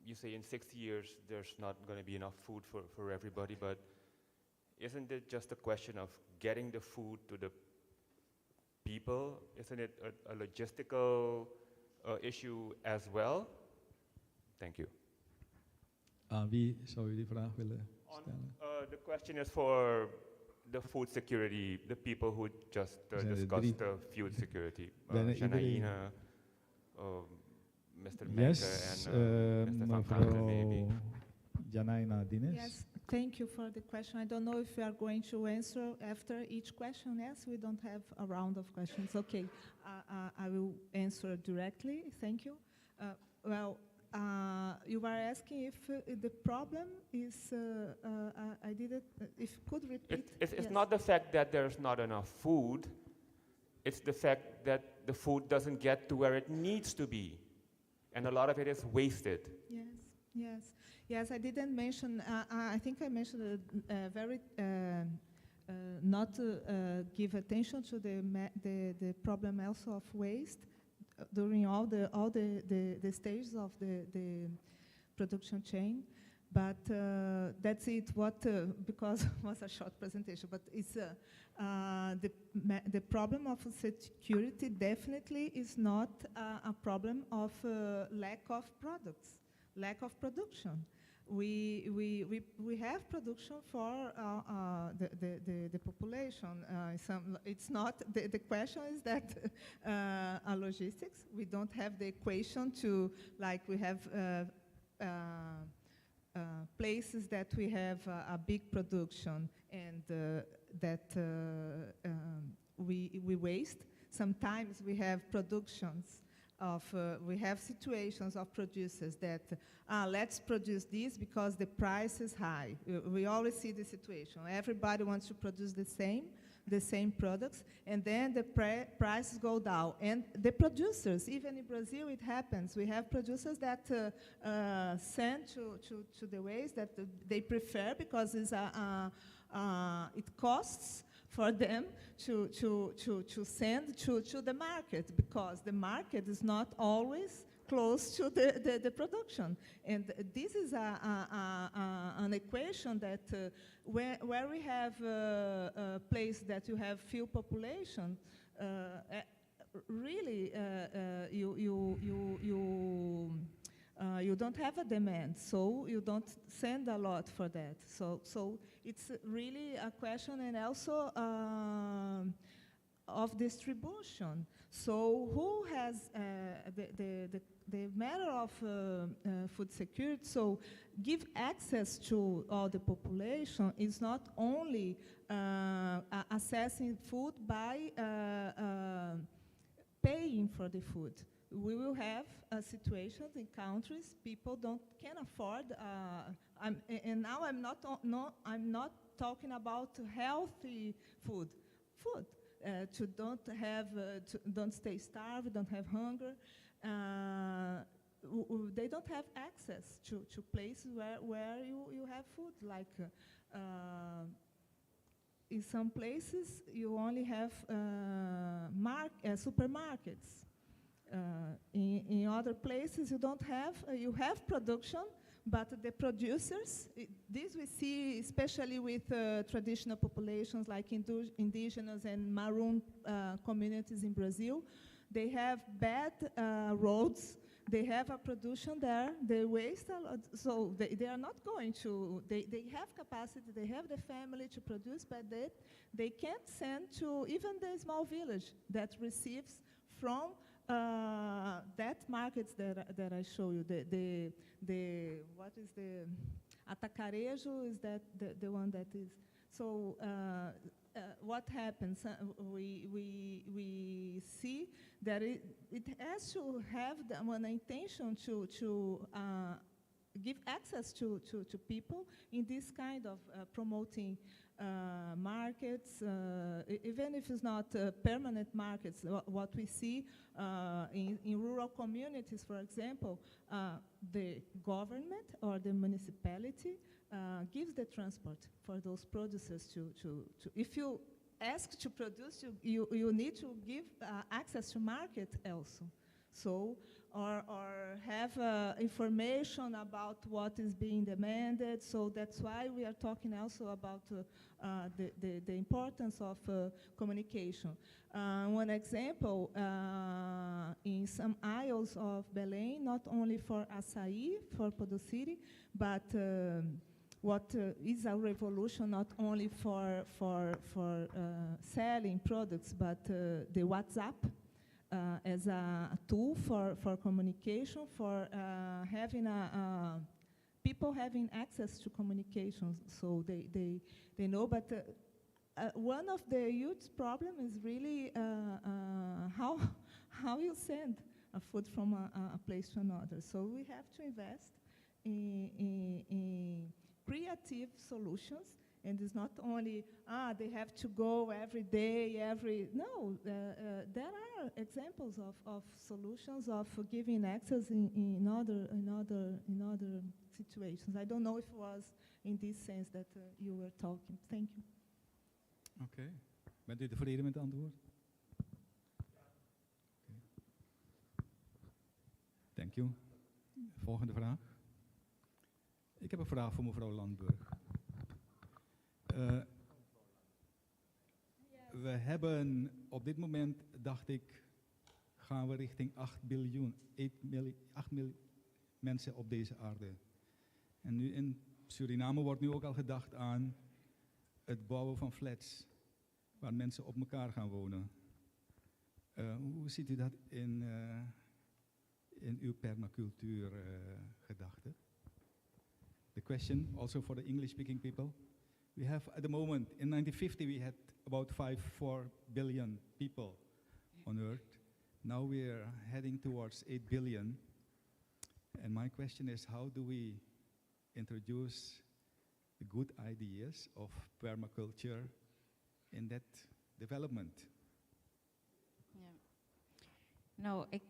you say in 60 years there's not going to be enough food for everybody, but isn't it just a question of getting the food to the people? Isn't it a logistical issue as well? Thank you. Wie zou u die vraag willen stellen? The question is for the food security, the people who just discussed the food security. Janaïna, Mr. Menke and Mr. Van Kanteren maybe. Janaïna Dines. Yes, thank you for the question. I don't know if we are going to answer after each question. Yes, we don't have a round of questions. Okay, I will answer directly. Thank you. You were asking if the problem is, I didn't, if you could repeat. It's yes. not the fact that there's not enough food, it's the fact that the food doesn't get to where it needs to be. And a lot of it is wasted. Yes, I didn't mention, I think I mentioned very, not to give attention to the problem also of waste during all the stages of the production chain. But that's it, because it was a short presentation, but it's the problem of security definitely is not a problem of lack of products, lack of production. We have production for the population. It's not, the question is that logistics, we don't have the equation to, like we have places that we have a big production and that we waste. Sometimes we have productions we have situations of producers that, let's produce this because the price is high. We always see the situation. Everybody wants to produce the same products, and then the prices go down. And the producers, even in Brazil it happens, we have producers that send to the waste that they prefer because it's it costs for them to send to the market, because the market is not always close to the production. And this is an equation that where we have a place that you have few population, really you don't have a demand, so you don't send a lot for that. So it's really a question, and also of distribution. So who has the matter of food security, so give access to all the population is not only accessing food by paying for the food. We will have situations in countries people can afford. And now I'm not talking about healthy food. To don't stay starved, don't have hunger. They don't have access to places where you have food. Like in some places, you only have supermarkets. In other places, you don't have. You have production, but the producers, this we see especially with traditional populations like indigenous and Maroon communities in Brazil. They have bad roads. They have a production there. They waste a lot. So they are not going to, they have capacity, they have the family to produce, but they can't send to even the small village that receives from that markets that I show you. What is the atacarejo is that the one that is. So what happens? We see that it has to have an intention to give access to people in this kind of promoting markets, even if it's not permanent markets. What we see in rural communities, for example, the government or the municipality gives the transport for those producers to if you ask to produce, you need to give access to market also. So, or have information about what is being demanded. So that's why we are talking also about the importance of communication. One example, in some aisles of Belém, not only for açaí, for Podociri, but what is a revolution not only for selling products, but the WhatsApp as a tool for communication, for having people having access to communications, so they know. But one of the huge problems is really how you send a food from a place to another. So we have to invest in creative solutions, and it's not only they have to go every day, no. There are examples of solutions of giving access in other situations. I don't know if it was in this sense that you were talking. Thank you. Oké. Bent u tevreden met het antwoord? Okay. Thank you. Volgende vraag. Ik heb een vraag voor mevrouw Landburg. We hebben op dit moment, dacht ik, gaan we richting 8 miljoen mensen op deze aarde. En nu in Suriname wordt nu ook al gedacht aan het bouwen van flats, waar mensen op elkaar gaan wonen. Hoe ziet u dat in uw permacultuur gedachte? The question also for the English-speaking people. We have at the moment, in 1950 we had about 4 billion people on Earth. Now we're heading towards 8 billion. And my question is, how do we introduce the good ideas of permaculture in that development? Ja. Nou, ik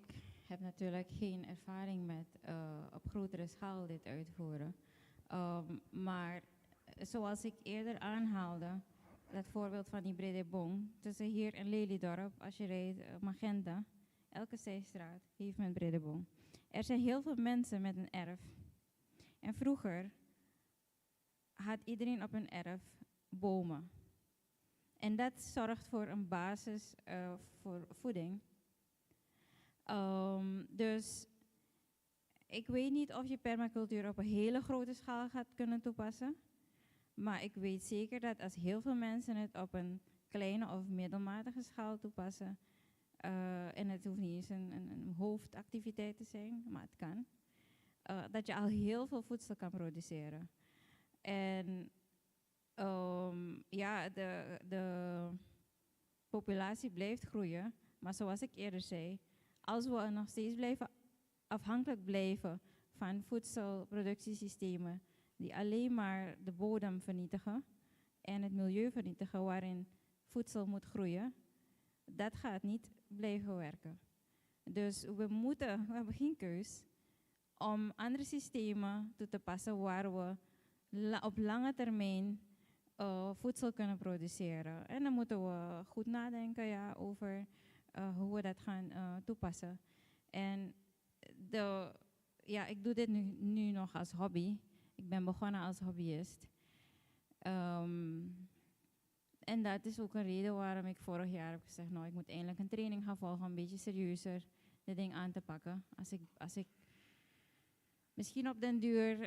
heb natuurlijk geen ervaring met op grotere schaal dit uitvoeren. Maar zoals ik eerder aanhaalde, dat voorbeeld van die Bredebong, tussen hier en Lelydorp, als je rijdt Magenta, elke zijstraat heeft men Bredebong. Er zijn heel veel mensen met een erf. En vroeger had iedereen op een erf bomen. En dat zorgt voor een basis voor voeding. Dus ik weet niet of je permacultuur op een hele grote schaal gaat kunnen toepassen. Maar ik weet zeker dat als heel veel mensen het op een kleine of middelmatige schaal toepassen. En het hoeft niet eens een hoofdactiviteit te zijn, maar het kan. Dat je al heel veel voedsel kan produceren. En ja, de populatie blijft groeien. Maar zoals ik eerder zei, als we nog steeds afhankelijk blijven van voedselproductiesystemen die alleen maar de bodem vernietigen en het milieu vernietigen waarin voedsel moet groeien, dat gaat niet blijven werken. Dus we hebben geen keus om andere systemen toe te passen waar we op lange termijn voedsel kunnen produceren. En dan moeten we goed nadenken over hoe we dat gaan toepassen. En ik doe dit nu nog als hobby. Ik ben begonnen als hobbyist. En dat is ook een reden waarom ik vorig jaar heb gezegd, nou, ik moet eindelijk een training gaan volgen om een beetje serieuzer dit ding aan te pakken. Als ik misschien op den duur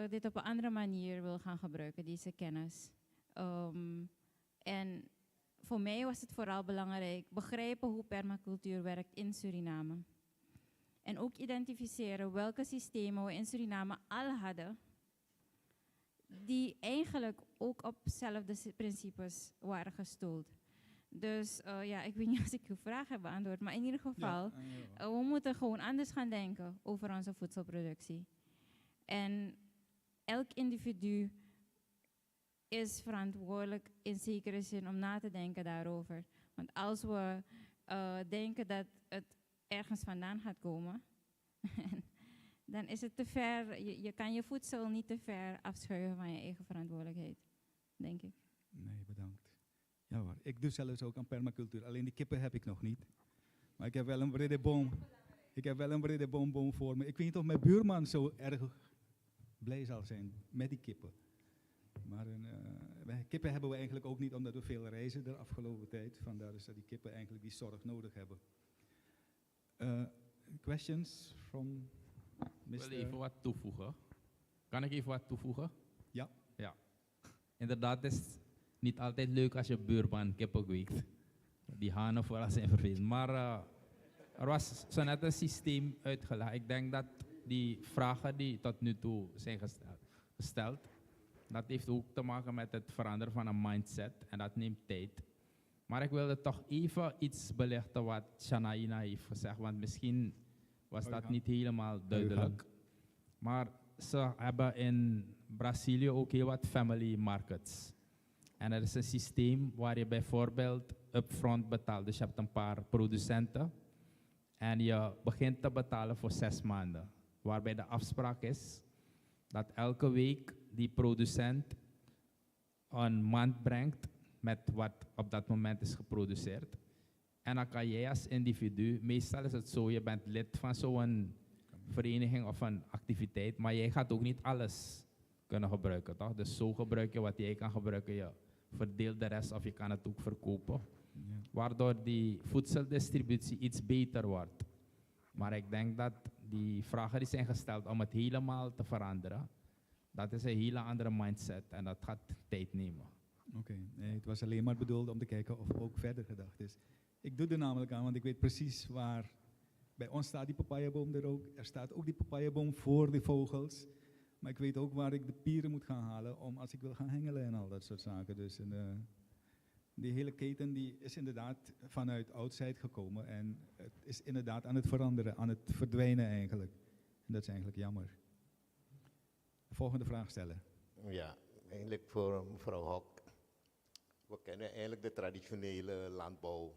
dit op een andere manier wil gaan gebruiken, deze kennis. En voor mij was het vooral belangrijk begrijpen hoe permacultuur werkt in Suriname. En ook identificeren welke systemen we in Suriname al hadden, die eigenlijk ook op dezelfde principes waren gestoeld. Dus ik weet niet of ik uw vraag heb beantwoord, maar in ieder geval, we moeten gewoon anders gaan denken over onze voedselproductie. En elk individu is verantwoordelijk in zekere zin om na te denken daarover. Want als we denken dat het ergens vandaan gaat komen, dan is het te ver. Je kan je voedsel niet te ver afschuiven van je eigen verantwoordelijkheid, denk ik. Nee, bedankt. Ja hoor, ik doe zelfs ook aan permacultuur. Alleen die kippen heb ik nog niet. Maar ik heb wel een brede boom. Ik heb wel een brede boom voor me. Ik weet niet of mijn buurman zo erg blij zal zijn met die kippen. Maar kippen hebben we eigenlijk ook niet, omdat we veel reizen de afgelopen tijd. Vandaar dus dat die kippen eigenlijk die zorg nodig hebben. Questions from Mr. Ik wil even wat toevoegen. Kan ik even wat toevoegen? Ja. Ja. Inderdaad, het is niet altijd leuk als je buurman kippen kweekt. Die hanen vooral zijn vervelend. Maar er was zo net een systeem uitgelegd. Ik denk dat die vragen die tot nu toe zijn gesteld, dat heeft ook te maken met het veranderen van een mindset. En dat neemt tijd. Maar ik wilde toch even iets belichten wat Shanaina heeft gezegd. Want misschien was dat niet helemaal duidelijk. Maar ze hebben in Brazilië ook heel wat family markets. En er is een systeem waar je bijvoorbeeld upfront betaalt. Dus je hebt een paar producenten. En je begint te betalen voor 6 maanden. Waarbij de afspraak is dat elke week die producent een maand brengt met wat op dat moment is geproduceerd. En dan kan jij als individu, meestal is het zo, je bent lid van zo'n vereniging of een activiteit, maar jij gaat ook niet alles kunnen gebruiken, toch? Dus zo gebruik je wat jij kan gebruiken, je verdeelt de rest of je kan het ook verkopen. Ja. Waardoor die voedseldistributie iets beter wordt. Maar ik denk dat die vragen die zijn gesteld om het helemaal te veranderen, dat is een hele andere mindset en dat gaat tijd nemen. Oké, nee, het was alleen maar bedoeld om te kijken of ook verder gedacht is. Ik doe er namelijk aan, want ik weet precies waar. Bij ons staat die papayaboom er ook. Er staat ook die papayaboom voor de vogels. Maar ik weet ook waar ik de pieren moet gaan halen om als ik wil gaan hengelen en al dat soort zaken. Dus die hele keten die is inderdaad vanuit oudsheid gekomen en het is inderdaad aan het veranderen, aan het verdwijnen eigenlijk. En dat is eigenlijk jammer. De volgende vraag stellen. Ja, eigenlijk voor mevrouw Hok. We kennen eigenlijk de traditionele landbouw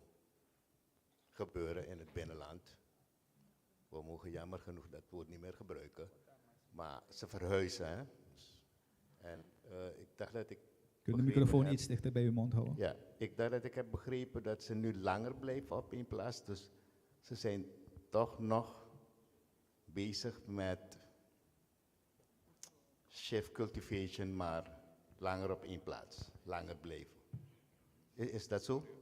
gebeuren in het binnenland. We mogen jammer genoeg dat woord niet meer gebruiken. Maar ze verhuizen. Hè? En ik dacht dat ik... Kun je de microfoon iets dichter bij uw mond houden? Ja, ik dacht dat ik heb begrepen dat ze nu langer blijven op één plaats. Dus ze zijn toch nog bezig met shift cultivation, maar langer op één plaats. Langer blijven. Is dat zo?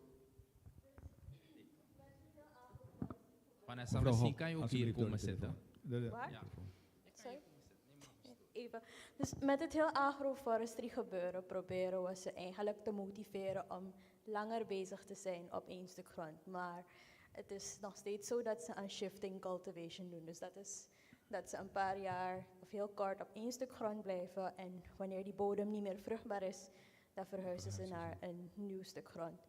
Vanessa, misschien kan je ook hier komen zitten. Waar? Ja. even. Dus met het heel agroforestry gebeuren proberen we ze eigenlijk te motiveren om langer bezig te zijn op één stuk grond. Maar het is nog steeds zo dat ze aan shifting cultivation doen. Dus dat ze een paar jaar of heel kort op één stuk grond blijven. En wanneer die bodem niet meer vruchtbaar is, dan verhuizen ze naar een nieuw stuk grond.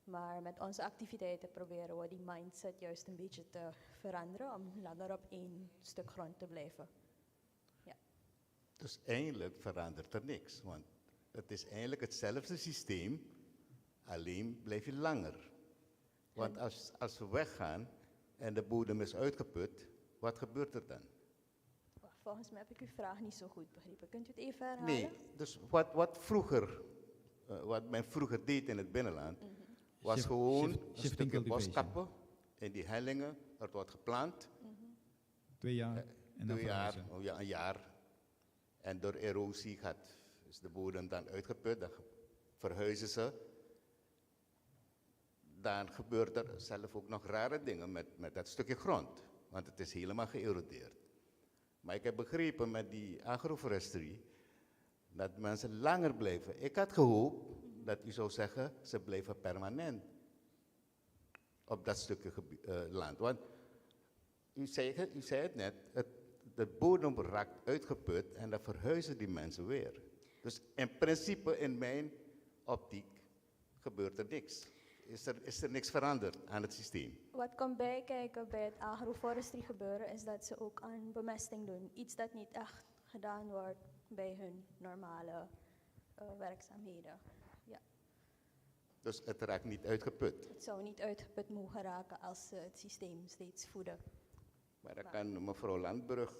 Maar met onze activiteiten proberen we die mindset juist een beetje te veranderen om langer op één stuk grond te blijven. Ja. Dus eigenlijk verandert er niks, want het is eigenlijk hetzelfde systeem, alleen blijf je langer. Want als we weggaan en de bodem is uitgeput, wat gebeurt er dan? Volgens mij heb ik uw vraag niet zo goed begrepen. Kunt u het even herhalen? Nee, dus wat men vroeger deed in het binnenland, was gewoon een stukje bos kappen in die hellingen, er wordt geplant. 2 jaar en dan 2 jaar, verhuizen. een jaar. En door erosie is de bodem dan uitgeput, dan verhuizen ze. Dan gebeurt er zelf ook nog rare dingen met dat stukje grond, want het is helemaal geërodeerd. Maar ik heb begrepen met die agroforestry dat mensen langer blijven. Ik had gehoopt dat u zou zeggen, ze blijven permanent op dat stukje land. Want u zei het net, de bodem raakt uitgeput en dan verhuizen die mensen weer. Dus in principe, in mijn optiek, gebeurt er niks. Is er niks veranderd aan het systeem? Wat komt bijkijken bij het agroforestry gebeuren is dat ze ook aan bemesting doen. Iets dat niet echt gedaan wordt bij hun normale werkzaamheden. Ja. Dus het raakt niet uitgeput? Het zou niet uitgeput mogen raken als ze het systeem steeds voeden. Maar dan kan mevrouw Landburg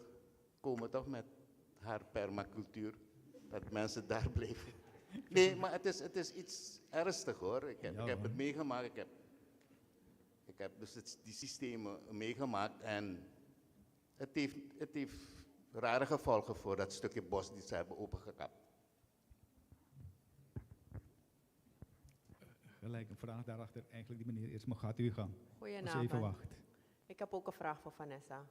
komen toch met haar permacultuur, dat mensen daar blijven. Nee, maar het is iets ernstig hoor. Ik heb het meegemaakt. Ik heb dus die systemen meegemaakt en het heeft rare gevolgen voor dat stukje bos die ze hebben opengekapt. Gelijk een vraag daarachter. Eigenlijk die meneer eerst, maar gaat u gaan. Goedenavond. Als je even wacht. Ik heb ook een vraag voor Vanessa.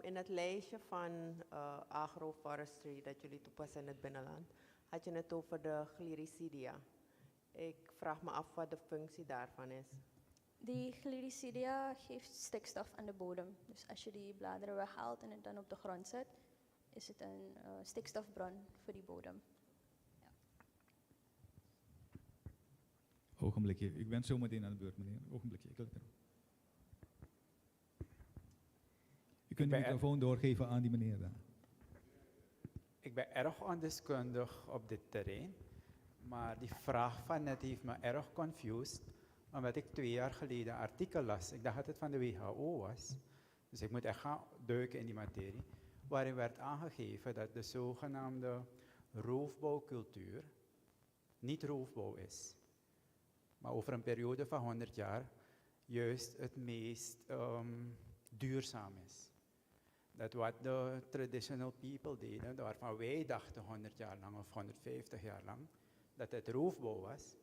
In het lijstje van agroforestry dat jullie toepassen in het binnenland, had je het over de gliricidia. Ik vraag me af wat de functie daarvan is. Die gliricidia geeft stikstof aan de bodem. Dus als je die bladeren weghaalt en het dan op de grond zet, is het een stikstofbron voor die bodem. Ja. Ogenblikje, ik ben zo meteen aan de beurt meneer. Ogenblikje, ik wil het. U kunt de microfoon doorgeven aan die meneer dan. Ik ben erg ondeskundig op dit terrein, maar die vraag van net heeft me erg confused, omdat ik 2 jaar geleden een artikel las, ik dacht dat het van de WHO was, dus ik moet echt gaan duiken in die materie, waarin werd aangegeven dat de zogenaamde roofbouwcultuur niet roofbouw is, maar over een periode van 100 jaar juist het meest duurzaam is. Dat wat de traditional people deden, waarvan wij dachten 100 jaar lang of 150 jaar lang, dat het roofbouw was,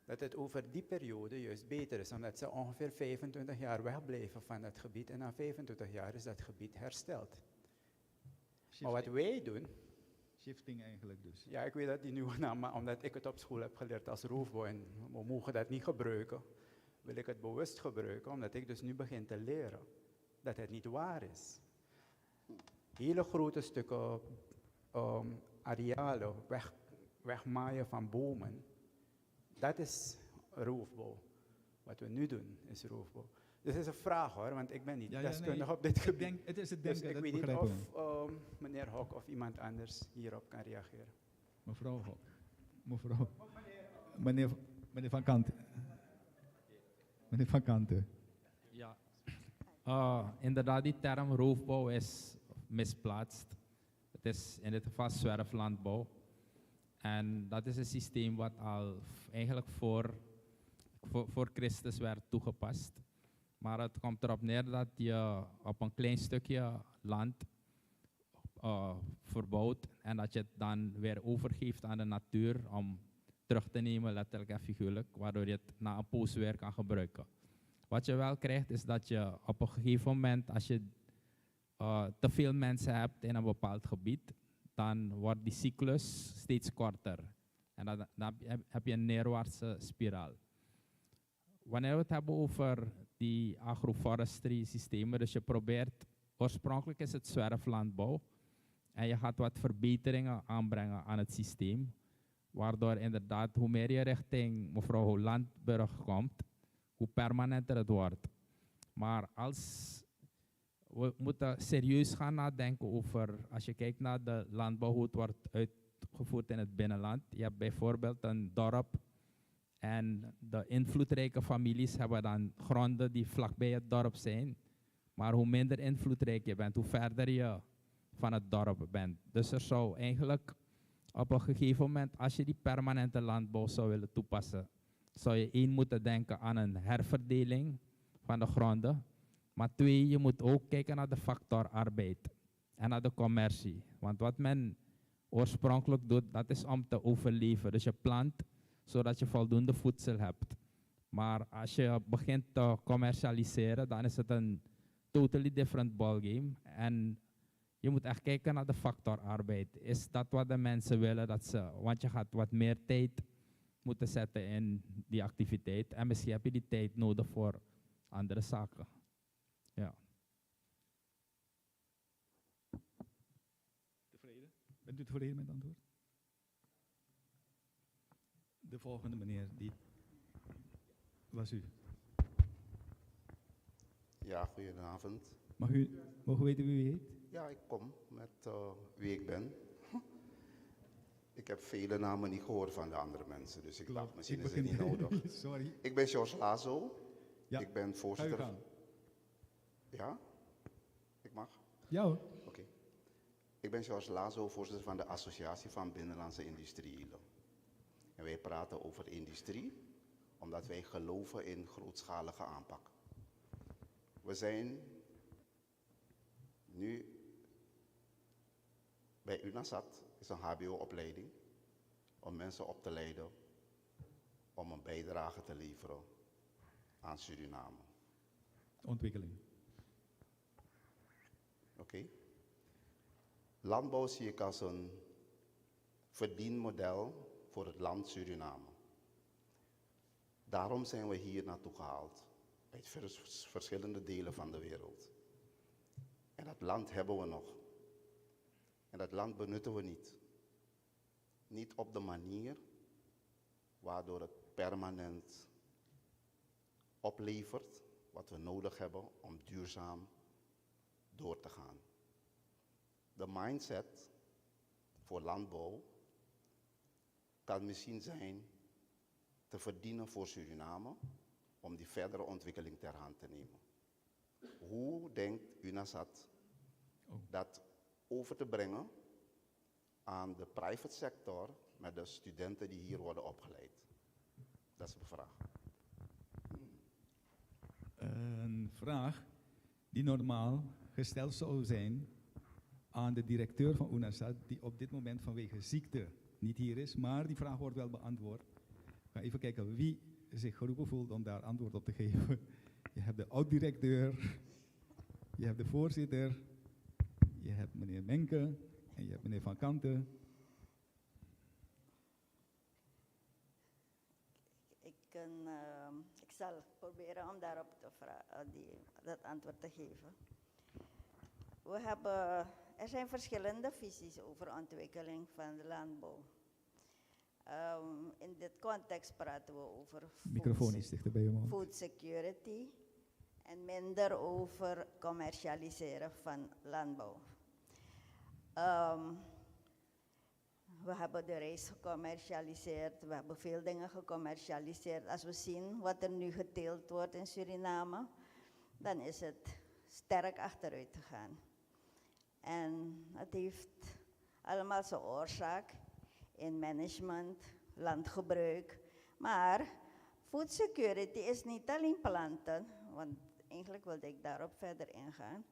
dat het over die periode juist beter is, omdat ze ongeveer 25 jaar wegbleven van dat gebied en na 25 jaar is dat gebied hersteld. Shifting. Maar wat wij doen... Shifting eigenlijk dus. Ja, ik weet dat die nieuwe naam, maar omdat ik het op school heb geleerd als roofbouw en we mogen dat niet gebruiken, wil ik het bewust gebruiken, omdat ik dus nu begin te leren dat het niet waar is. Hele grote stukken arealen wegmaaien van bomen, dat is roofbouw. Wat we nu doen is roofbouw. Dus het is een vraag hoor, want ik ben niet deskundig op dit gebied. Het is het dus denken, ik dat weet niet begrijpen of meneer Hok of iemand anders hierop kan reageren. Mevrouw Hok. Meneer Van Kanten. Meneer Van Kanten. Ja, inderdaad, die term roofbouw is misplaatst. Het is in dit geval zwerflandbouw. En dat is een systeem wat al eigenlijk voor Christus werd toegepast. Maar het komt erop neer dat je op een klein stukje land verbouwt en dat je het dan weer overgeeft aan de natuur om terug te nemen, letterlijk en figuurlijk, waardoor je het na een poos weer kan gebruiken. Wat je wel krijgt is dat je op een gegeven moment, als je te veel mensen hebt in een bepaald gebied, dan wordt die cyclus steeds korter. En dan heb je een neerwaartse spiraal. Wanneer we het hebben over die agroforestry systemen, dus je probeert, oorspronkelijk is het zwerflandbouw, en je gaat wat verbeteringen aanbrengen aan het systeem, waardoor inderdaad, hoe meer je richting mevrouw Landburg komt, hoe permanenter het wordt. Maar we moeten serieus gaan nadenken over, als je kijkt naar de landbouw, hoe het wordt uitgevoerd in het binnenland. Je hebt bijvoorbeeld een dorp en de invloedrijke families hebben dan gronden die vlakbij het dorp zijn. Maar hoe minder invloedrijk je bent, hoe verder je van het dorp bent. Dus er zou eigenlijk op een gegeven moment, als je die permanente landbouw zou willen toepassen, zou je één moeten denken aan een herverdeling van de gronden. Maar twee, je moet ook kijken naar de factor arbeid en naar de commercie. Want wat men oorspronkelijk doet, dat is om te overleven. Dus je plant zodat je voldoende voedsel hebt. Maar als je begint te commercialiseren, dan is het een totally different ballgame. En je moet echt kijken naar de factor arbeid. Is dat wat de mensen willen? Want je gaat wat meer tijd moeten zetten in die activiteit. En misschien heb je die tijd nodig voor andere zaken. Ja. Tevreden? Bent u tevreden met het antwoord? De volgende meneer, die was u. Ja, goedenavond. Mogen we weten wie u heet? Ja, ik kom met wie ik ben. Ik heb vele namen niet gehoord van de andere mensen, dus ik dacht misschien is het niet nodig. Sorry. Ik ben George Lazo. Ja. Ik ben voorzitter. Ga u gang. Ja? Ik mag? Ja hoor. Oké. Ik ben George Lazo, voorzitter van de Associatie van Binnenlandse Industriëlen. En wij praten over industrie, omdat wij geloven in grootschalige aanpak. We zijn nu bij UNASAT, is een HBO-opleiding, om mensen op te leiden om een bijdrage te leveren aan Suriname. Ontwikkeling. Oké. Landbouw zie ik als een verdienmodel voor het land Suriname. Daarom zijn we hier naartoe gehaald, uit verschillende delen van de wereld. En dat land hebben we nog. En dat land benutten we niet. Niet op de manier waardoor het permanent oplevert wat we nodig hebben om duurzaam door te gaan. De mindset voor landbouw kan misschien zijn te verdienen voor Suriname om die verdere ontwikkeling ter hand te nemen. Hoe denkt UNASAT dat over te brengen aan de private sector met de studenten die hier worden opgeleid? Dat is de vraag. Een vraag die normaal gesteld zou zijn aan de directeur van UNASAT, die op dit moment vanwege ziekte niet hier is, maar die vraag wordt wel beantwoord. We gaan even kijken wie zich geroepen voelt om daar antwoord op te geven. Je hebt de oud-directeur, je hebt de voorzitter, je hebt meneer Menke en je hebt meneer Van Kanten. Ik zal proberen om daarop dat antwoord te geven. Er zijn verschillende visies over ontwikkeling van de landbouw. In dit context praten we over Microfoon is dichter bij je mond. Food security en minder over commercialiseren van landbouw. We hebben de rijst gecommercialiseerd, we hebben veel dingen gecommercialiseerd. Als we zien wat er nu geteeld wordt in Suriname, dan is het sterk achteruit gegaan. En het heeft allemaal zijn oorzaak in management, landgebruik. Maar food security is niet alleen planten, want eigenlijk wilde ik daarop verder ingaan.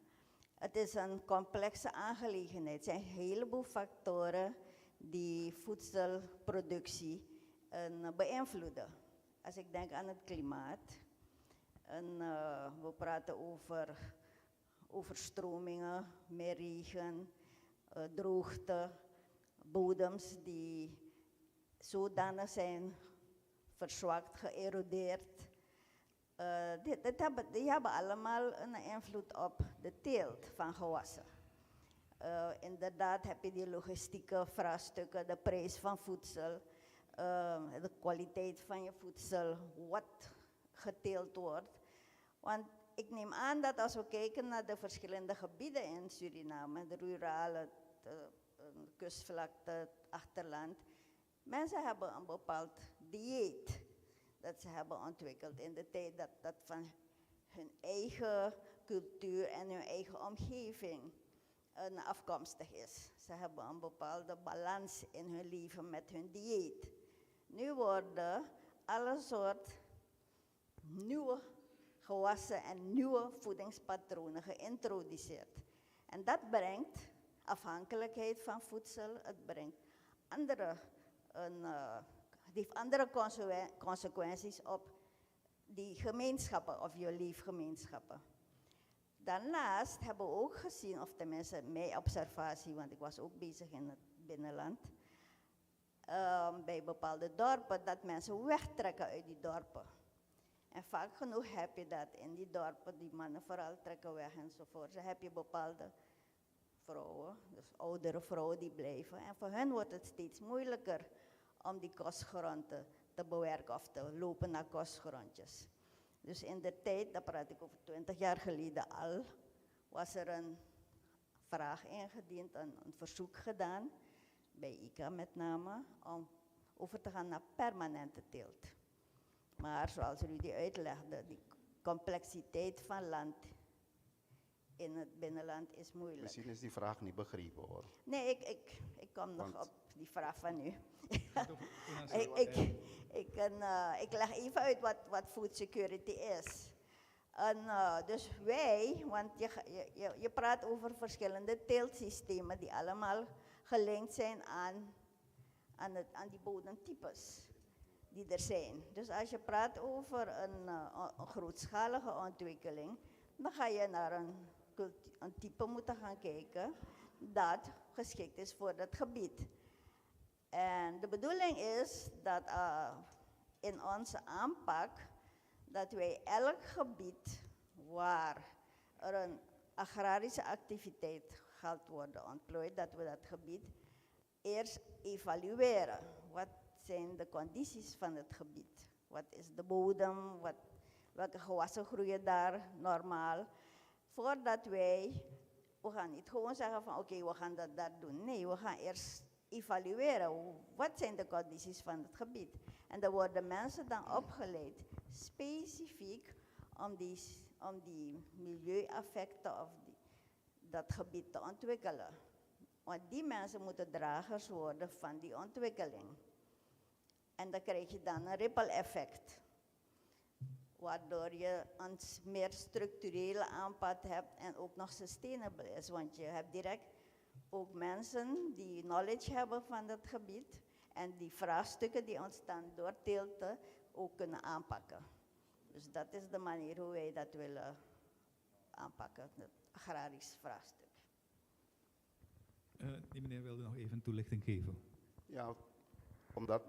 Het is een complexe aangelegenheid. Er zijn een heleboel factoren die voedselproductie beïnvloeden. Als ik denk aan het klimaat, we praten over overstromingen, meer regen, droogte, bodems die zodanig zijn verzwakt, geërodeerd. Die hebben allemaal een invloed op de teelt van gewassen. Inderdaad heb je die logistieke vraagstukken, de prijs van voedsel, de kwaliteit van je voedsel, wat geteeld wordt. Want ik neem aan dat als we kijken naar de verschillende gebieden in Suriname, de rurale, de kustvlakte, het achterland, mensen hebben een bepaald dieet dat ze hebben ontwikkeld in de tijd dat van hun eigen cultuur en hun eigen omgeving afkomstig is. Ze hebben een bepaalde balans in hun leven met hun dieet. Nu worden alle soorten nieuwe gewassen en nieuwe voedingspatronen geïntroduceerd. En dat brengt afhankelijkheid van voedsel, het brengt heeft andere consequenties op die gemeenschappen of je leefgemeenschappen. Daarnaast hebben we ook gezien, of tenminste mijn observatie, want ik was ook bezig in het binnenland, bij bepaalde dorpen, dat mensen wegtrekken uit die dorpen. En vaak genoeg heb je dat in die dorpen, die mannen vooral trekken weg enzovoort. Dan heb je bepaalde vrouwen, dus oudere vrouwen die blijven. En voor hen wordt het steeds moeilijker om die kostgrond te bewerken of te lopen naar kostgrondjes. Dus in de tijd, dat praat ik over 20 jaar geleden al, was er een vraag ingediend, een verzoek gedaan, bij ICA met name, om over te gaan naar permanente teelt. Maar zoals Rudy uitlegde, die complexiteit van land in het binnenland is moeilijk. Misschien is die vraag niet begrepen hoor. Nee, ik kom nog op die vraag van u. Ik leg even uit wat food security is. Dus wij, want je praat over verschillende teeltsystemen die allemaal gelinkt zijn aan die bodemtypes die er zijn. Dus als je praat over een grootschalige ontwikkeling, dan ga je naar een type moeten gaan kijken dat geschikt is voor dat gebied. En de bedoeling is dat in onze aanpak, dat wij elk gebied waar er een agrarische activiteit gaat worden ontplooid, dat we dat gebied eerst evalueren. Wat zijn de condities van het gebied? Wat is de bodem? Welke gewassen groeien daar normaal? Voordat we gaan niet gewoon zeggen van oké, we gaan dat doen. Nee, we gaan eerst evalueren. Wat zijn de condities van het gebied? En dan worden mensen dan opgeleid specifiek om die milieueffecten of dat gebied te ontwikkelen. Want die mensen moeten dragers worden van die ontwikkeling. En dan krijg je dan een ripple effect. Waardoor je een meer structurele aanpak hebt en ook nog sustainable is. Want je hebt direct ook mensen die knowledge hebben van dat gebied en die vraagstukken die ontstaan door teelten ook kunnen aanpakken. Dus dat is de manier hoe wij dat willen aanpakken, het agrarisch vraagstuk. Die meneer wilde nog even toelichting geven. Ja, omdat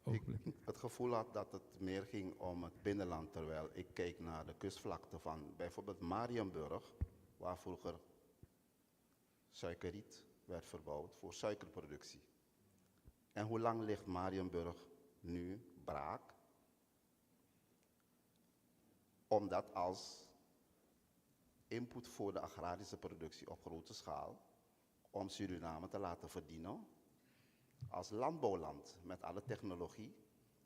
ik het gevoel had dat het meer ging om het binnenland, terwijl ik keek naar de kustvlakte van bijvoorbeeld Mariënburg, waar vroeger suikerriet werd verbouwd voor suikerproductie. En hoe lang ligt Mariënburg nu braak? Om dat als input voor de agrarische productie op grote schaal, om Suriname te laten verdienen als landbouwland met alle technologie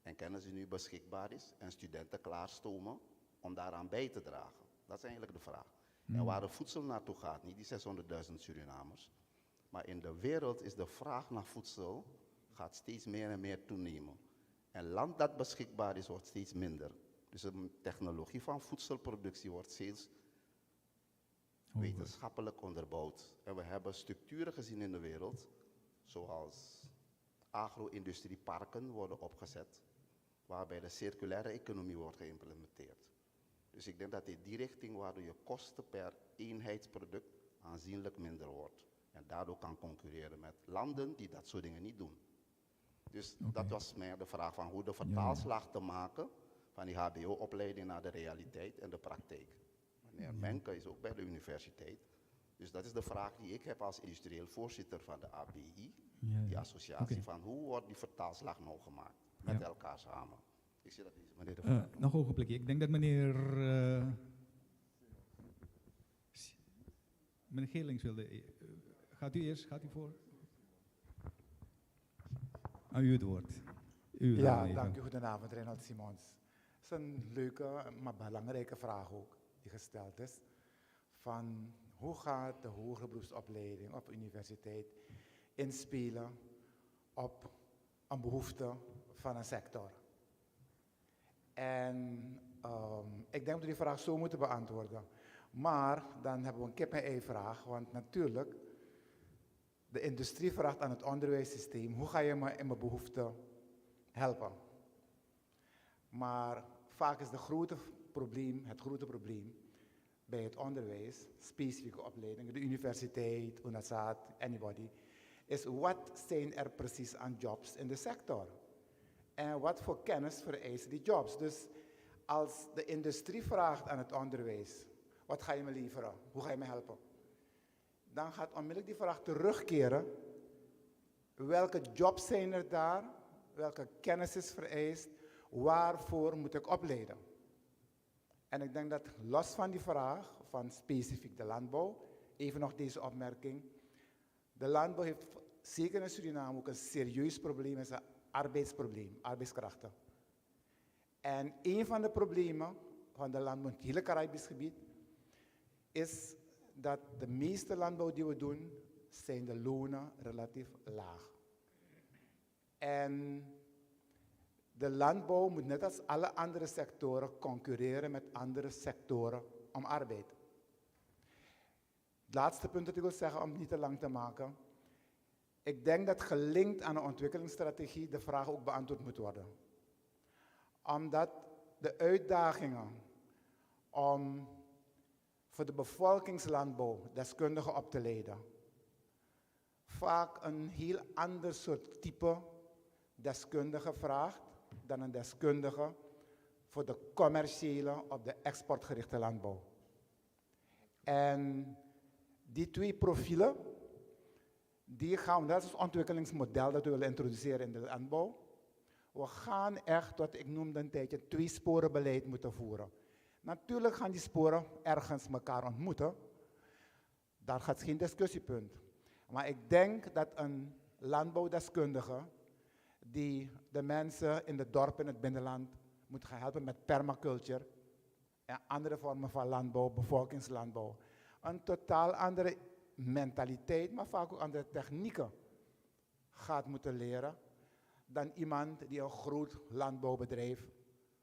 en kennis die nu beschikbaar is en studenten klaarstomen om daaraan bij te dragen. Dat is eigenlijk de vraag. En waar de voedsel naartoe gaat, niet die 600.000 Surinamers, maar in de wereld is de vraag naar voedsel gaat steeds meer en meer toenemen. En land dat beschikbaar is, wordt steeds minder. Dus de technologie van voedselproductie wordt steeds wetenschappelijk onderbouwd. En we hebben structuren gezien in de wereld, zoals agro-industrieparken worden opgezet, waarbij de circulaire economie wordt geïmplementeerd. Dus ik denk dat in die richting waardoor je kosten per eenheidsproduct aanzienlijk minder wordt. En daardoor kan concurreren met landen die dat soort dingen niet doen. Dus dat was mij de vraag van hoe de vertaalslag te maken van die HBO-opleiding naar de realiteit en de praktijk. Meneer Menke is ook bij de universiteit. Dus dat is de vraag die ik heb als industrieel voorzitter van de ABI, die associatie, van hoe wordt die vertaalslag nou gemaakt met elkaar samen. Ik zie dat deze meneer de vraag. Nog een ogenblikje. Ik denk dat meneer Geelings wilde. Gaat u eerst? Gaat u voor? Aan u het woord. Dank u. Goedenavond, Reinhard Simons. Het is een leuke, maar belangrijke vraag ook die gesteld is. Van hoe gaat de hogere beroepsopleiding op universiteit inspelen op een behoefte van een sector? En ik denk dat we die vraag zo moeten beantwoorden. Maar dan hebben we een kip-en-ei vraag, want natuurlijk, de industrie vraagt aan het onderwijssysteem, hoe ga je me in mijn behoefte helpen? Maar vaak is het grote probleem bij het onderwijs, specifieke opleidingen, de universiteit, UNASAT, anybody, is wat zijn er precies aan jobs in de sector? En wat voor kennis vereisen die jobs? Dus als de industrie vraagt aan het onderwijs, wat ga je me leveren? Hoe ga je me helpen? Dan gaat onmiddellijk die vraag terugkeren. Welke jobs zijn er daar? Welke kennis is vereist? Waarvoor moet ik opleiden? En ik denk dat los van die vraag van specifiek de landbouw, even nog deze opmerking. De landbouw heeft zeker in Suriname ook een serieus probleem, is een arbeidsprobleem, arbeidskrachten. En een van de problemen van de landbouw in het hele Caribisch gebied is dat de meeste landbouw die we doen, zijn de lonen relatief laag. En de landbouw moet net als alle andere sectoren concurreren met andere sectoren om arbeid. Het laatste punt dat ik wil zeggen, om het niet te lang te maken. Ik denk dat gelinkt aan een ontwikkelingsstrategie de vraag ook beantwoord moet worden. Omdat de uitdagingen om voor de bevolkingslandbouw deskundigen op te leiden vaak een heel ander soort type deskundige vraagt dan een deskundige voor de commerciële op de exportgerichte landbouw. En die twee profielen, dat is het ontwikkelingsmodel dat we willen introduceren in de landbouw. We gaan echt, wat ik noemde een tijdje, 2-sporenbeleid moeten voeren. Natuurlijk gaan die sporen ergens elkaar ontmoeten. Daar gaat geen discussiepunt. Maar ik denk dat een landbouwdeskundige die de mensen in de dorpen in het binnenland moet gaan helpen met permaculture en andere vormen van landbouw, bevolkingslandbouw, een totaal andere mentaliteit, maar vaak ook andere technieken gaat moeten leren dan iemand die een groot landbouwbedrijf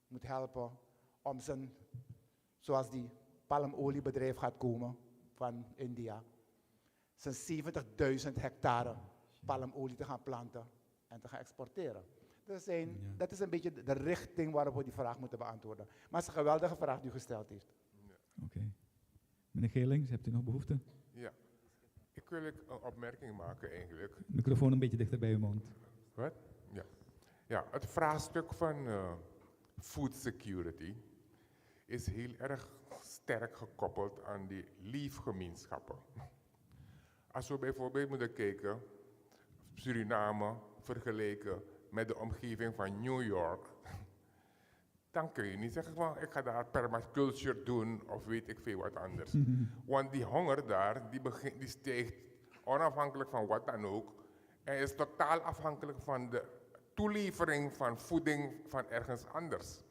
moet helpen om zijn, zoals die palmoliebedrijf gaat komen van India, zijn 70.000 hectare palmolie te gaan planten en te gaan exporteren. Dat is een beetje de richting waarop we die vraag moeten beantwoorden. Maar het is een geweldige vraag die u gesteld heeft. Oké. Meneer Geelings, hebt u nog behoefte? Ja, ik wil een opmerking maken eigenlijk. Microfoon een beetje dichter bij uw mond. Wat? Ja. Ja, het vraagstuk van food security is heel erg sterk gekoppeld aan die leefgemeenschappen. Als we bijvoorbeeld moeten kijken, Suriname vergeleken met de omgeving van New York, dan kun je niet zeggen van ik ga daar permaculture doen of weet ik veel wat anders. Want die honger daar, die stijgt onafhankelijk van wat dan ook en is totaal afhankelijk van de toelevering van voeding van ergens anders.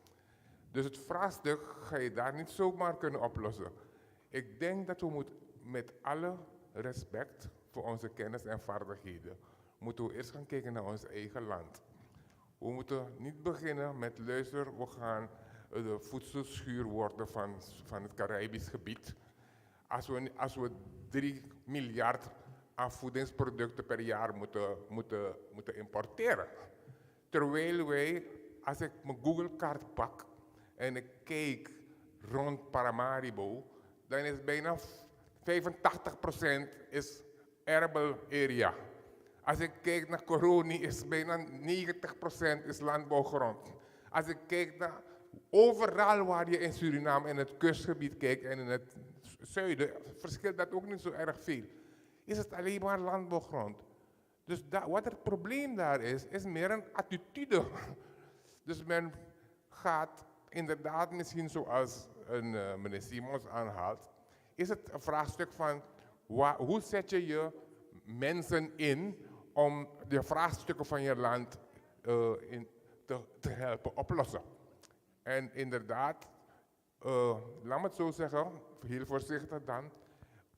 Dus het vraagstuk ga je daar niet zomaar kunnen oplossen. Ik denk dat we met alle respect voor onze kennis en vaardigheden, moeten we eerst gaan kijken naar ons eigen land. We moeten niet beginnen met luister, we gaan de voedselschuur worden van het Caribisch gebied. Als we 3 miljard aan voedingsproducten per jaar moeten importeren. Terwijl wij, als ik mijn Google-kaart pak en ik kijk rond Paramaribo, dan is bijna 85% is arable area. Als ik kijk naar Coroni, is bijna 90% is landbouwgrond. Als ik kijk naar overal waar je in Suriname in het kustgebied kijkt en in het zuiden, verschilt dat ook niet zo erg veel. Is het alleen maar landbouwgrond. Dus wat het probleem daar is meer een attitude. Dus men gaat inderdaad misschien zoals meneer Simons aanhaalt, is het een vraagstuk van hoe zet je je mensen in om de vraagstukken van je land te helpen oplossen. En inderdaad, laat me het zo zeggen, heel voorzichtig dan,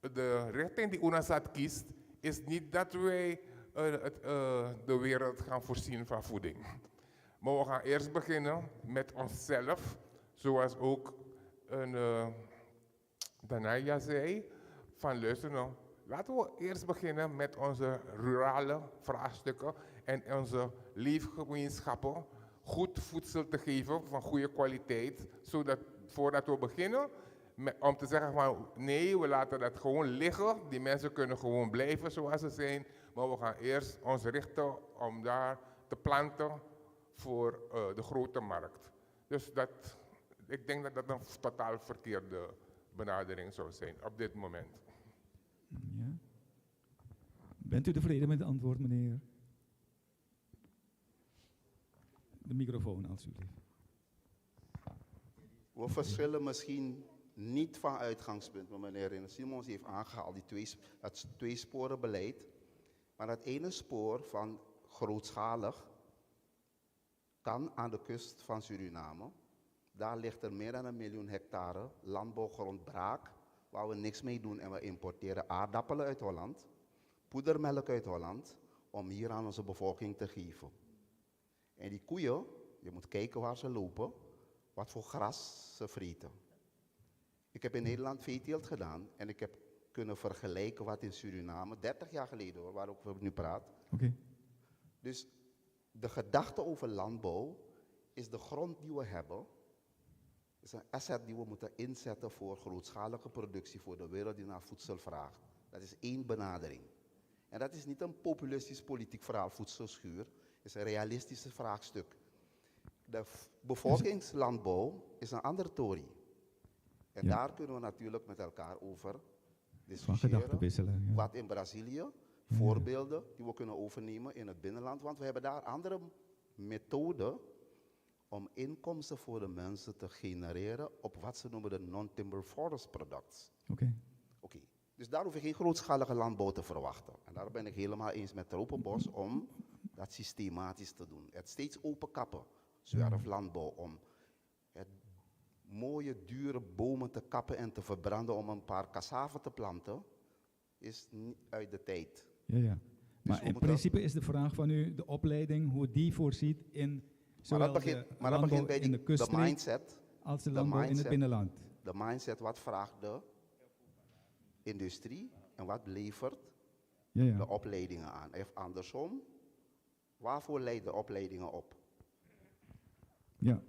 de richting die UNASAT kiest, is niet dat wij de wereld gaan voorzien van voeding. Maar we gaan eerst beginnen met onszelf, zoals ook Danaya zei, van luister nou, laten we eerst beginnen met onze rurale vraagstukken en onze leefgemeenschappen goed voedsel te geven van goede kwaliteit, zodat voordat we beginnen om te zeggen van nee, we laten dat gewoon liggen, die mensen kunnen gewoon blijven zoals ze zijn, maar we gaan eerst ons richten om daar te planten voor de grote markt. Dus ik denk dat dat een totaal verkeerde benadering zou zijn op dit moment. Ja. Bent u tevreden met het antwoord, meneer? De microfoon, alsjeblieft. We verschillen misschien niet van uitgangspunt, wat meneer Simons heeft aangehaald, het tweesporenbeleid. Maar dat ene spoor van grootschalig kan aan de kust van Suriname. Daar ligt er meer dan 1 miljoen hectare landbouwgrond braak, waar we niks mee doen en we importeren aardappelen uit Holland, poedermelk uit Holland, om hier aan onze bevolking te geven. En die koeien, je moet kijken waar ze lopen, wat voor gras ze vreten. Ik heb in Nederland veeteelt gedaan en ik heb kunnen vergelijken wat in Suriname, 30 jaar geleden hoor, waarover ik nu praat. Okay. Dus de gedachte over landbouw is de grond die we hebben, is een asset die we moeten inzetten voor grootschalige productie voor de wereld die naar voedsel vraagt. Dat is één benadering. En dat is niet een populistisch politiek verhaal, voedselschuur. Het is een realistisch vraagstuk. De bevolkingslandbouw is een andere tory. En daar kunnen we natuurlijk met elkaar over discussiëren. Ja. Wat in Brazilië, voorbeelden die we kunnen overnemen in het binnenland. Want we hebben daar andere methoden om inkomsten voor de mensen te genereren op wat ze noemen de non-timber forest products. Oké. Dus daar hoef je geen grootschalige landbouw te verwachten. En daar ben ik helemaal eens met Tropenbos om dat systematisch te doen. Het steeds openkappen, zwerflandbouw, om het mooie, dure bomen te kappen en te verbranden om een paar cassaven te planten, is niet uit de tijd. Ja, ja. Maar dus in principe is de vraag van u, de opleiding, hoe die voorziet in zowel de landbouw in de kuststreek als de landbouw in het binnenland. De mindset, wat vraagt de industrie en wat levert de opleidingen aan? Of andersom, waarvoor leiden de opleidingen op? Ja,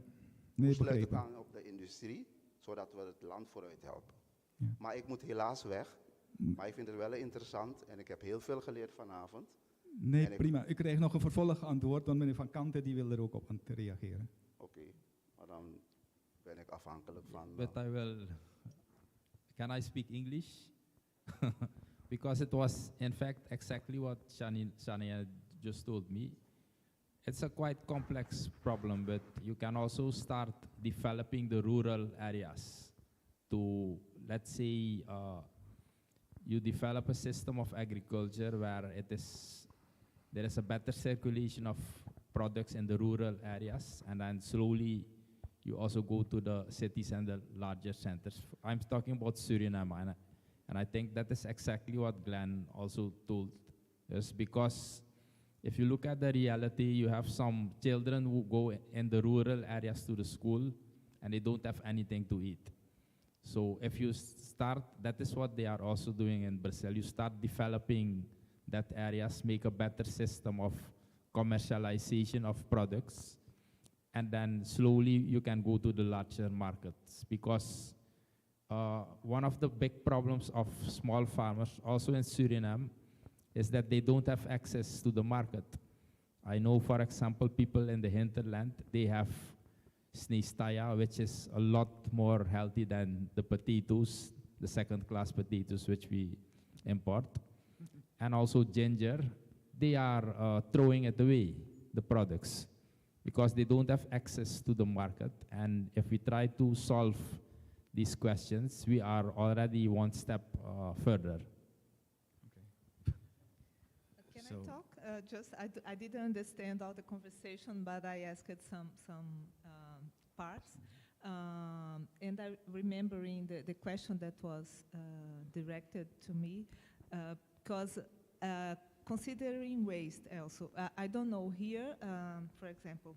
nee, sluit het aan op de industrie, zodat we het land vooruit helpen. Ja. Maar ik moet helaas weg, maar ik vind het wel interessant en ik heb heel veel geleerd vanavond. Nee, prima. U krijgt nog een vervolgantwoord, want meneer Van Kanten die wil er ook op aan te reageren. Oké, maar dan ben ik afhankelijk van... But I will... Can I speak English? Because it was in fact exactly what Shania just told me. It's a quite complex problem, but you can also start developing the rural areas to, let's say, you develop a system of agriculture where there is a better circulation of products in the rural areas, and then slowly you also go to the cities and the larger centers. I'm talking about Suriname, and I think that is exactly what Glenn also told us, because if you look at the reality, you have some children who go in the rural areas to the school and they don't have anything to eat. So if you start, that is what they are also doing in Brazil. You start developing that areas, make a better system of commercialization of products, and then slowly you can go to the larger markets. Because one of the big problems of small farmers, also in Suriname, is that they don't have access to the market. I know, for example, people in the hinterland, they have sneestaya, which is a lot more healthy than the potatoes, the second-class potatoes which we import. And also ginger, they are throwing it away, the products, because they don't have access to the market. And if we try to solve these questions, we are already one step further. Can I talk? I didn't understand all the conversation, but I asked some parts. And I remembering the question that was directed to me, because considering waste also, I don't know here, for example,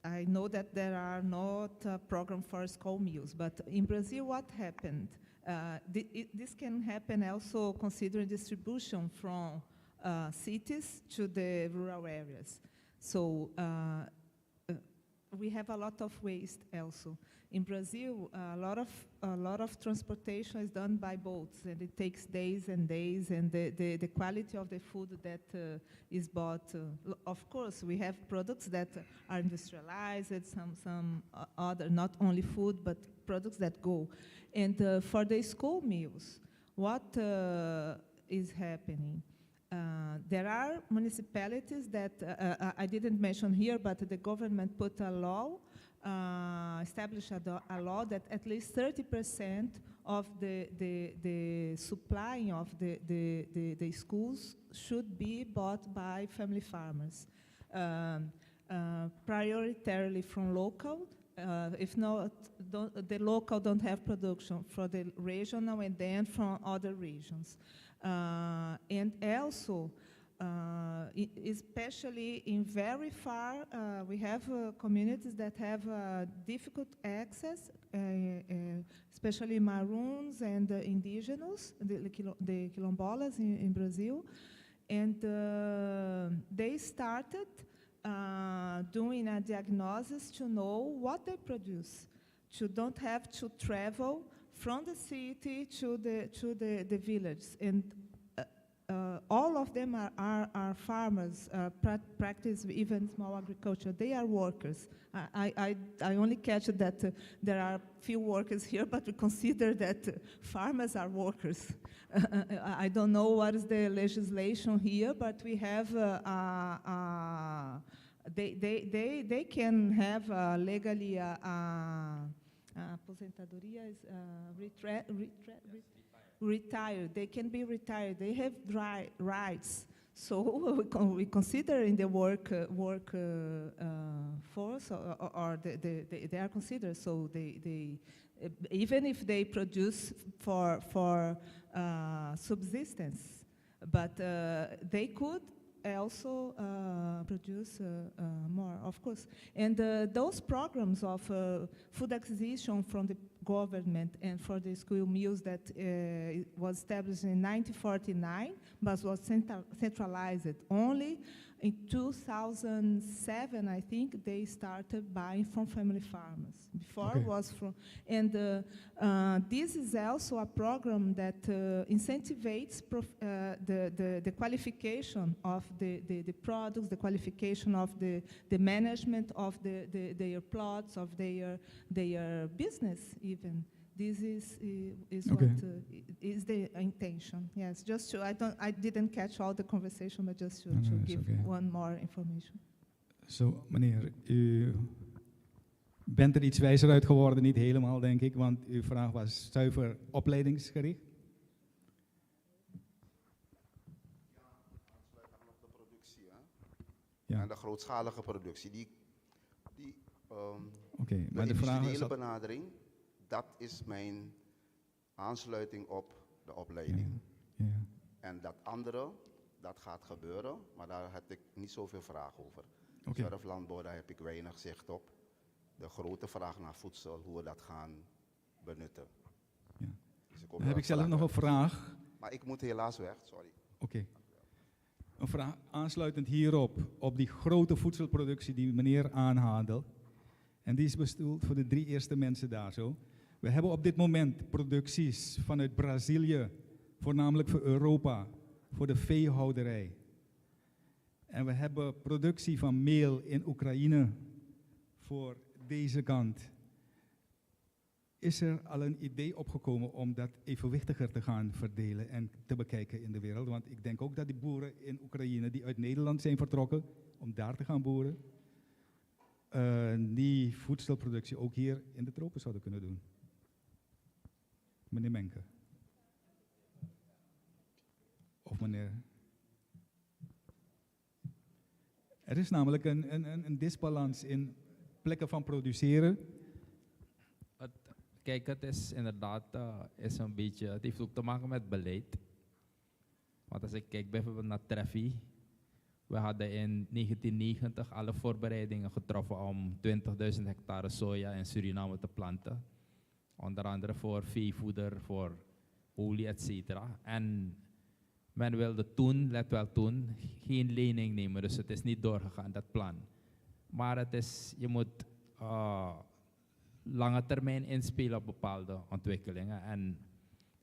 I know that there are not a program for school meals, but in Brazil, what happened? This can happen also considering distribution from cities to the rural areas. So we have a lot of waste also. In Brazil, a lot of transportation is done by boats, and it takes days and days, and the quality of the food that is bought. Of course, we have products that are industrialized, some other, not only food, but products that go. And for the school meals, what is happening? There are municipalities that, I didn't mention here, but the government put a law, established a law that at least 30% of the supplying of the schools should be bought by family farmers, prioritarily from local. If not, the local don't have production, for the regional and then from other regions. And also, especially in very far, we have communities that have difficult access, especially Maroons and indigenous, the quilombolas in Brazil. And they started doing a diagnosis to know what they produce, to don't have to travel from the city to the village. And all of them are farmers, practice even small agriculture. They are workers. I only catch that there are few workers here, but we consider that farmers are workers. I don't know what is the legislation here, but we have they can have legally aposentadoria is retired. They can be retired. They have rights. So we consider in the work force, or they are considered. So they even if they produce for subsistence, but they could also produce more, of course. And those programs of food acquisition from the government and for the school meals that was established in 1949, but was centralized only in 2007, I think, they started buying from family farmers. Before was from, and this is also a program that incentivizes the qualification of the products, the qualification of the management of their plots, of their business even. This is what is the intention. Yes, just to, I didn't catch all the conversation, but just to give one more information. Zo, meneer, u bent er iets wijzer uit geworden, niet helemaal denk ik, want uw vraag was zuiver opleidingsgericht. Ja, aansluitend op de productie, hè? Ja. En de grootschalige productie. Maar de vraag is individuele benadering. Dat is mijn aansluiting op de opleiding. Ja. En dat andere, dat gaat gebeuren, maar daar heb ik niet zoveel vragen over. Zwerflandbouw, daar heb ik weinig zicht op. De grote vraag naar voedsel, hoe we dat gaan benutten. Ja. Dus Dan heb ik zelf nog een vraag. Maar ik moet helaas weg, sorry. Oké. Een vraag aansluitend hierop, op die grote voedselproductie die meneer aanhaalde. En die is bedoeld voor de 3 eerste mensen daar zo. We hebben op dit moment producties vanuit Brazilië, voornamelijk voor Europa, voor de veehouderij. En we hebben productie van meel in Oekraïne voor deze kant. Is er al een idee opgekomen om dat evenwichtiger te gaan verdelen en te bekijken in de wereld? Want ik denk ook dat die boeren in Oekraïne die uit Nederland zijn vertrokken om daar te gaan boeren, die voedselproductie ook hier in de tropen zouden kunnen doen. Meneer Menke. Of meneer... Er is namelijk een disbalans in plekken van produceren. Kijk, het is inderdaad is een beetje, het heeft ook te maken met beleid. Want als ik kijk bijvoorbeeld naar Treffy, we hadden in 1990 alle voorbereidingen getroffen om 20.000 hectare soja in Suriname te planten. Onder andere voor veevoeder, voor olie, etc. En men wilde toen, let wel toen, geen lening nemen. Dus het is niet doorgegaan, dat plan. Maar het is, je moet lange termijn inspelen op bepaalde ontwikkelingen. En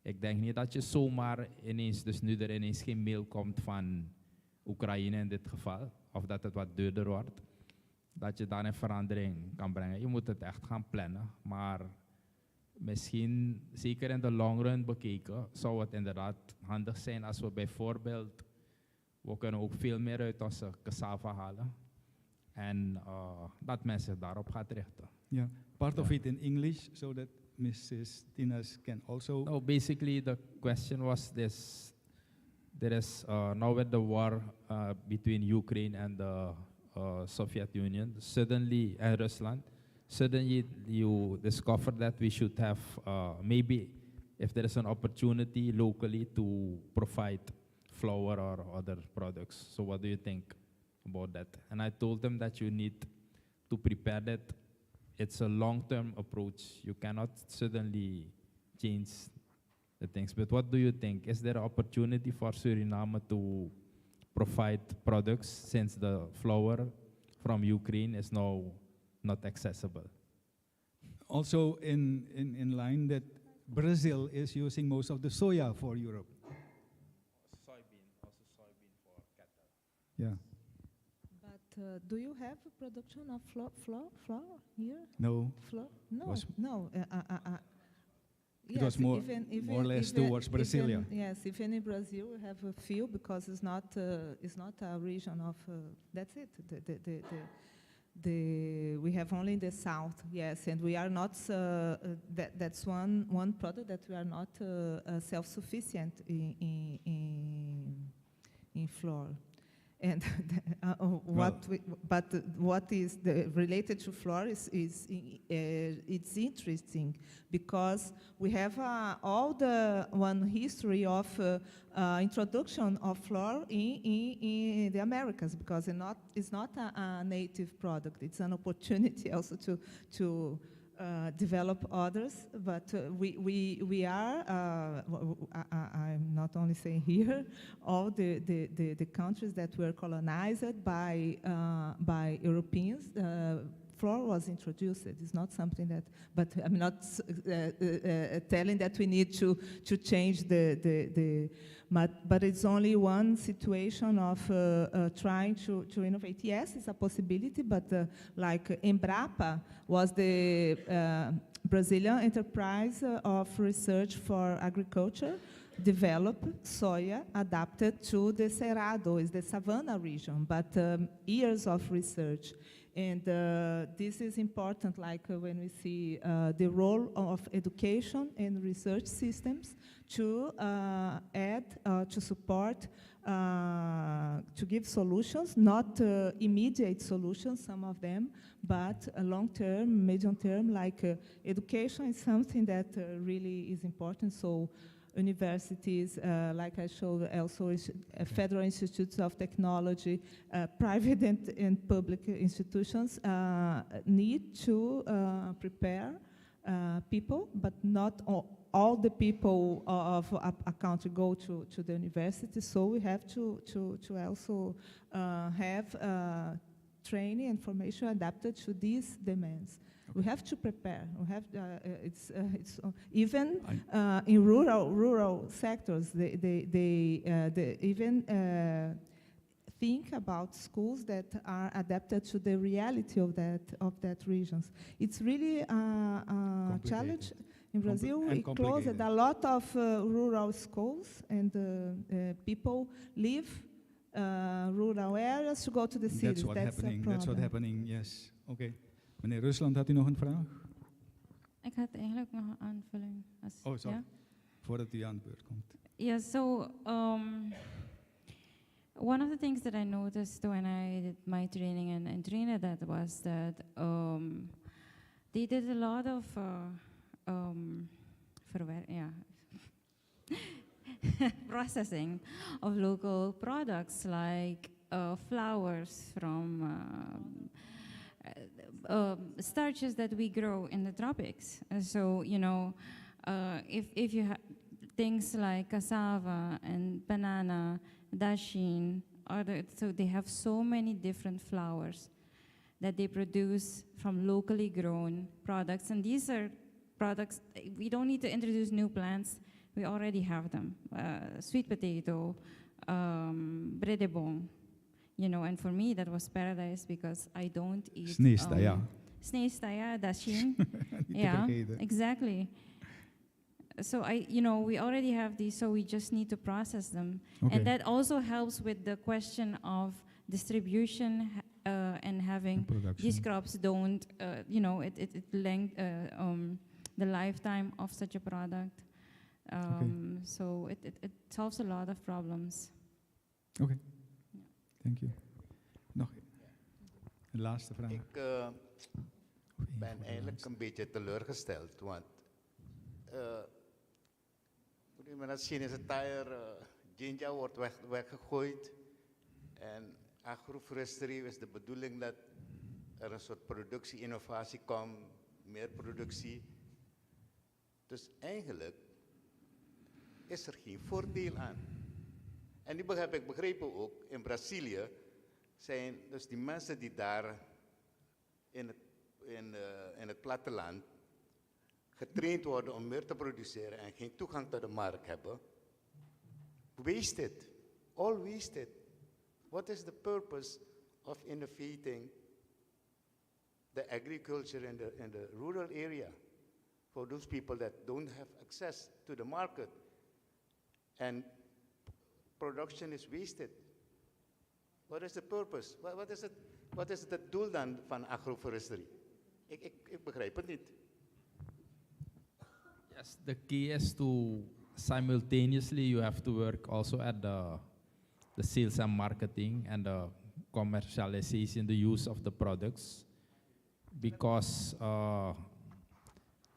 ik denk niet dat je zomaar ineens, dus nu er ineens geen mail komt van Oekraïne in dit geval, of dat het wat duurder wordt, dat je dan een verandering kan brengen. Je moet het echt gaan plannen. Maar misschien, zeker in de long run bekeken, zou het inderdaad handig zijn als we bijvoorbeeld, we kunnen ook veel meer uit onze cassava halen. En dat men zich daarop gaat richten. Yeah, part of it in English, so that Mrs. Tinas can also... No, basically the question was this. There is, now with the war between Ukraine and the Soviet Union, suddenly, and Rusland, suddenly you discover that we should have, maybe if there is an opportunity locally to provide flour or other products. So what do you think about that? And I told them that you need to prepare that. It's a long-term approach. You cannot suddenly change the things. But what do you think? Is there an opportunity for Suriname to provide products since the flour from Ukraine is now not accessible? Also in line that Brazil is using most of the soya for Europe. Soybean, also soybean for cattle. Yeah. But do you have a production of flour here? No. Flour? No, Was- no. It was more or less towards Brasilia. Yes, even in Brazil we have a few because it's not a region of. That's it. We have only in the south. Yes, and we are not. That's one product that we are not self-sufficient in flour. And what is related to flour is it's interesting because we have all the one history of introduction of flour in the Americas because it's not a native product. It's an opportunity also to develop others, but we are, I'm not only saying here, all the countries that were colonized by Europeans, flour was introduced. It's not something that, but I'm not telling that we need to change but it's only one situation of trying to innovate. Yes, it's a possibility, but like Embrapa was the Brazilian enterprise of research for agriculture, developed soya adapted to the Cerrado, is the savanna region, but years of research. And this is important, like when we see the role of education and research systems to add, to support, to give solutions, not immediate solutions, some of them, but long-term, medium-term, like education is something that really is important. So universities, like I showed also, federal institutes of technology, private and public institutions need to prepare people, but not all the people of a country go to the university, so we have to also have training and formation adapted to these demands. We have to prepare. We have even in rural sectors, they even think about schools that are adapted to the reality of that regions. It's really a challenge. In Brazil, we closed a lot of rural schools, and people leave rural areas to go to the cities. That's what's happening, yes. Okay. Meneer Rusland, had u nog een vraag? Ik had eigenlijk nog een aanvulling. Oh, sorry. Voordat u aan de beurt komt. Yeah, so one of the things that I noticed when I did my training in Trinidad was that they did a lot of processing of local products like flowers from starches that we grow in the tropics. And so, you know, if you have things like cassava and banana, dashin, so they have so many different flowers that they produce from locally grown products. And these are products, we don't need to introduce new plants, we already have them. Sweet potato, bredebong, you know, and for me that was paradise because I don't eat sneestaya, dashin. Yeah, exactly. So we already have these, so we just need to process them. Okay. And that also helps with the question of distribution and having these crops don't, the lifetime of such a product. So it solves a lot of problems. Okay. Yeah. Thank you. Nog een laatste vraag. Ik ben eigenlijk een beetje teleurgesteld, want moet je maar dat zien, is het tire ginger wordt weggegooid en agroforestry is de bedoeling dat er een soort productie-innovatie komt, meer productie. Dus eigenlijk is er geen voordeel aan. En nu heb ik begrepen ook, in Brazilië zijn dus die mensen die daar in het platteland getraind worden om meer te produceren en geen toegang tot de markt hebben, wasted, all wasted. What is the purpose of innovating the agriculture in the rural area for those people that don't have access to the market? And production is wasted. What is the purpose? Wat is het doel dan van agroforestry? Ik begrijp het niet. Yes, the key is to simultaneously you have to work also at the sales and marketing and the commercialization, the use of the products. Because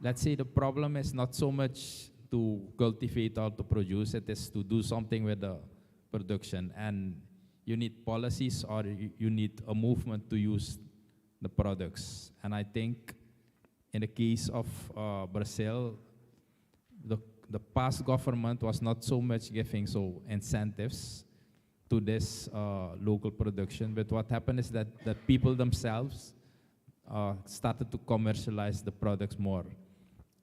let's say the problem is not so much to cultivate or to produce, it is to do something with the production. And you need policies or you need a movement to use the products. And I think in the case of Brazil, the past government was not so much giving incentives to this local production, but what happened is that the people themselves started to commercialize the products more.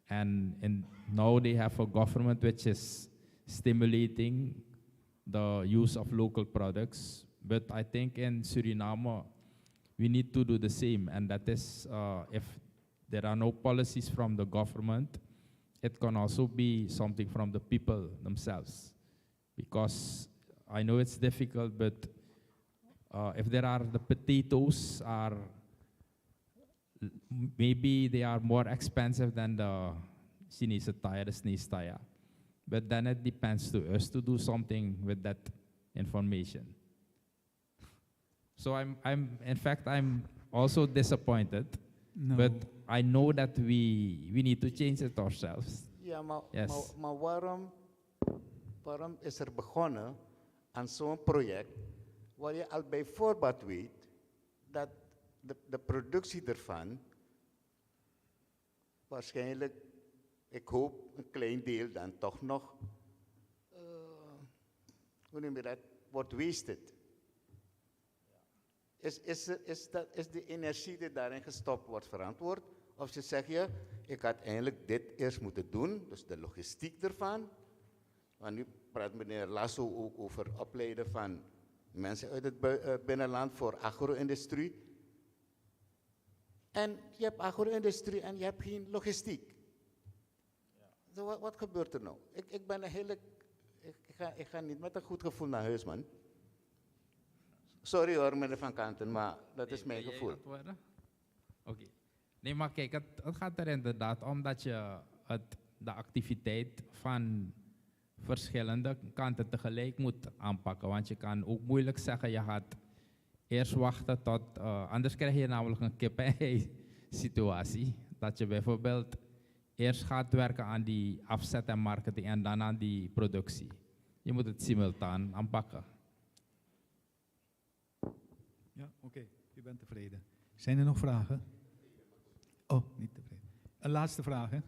And now they have a government which is stimulating the use of local products. But I think in Suriname, we need to do the same. And that is, if there are no policies from the government, it can also be something from the people themselves. Because I know it's difficult, but if there are the potatoes are, maybe they are more expensive than the sinisataya, the sneestaya. But then it depends to us to do something with that information. So in fact, I'm also disappointed. No. But I know that we need to change it ourselves. Ja, maar, yes. maar waarom is er begonnen aan zo'n project waar je al bij voorbaat weet dat de productie ervan waarschijnlijk ik hoop een klein deel dan toch nog, hoe noem je dat, wordt wasted. Is de energie die daarin gestopt wordt verantwoord? Of je zegt je, ik had eigenlijk dit eerst moeten doen, dus de logistiek ervan. Want nu praat meneer Lasso ook over opleiden van mensen uit het binnenland voor agro-industrie. En je hebt agro-industrie en je hebt geen logistiek. Ja. Wat gebeurt er nou? Ik ben ik ga niet met een goed gevoel naar huis, man. Sorry hoor, meneer Van Kanten, maar dat is mijn gevoel. Oké. Nee, maar kijk, het gaat er inderdaad om dat je de activiteit van verschillende kanten tegelijk moet aanpakken. Want je kan ook moeilijk zeggen, je gaat eerst wachten tot, anders krijg je namelijk een kip-en-ei situatie. Dat je bijvoorbeeld eerst gaat werken aan die afzet en marketing en dan aan die productie. Je moet het simultaan aanpakken. Ja, oké. U bent tevreden. Zijn er nog vragen? Oh, niet tevreden. Een laatste vraag, hè?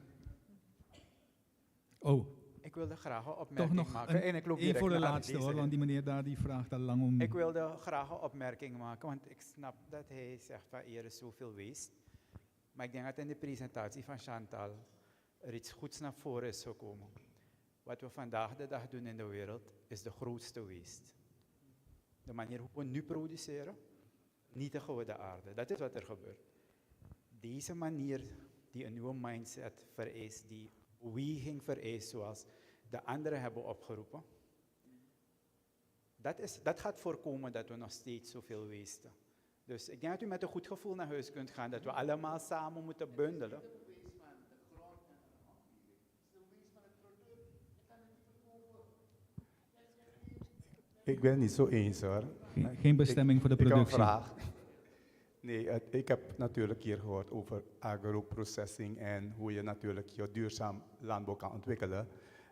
Oh. Ik wilde graag een opmerking toch nog maken. En ik loop één voor de naar laatste deze hoor, want die meneer daar die vraagt al lang om... Ik wilde graag een opmerking maken, want ik snap dat hij zegt van er is zoveel waste. Maar ik denk dat in de presentatie van Chantal er iets goeds naar voren is gekomen. Wat we vandaag de dag doen in de wereld is de grootste waste. De manier hoe we nu produceren, nietigen we de aarde. Dat is wat er gebeurt. Deze manier die een nieuwe mindset vereist, die weging vereist zoals de anderen hebben opgeroepen, dat gaat voorkomen dat we nog steeds zoveel wasten. Dus ik denk dat u met een goed gevoel naar huis kunt gaan, dat we allemaal samen moeten bundelen. Ik ben het niet zo eens hoor. Geen bestemming voor de productie. Ik heb een vraag. Nee, ik heb natuurlijk hier gehoord over agroprocessing en hoe je natuurlijk je duurzaam landbouw kan ontwikkelen.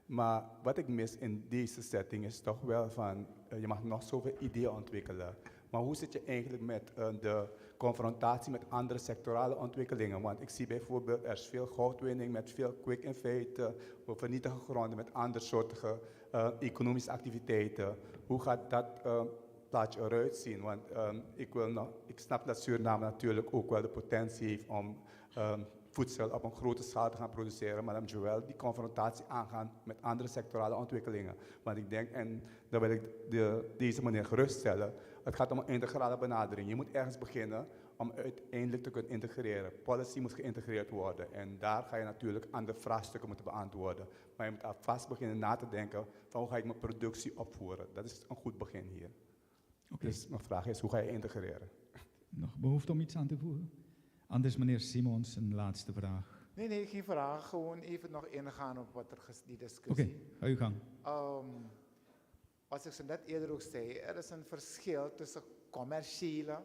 Maar wat ik mis in deze setting is toch wel van, je mag nog zoveel ideeën ontwikkelen. Maar hoe zit je eigenlijk met de confrontatie met andere sectorale ontwikkelingen? Want ik zie bijvoorbeeld, er is veel goudwinning met veel quick-in-feiten, we vernietigen gronden met andere soorten economische activiteiten. Hoe gaat dat plaatje eruit zien? Want ik snap dat Suriname natuurlijk ook wel de potentie heeft om voedsel op een grote schaal te gaan produceren, maar dan moet je wel die confrontatie aangaan met andere sectorale ontwikkelingen. Want ik denk, en daar wil ik deze meneer geruststellen, het gaat om een integrale benadering. Je moet ergens beginnen om uiteindelijk te kunnen integreren. Policy moet geïntegreerd worden en daar ga je natuurlijk andere vraagstukken moeten beantwoorden. Maar je moet alvast beginnen na te denken van hoe ga ik mijn productie opvoeren. Dat is een goed begin hier. Okay. Dus mijn vraag is, hoe ga je integreren? Nog behoefte om iets aan te voegen? Anders meneer Simons, een laatste vraag. Nee, geen vraag. Gewoon even nog ingaan op wat die discussie. Oké, ga uw gang. Als ik zo net eerder ook zei, er is een verschil tussen commerciële,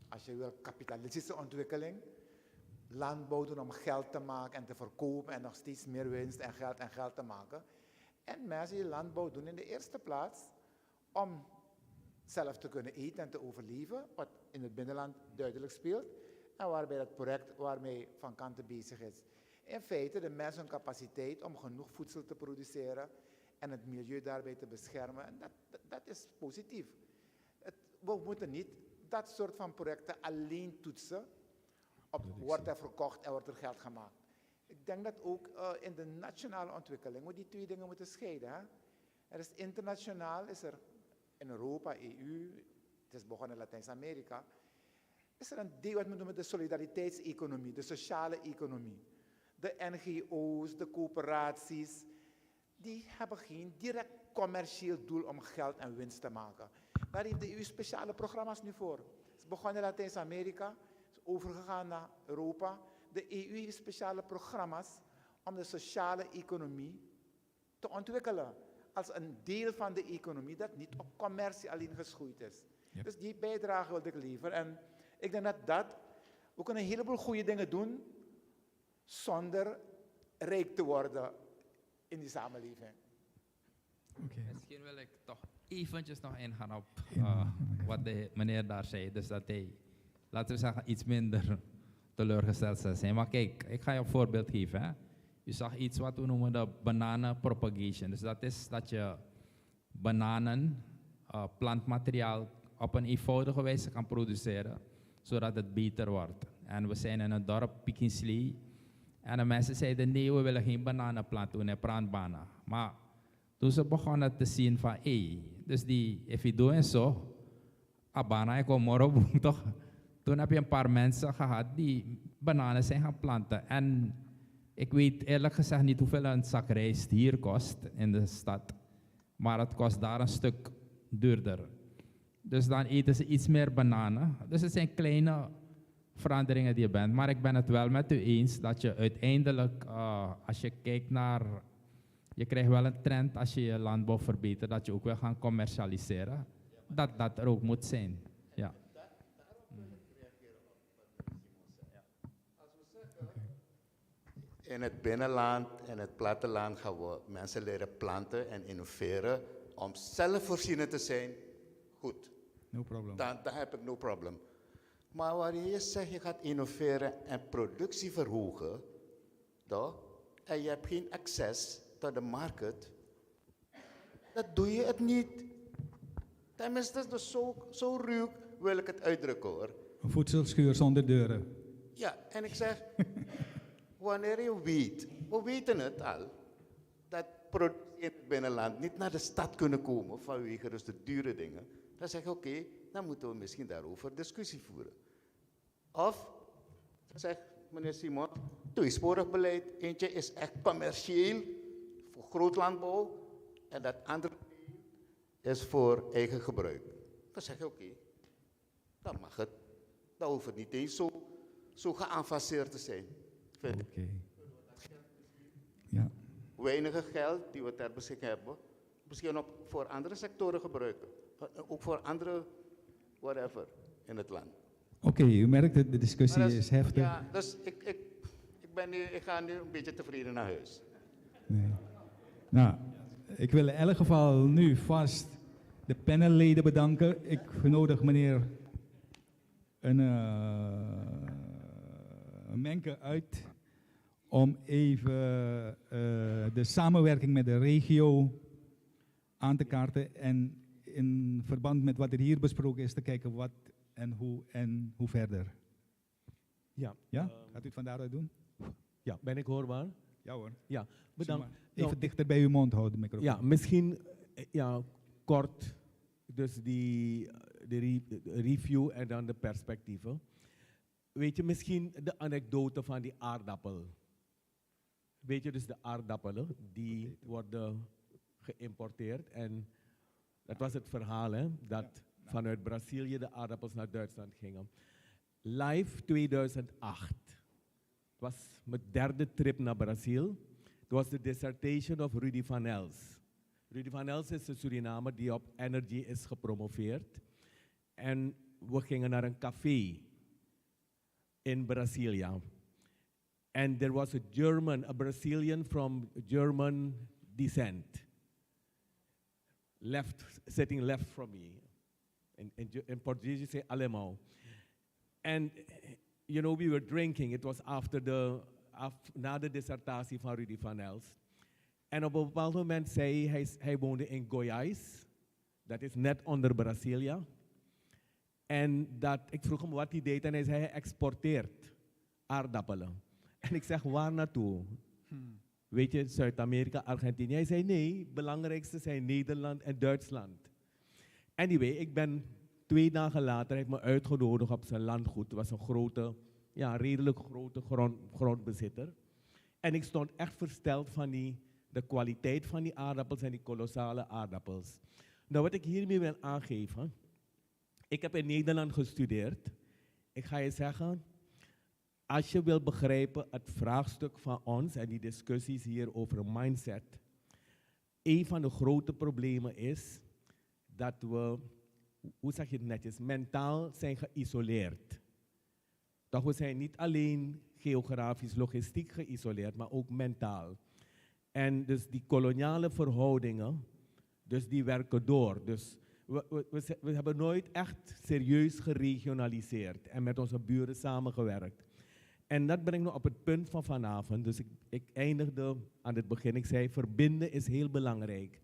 als je wil, kapitalistische ontwikkeling, landbouw doen om geld te maken en te verkopen en nog steeds meer winst en geld te maken. En mensen die landbouw doen in de eerste plaats om zelf te kunnen eten en te overleven, wat in het binnenland duidelijk speelt. En waarbij dat project waarmee Van Kanten bezig is. In feite de mensen hun capaciteit om genoeg voedsel te produceren en het milieu daarbij te beschermen. En dat is positief. We moeten niet dat soort van projecten alleen toetsen op wordt er verkocht en wordt er geld gemaakt. Ik denk dat ook in de nationale ontwikkeling we die twee dingen moeten scheiden. Hè? Er is internationaal, is er in Europa, EU, het is begonnen in Latijns-Amerika, is er een deel wat we noemen de solidariteitseconomie, de sociale economie. De NGO's, de coöperaties, die hebben geen direct commercieel doel om geld en winst te maken. Daar heeft de EU speciale programma's nu voor. Het is begonnen in Latijns-Amerika, is overgegaan naar Europa. De EU heeft speciale programma's om de sociale economie te ontwikkelen. Als een deel van de economie dat niet op commercie alleen geschoeid is. Ja. Dus die bijdrage wilde ik leveren. En ik denk we kunnen een heleboel goede dingen doen zonder rijk te worden in die samenleving. Okay. Misschien wil ik toch eventjes nog ingaan op wat de meneer daar zei. Dus dat hij, laten we zeggen, iets minder teleurgesteld zou zijn. Maar kijk, ik ga je een voorbeeld geven. Hè. U zag iets wat we noemen de bananen propagation. Dus dat is dat je bananen, plantmateriaal, op een eenvoudige wijze kan produceren, zodat het beter wordt. En we zijn in het dorp Pikinslee. En de mensen zeiden, nee, we willen geen bananenplant doen, en brandbanen. Maar toen ze begonnen te zien van, dus if je doet en zo, abana, ik kom morgen toch. Toen heb je een paar mensen gehad die bananen zijn gaan planten. En ik weet eerlijk gezegd niet hoeveel een zak rijst hier kost in de stad. Maar het kost daar een stuk duurder. Dus dan eten ze iets meer bananen. Dus het zijn kleine veranderingen die je bent. Maar ik ben het wel met u eens dat je uiteindelijk, als je kijkt naar, je krijgt wel een trend als je je landbouw verbetert, dat je ook wil gaan commercialiseren. Dat er ook moet zijn. Ja. In het binnenland en het platteland gaan we mensen leren planten en innoveren om zelfvoorzienend te zijn. Goed. No problem. Dan heb ik no problem. Maar wanneer je zegt je gaat innoveren en productie verhogen, toch? En je hebt geen access tot de markt, dan doe je het niet. Tenminste, dus zo ruw wil ik het uitdrukken hoor. Een voedselschuur zonder deuren. Ja, en ik zeg, wanneer je weet, we weten het al, dat producten in het binnenland niet naar de stad kunnen komen vanwege dus de dure dingen, dan zeg ik oké, dan moeten we misschien daarover discussie voeren. Of, zegt meneer Simon, tweesporig beleid, eentje is echt commercieel voor grootlandbouw en dat andere is voor eigen gebruik. Dan zeg je oké, dan mag het. Dan hoeft het niet eens zo geavanceerd te zijn. Oké. Ja. Weinige geld die we ter beschikking hebben, misschien ook voor andere sectoren gebruiken. Ook voor andere, whatever, in het land. Oké, u merkt dat de discussie is heftig. Ja, dus ik ga nu een beetje tevreden naar huis. Nee. Nou, ik wil in elk geval nu vast de panelleden bedanken. Ik nodig meneer Menke uit om even de samenwerking met de regio aan te kaarten en in verband met wat er hier besproken is te kijken wat en hoe verder. Ja. Ja? Gaat u het van daaruit doen? Ja, ben ik hoorbaar? Ja hoor. Ja, bedankt. Even dichter bij uw mond houden, de microfoon. Ja, misschien kort, dus de review en dan de perspectieven. Weet je, misschien de anekdote van die aardappel. Weet je, dus de aardappelen, die worden geïmporteerd. En dat was het verhaal, hè, dat vanuit Brazilië de aardappels naar Duitsland gingen. Live 2008. Het was mijn derde trip naar Brazil. Het was de dissertation of Rudy van Els. Rudy van Els is een Surinamer die op energy is gepromoveerd. En we gingen naar een café in Brasilia. And there was a Brazilian from German descent, sitting left from me. In Portuguese you say alemão. And you know, we were drinking. It was na de dissertatie van Rudy van Els. En op een bepaald moment zei hij woonde in Goiás. Dat is net onder Brasilia. En ik vroeg hem wat hij deed en hij zei hij exporteert aardappelen. En ik zeg waar naartoe? Weet je, Zuid-Amerika, Argentinië. Hij zei nee, het belangrijkste zijn Nederland en Duitsland. Anyway, 2 dagen later heeft me uitgenodigd op zijn landgoed. Het was een redelijk grote grondbezitter. En ik stond echt versteld van de kwaliteit van die aardappels en die kolossale aardappels. Nou, wat ik hiermee wil aangeven, ik heb in Nederland gestudeerd. Ik ga je zeggen, als je wil begrijpen het vraagstuk van ons en die discussies hier over mindset, een van de grote problemen is dat we, hoe zeg je het netjes, mentaal zijn geïsoleerd. Toch, we zijn niet alleen geografisch, logistiek geïsoleerd, maar ook mentaal. En dus die koloniale verhoudingen, dus die werken door. Dus we hebben nooit echt serieus geregionaliseerd en met onze buren samengewerkt. En dat brengt me op het punt van vanavond. Dus ik eindigde aan het begin. Ik zei, verbinden is heel belangrijk.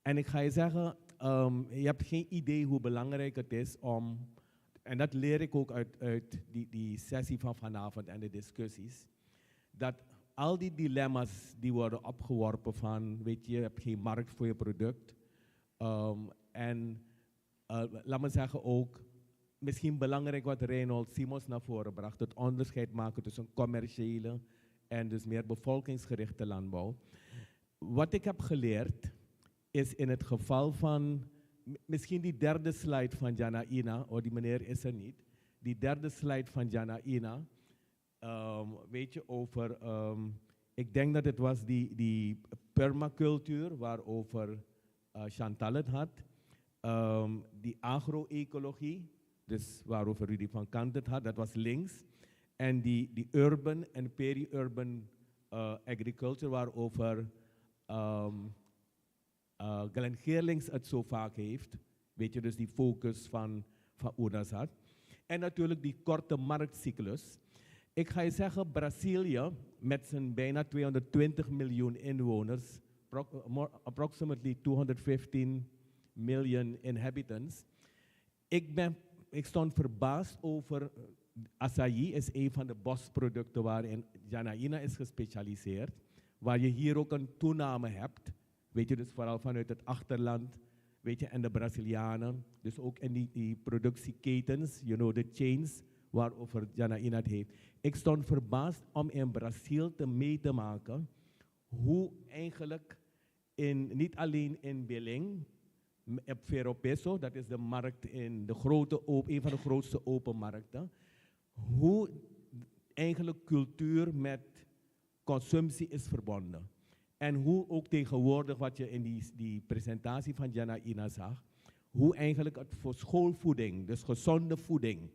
En ik ga je zeggen, je hebt geen idee hoe belangrijk het is om... En dat leer ik ook uit die sessie van vanavond en de discussies. Dat al die dilemma's die worden opgeworpen van, weet je hebt geen markt voor je product. Laat me zeggen ook, misschien belangrijk wat Reinhold Simons naar voren bracht, het onderscheid maken tussen commerciële en dus meer bevolkingsgerichte landbouw. Wat ik heb geleerd is in het geval van, misschien die derde slide van Janaïna, die meneer is er niet, die derde slide van Janaïna, weet je over, ik denk dat het was die permacultuur waarover Chantal het had, die agro-ecologie, dus waarover Rudy van Kant het had, dat was links. En die urban en peri-urban agriculture waarover Glenn Geerlings het zo vaak heeft. Weet je, dus die focus van UNASAT. En natuurlijk die korte marktcyclus. Ik ga je zeggen, Brazilië met zijn bijna 220 miljoen inwoners, approximately 215 million inhabitants. Ik stond verbaasd over, acai is een van de bosproducten waarin Janaïna is gespecialiseerd, waar je hier ook een toename hebt, weet je, dus vooral vanuit het achterland, weet je, en de Brazilianen, dus ook in die productieketens, you know, de chains, waarover Janaïna het heeft. Ik stond verbaasd om in Brazil mee te maken hoe eigenlijk niet alleen in Belém, op Veropeso, dat is de markt in een van de grootste open markten, hoe eigenlijk cultuur met consumptie is verbonden. En hoe ook tegenwoordig, wat je in die presentatie van Janaïna zag, hoe eigenlijk het voor schoolvoeding, dus gezonde voeding,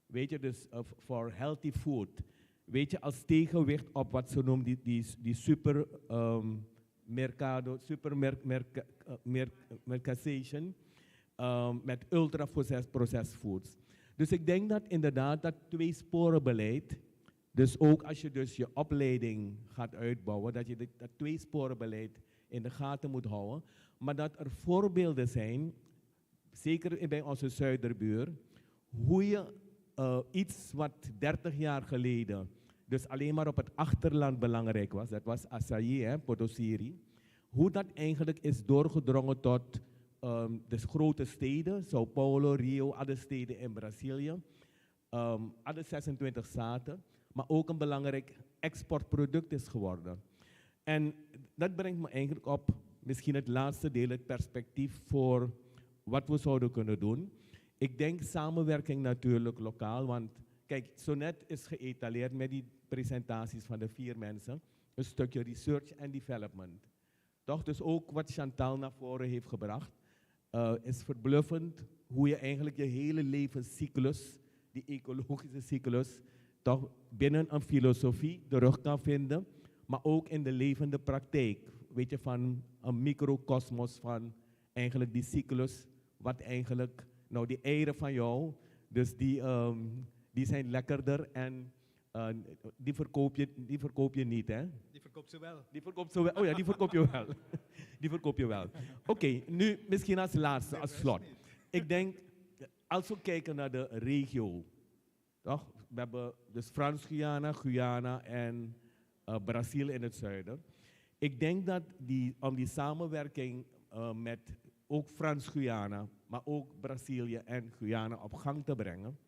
weet je, dus voor healthy food, weet je, als tegenwicht op wat ze noemen die supermercation met ultra-processed foods. Dus ik denk dat inderdaad dat tweesporenbeleid, dus ook als je dus je opleiding gaat uitbouwen, dat je dat tweesporenbeleid in de gaten moet houden, maar dat er voorbeelden zijn, zeker bij onze zuiderbuur, hoe je iets wat 30 jaar geleden dus alleen maar op het achterland belangrijk was, dat was acai, Potosiri, hoe dat eigenlijk is doorgedrongen tot de grote steden, Sao Paulo, Rio, alle steden in Brazilië, alle 26 staten, maar ook een belangrijk exportproduct is geworden. En dat brengt me eigenlijk op misschien het laatste deel, het perspectief voor wat we zouden kunnen doen. Ik denk samenwerking natuurlijk lokaal, want kijk, zo net is geëtaleerd met die presentaties van de 4 mensen, een stukje research en development. Toch, dus ook wat Chantal naar voren heeft gebracht, is verbluffend hoe je eigenlijk je hele levenscyclus, die ecologische cyclus, toch binnen een filosofie terug kan vinden, maar ook in de levende praktijk. Weet je, van een microcosmos van eigenlijk die cyclus, wat eigenlijk, nou die eieren van jou, dus die zijn lekkerder en die verkoop je niet, hè? Die verkoopt ze wel. Die verkoopt ze wel. Oh ja, die verkoop je wel. Die verkoop je wel. Oké, nu misschien als laatste, als slot. Ik denk, als we kijken naar de regio, toch? We hebben dus Frans-Guyana, Guyana en Brazil in het zuiden. Ik denk dat om die samenwerking met ook Frans-Guyana, maar ook Brazilië en Guyana op gang te brengen,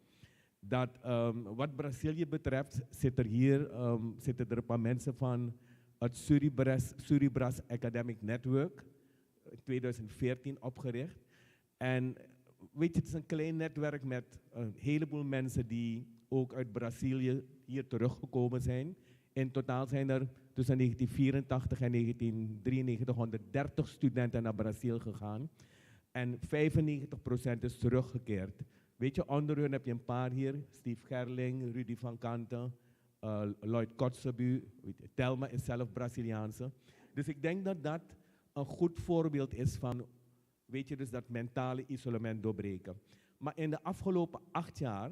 dat wat Brazilië betreft zitten er een paar mensen van het Suribras Academic Network, in 2014 opgericht. En weet je, het is een klein netwerk met een heleboel mensen die ook uit Brazilië hier teruggekomen zijn. In totaal zijn er tussen 1984 en 1993 130 studenten naar Brazil gegaan. En 95% is teruggekeerd. Weet je, onder hun heb je een paar hier. Steve Gerling, Rudy van Kanten, Lloyd Kotzebu. Telma is zelf Braziliaanse. Dus ik denk dat dat een goed voorbeeld is van, weet je, dus dat mentale isolement doorbreken. Maar in de afgelopen 8 jaar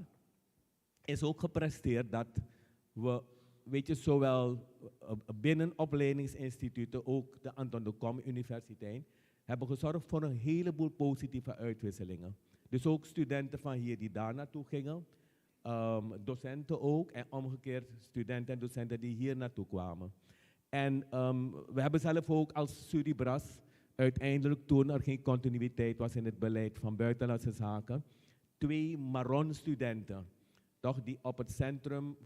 is ook gepresteerd dat we, weet je, zowel binnen opleidingsinstituten, ook de Anton de Kom Universiteit, hebben gezorgd voor een heleboel positieve uitwisselingen. Dus ook studenten van hier die daar naartoe gingen, docenten ook, en omgekeerd studenten en docenten die hier naartoe kwamen. En we hebben zelf ook als Suribras, uiteindelijk toen er geen continuïteit was in het beleid van buitenlandse zaken, 2 Maron-studenten, toch, die op het centrum,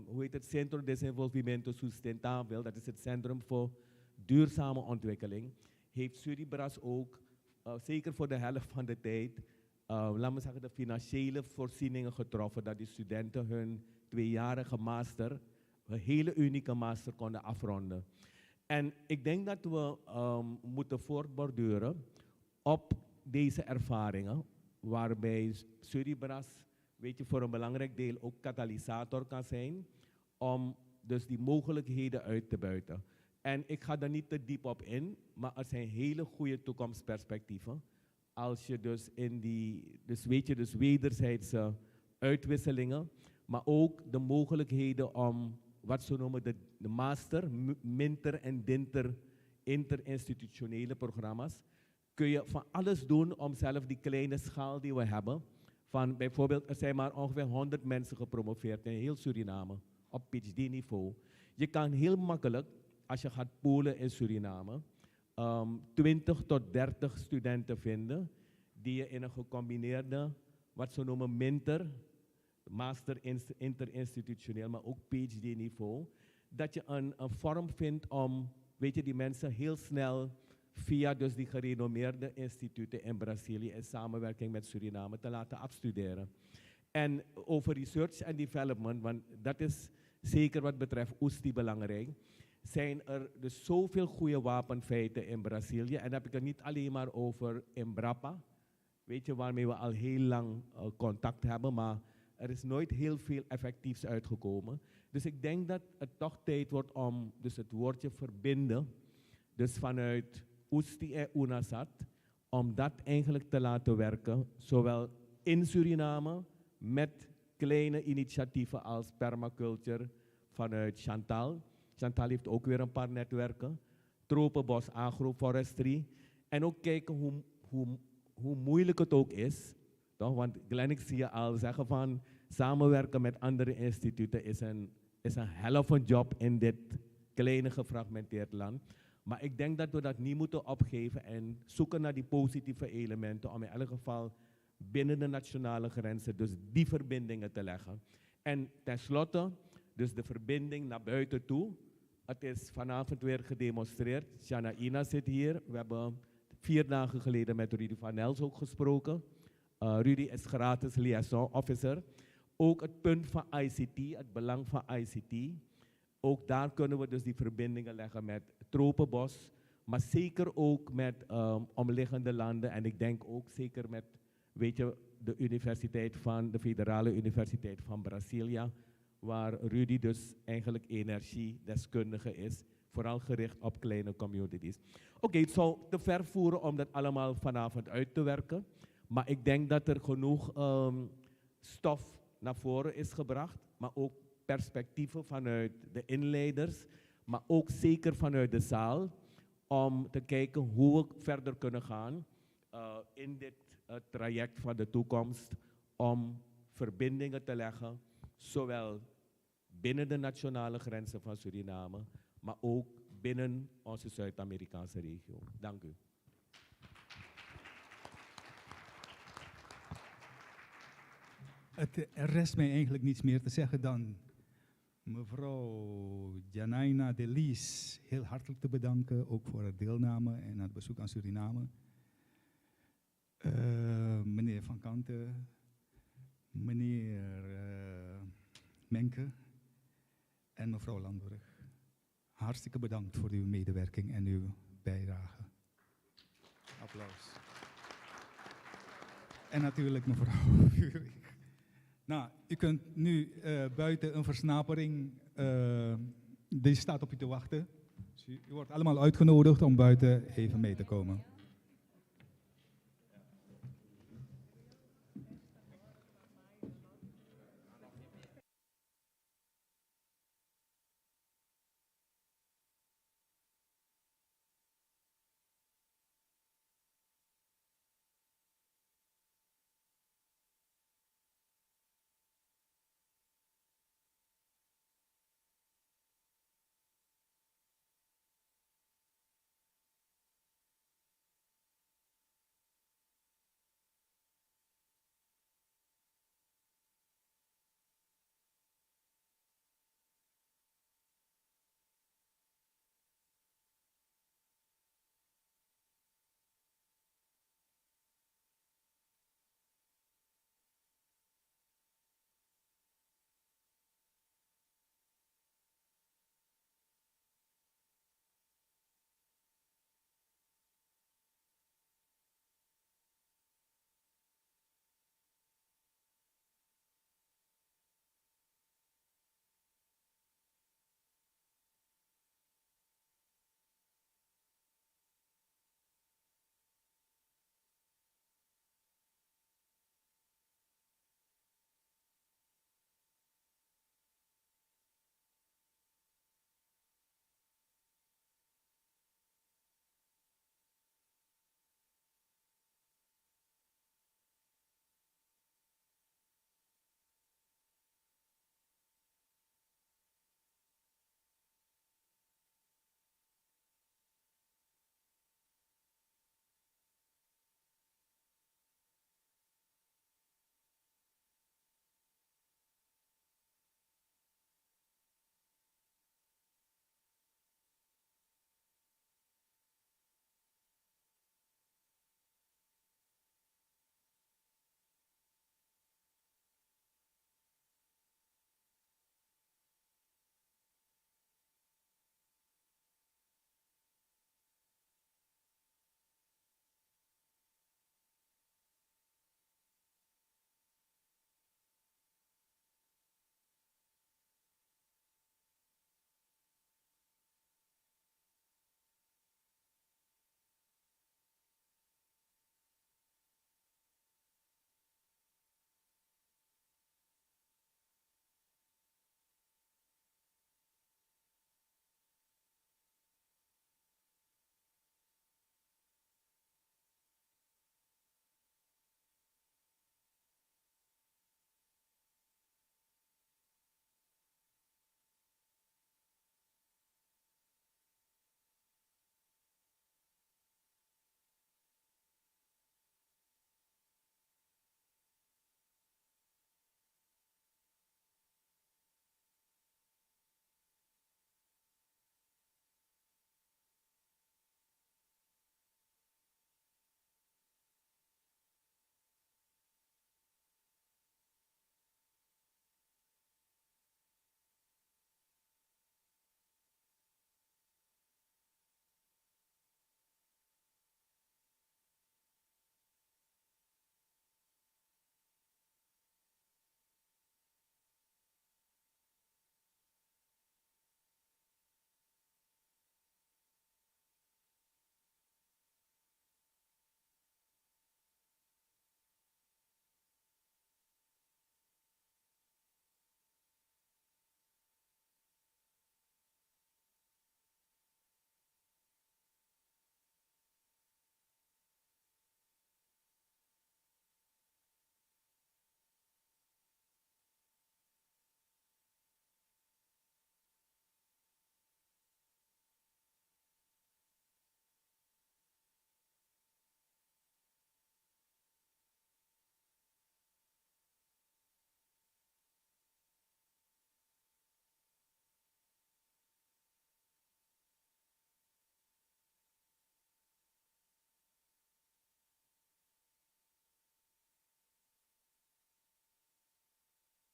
hoe heet het, Centro de Desenvolvimento Sustentável, dat is het Centrum voor Duurzame Ontwikkeling, heeft Suribras ook, zeker voor de helft van de tijd, laten we zeggen, de financiële voorzieningen getroffen, dat die studenten hun 2-jarige master, een hele unieke master, konden afronden. En ik denk dat we moeten voortborduren op deze ervaringen, waarbij Suribras, weet je, voor een belangrijk deel ook katalysator kan zijn, om dus die mogelijkheden uit te buiten. En ik ga daar niet te diep op in, maar er zijn hele goede toekomstperspectieven. Als je dus in die, dus weet je, dus wederzijdse uitwisselingen, maar ook de mogelijkheden om wat ze noemen de master, minter en dinter interinstitutionele programma's, kun je van alles doen om zelf die kleine schaal die we hebben, van bijvoorbeeld, er zijn maar ongeveer 100 mensen gepromoveerd in heel Suriname, op PhD-niveau. Je kan heel makkelijk, als je gaat poolen in Suriname, 20 tot 30 studenten vinden die je in een gecombineerde, wat ze noemen minter, master interinstitutioneel, maar ook PhD-niveau, dat je een vorm vindt om, weet je, die mensen heel snel via dus die gerenommeerde instituten in Brazilië in samenwerking met Suriname te laten afstuderen. En over research en development, want dat is zeker wat betreft OESTI belangrijk, zijn er dus zoveel goede wapenfeiten in Brazilië. En dan heb ik het niet alleen maar over Embrapa, weet je, waarmee we al heel lang contact hebben, maar er is nooit heel veel effectiefs uitgekomen. Dus ik denk dat het toch tijd wordt om dus het woordje verbinden, dus vanuit OESTI en UNASAT, om dat eigenlijk te laten werken, zowel in Suriname met kleine initiatieven als permaculture vanuit Chantal. Chantal heeft ook weer een paar netwerken. Tropenbos agroforestry. En ook kijken hoe moeilijk het ook is. Toch? Want Glenn, ik zie je al zeggen van samenwerken met andere instituten is een hell of a job in dit kleine gefragmenteerd land. Maar ik denk dat we dat niet moeten opgeven en zoeken naar die positieve elementen om in elk geval binnen de nationale grenzen dus die verbindingen te leggen. En tenslotte, dus de verbinding naar buiten toe. Het is vanavond weer gedemonstreerd. Shana Ina zit hier. We hebben 4 dagen geleden met Rudy van Els ook gesproken. Rudy is gratis liaison officer. Ook het punt van ICT, het belang van ICT. Ook daar kunnen we dus die verbindingen leggen met Tropenbos, maar zeker ook met omliggende landen. En ik denk ook zeker met, weet je, de Federale Universiteit van Brazilië, waar Rudy dus eigenlijk energiedeskundige is, vooral gericht op kleine communities. Oké, het zou te ver voeren om dat allemaal vanavond uit te werken, maar ik denk dat er genoeg stof naar voren is gebracht, maar ook perspectieven vanuit de inleiders, maar ook zeker vanuit de zaal, om te kijken hoe we verder kunnen gaan in dit traject van de toekomst, om verbindingen te leggen, zowel binnen de nationale grenzen van Suriname, maar ook binnen onze Zuid-Amerikaanse regio. Dank u. Er rest mij eigenlijk niets meer te zeggen dan mevrouw Janaina de Lies heel hartelijk te bedanken, ook voor haar deelname en het bezoek aan Suriname. Meneer Van Kanten, meneer Menke en mevrouw Landburg. Hartstikke bedankt voor uw medewerking en uw bijdrage. Applaus. En natuurlijk mevrouw Vuring. Nou, u kunt nu buiten een versnapering, die staat op u te wachten. Dus u wordt allemaal uitgenodigd om buiten even mee te komen.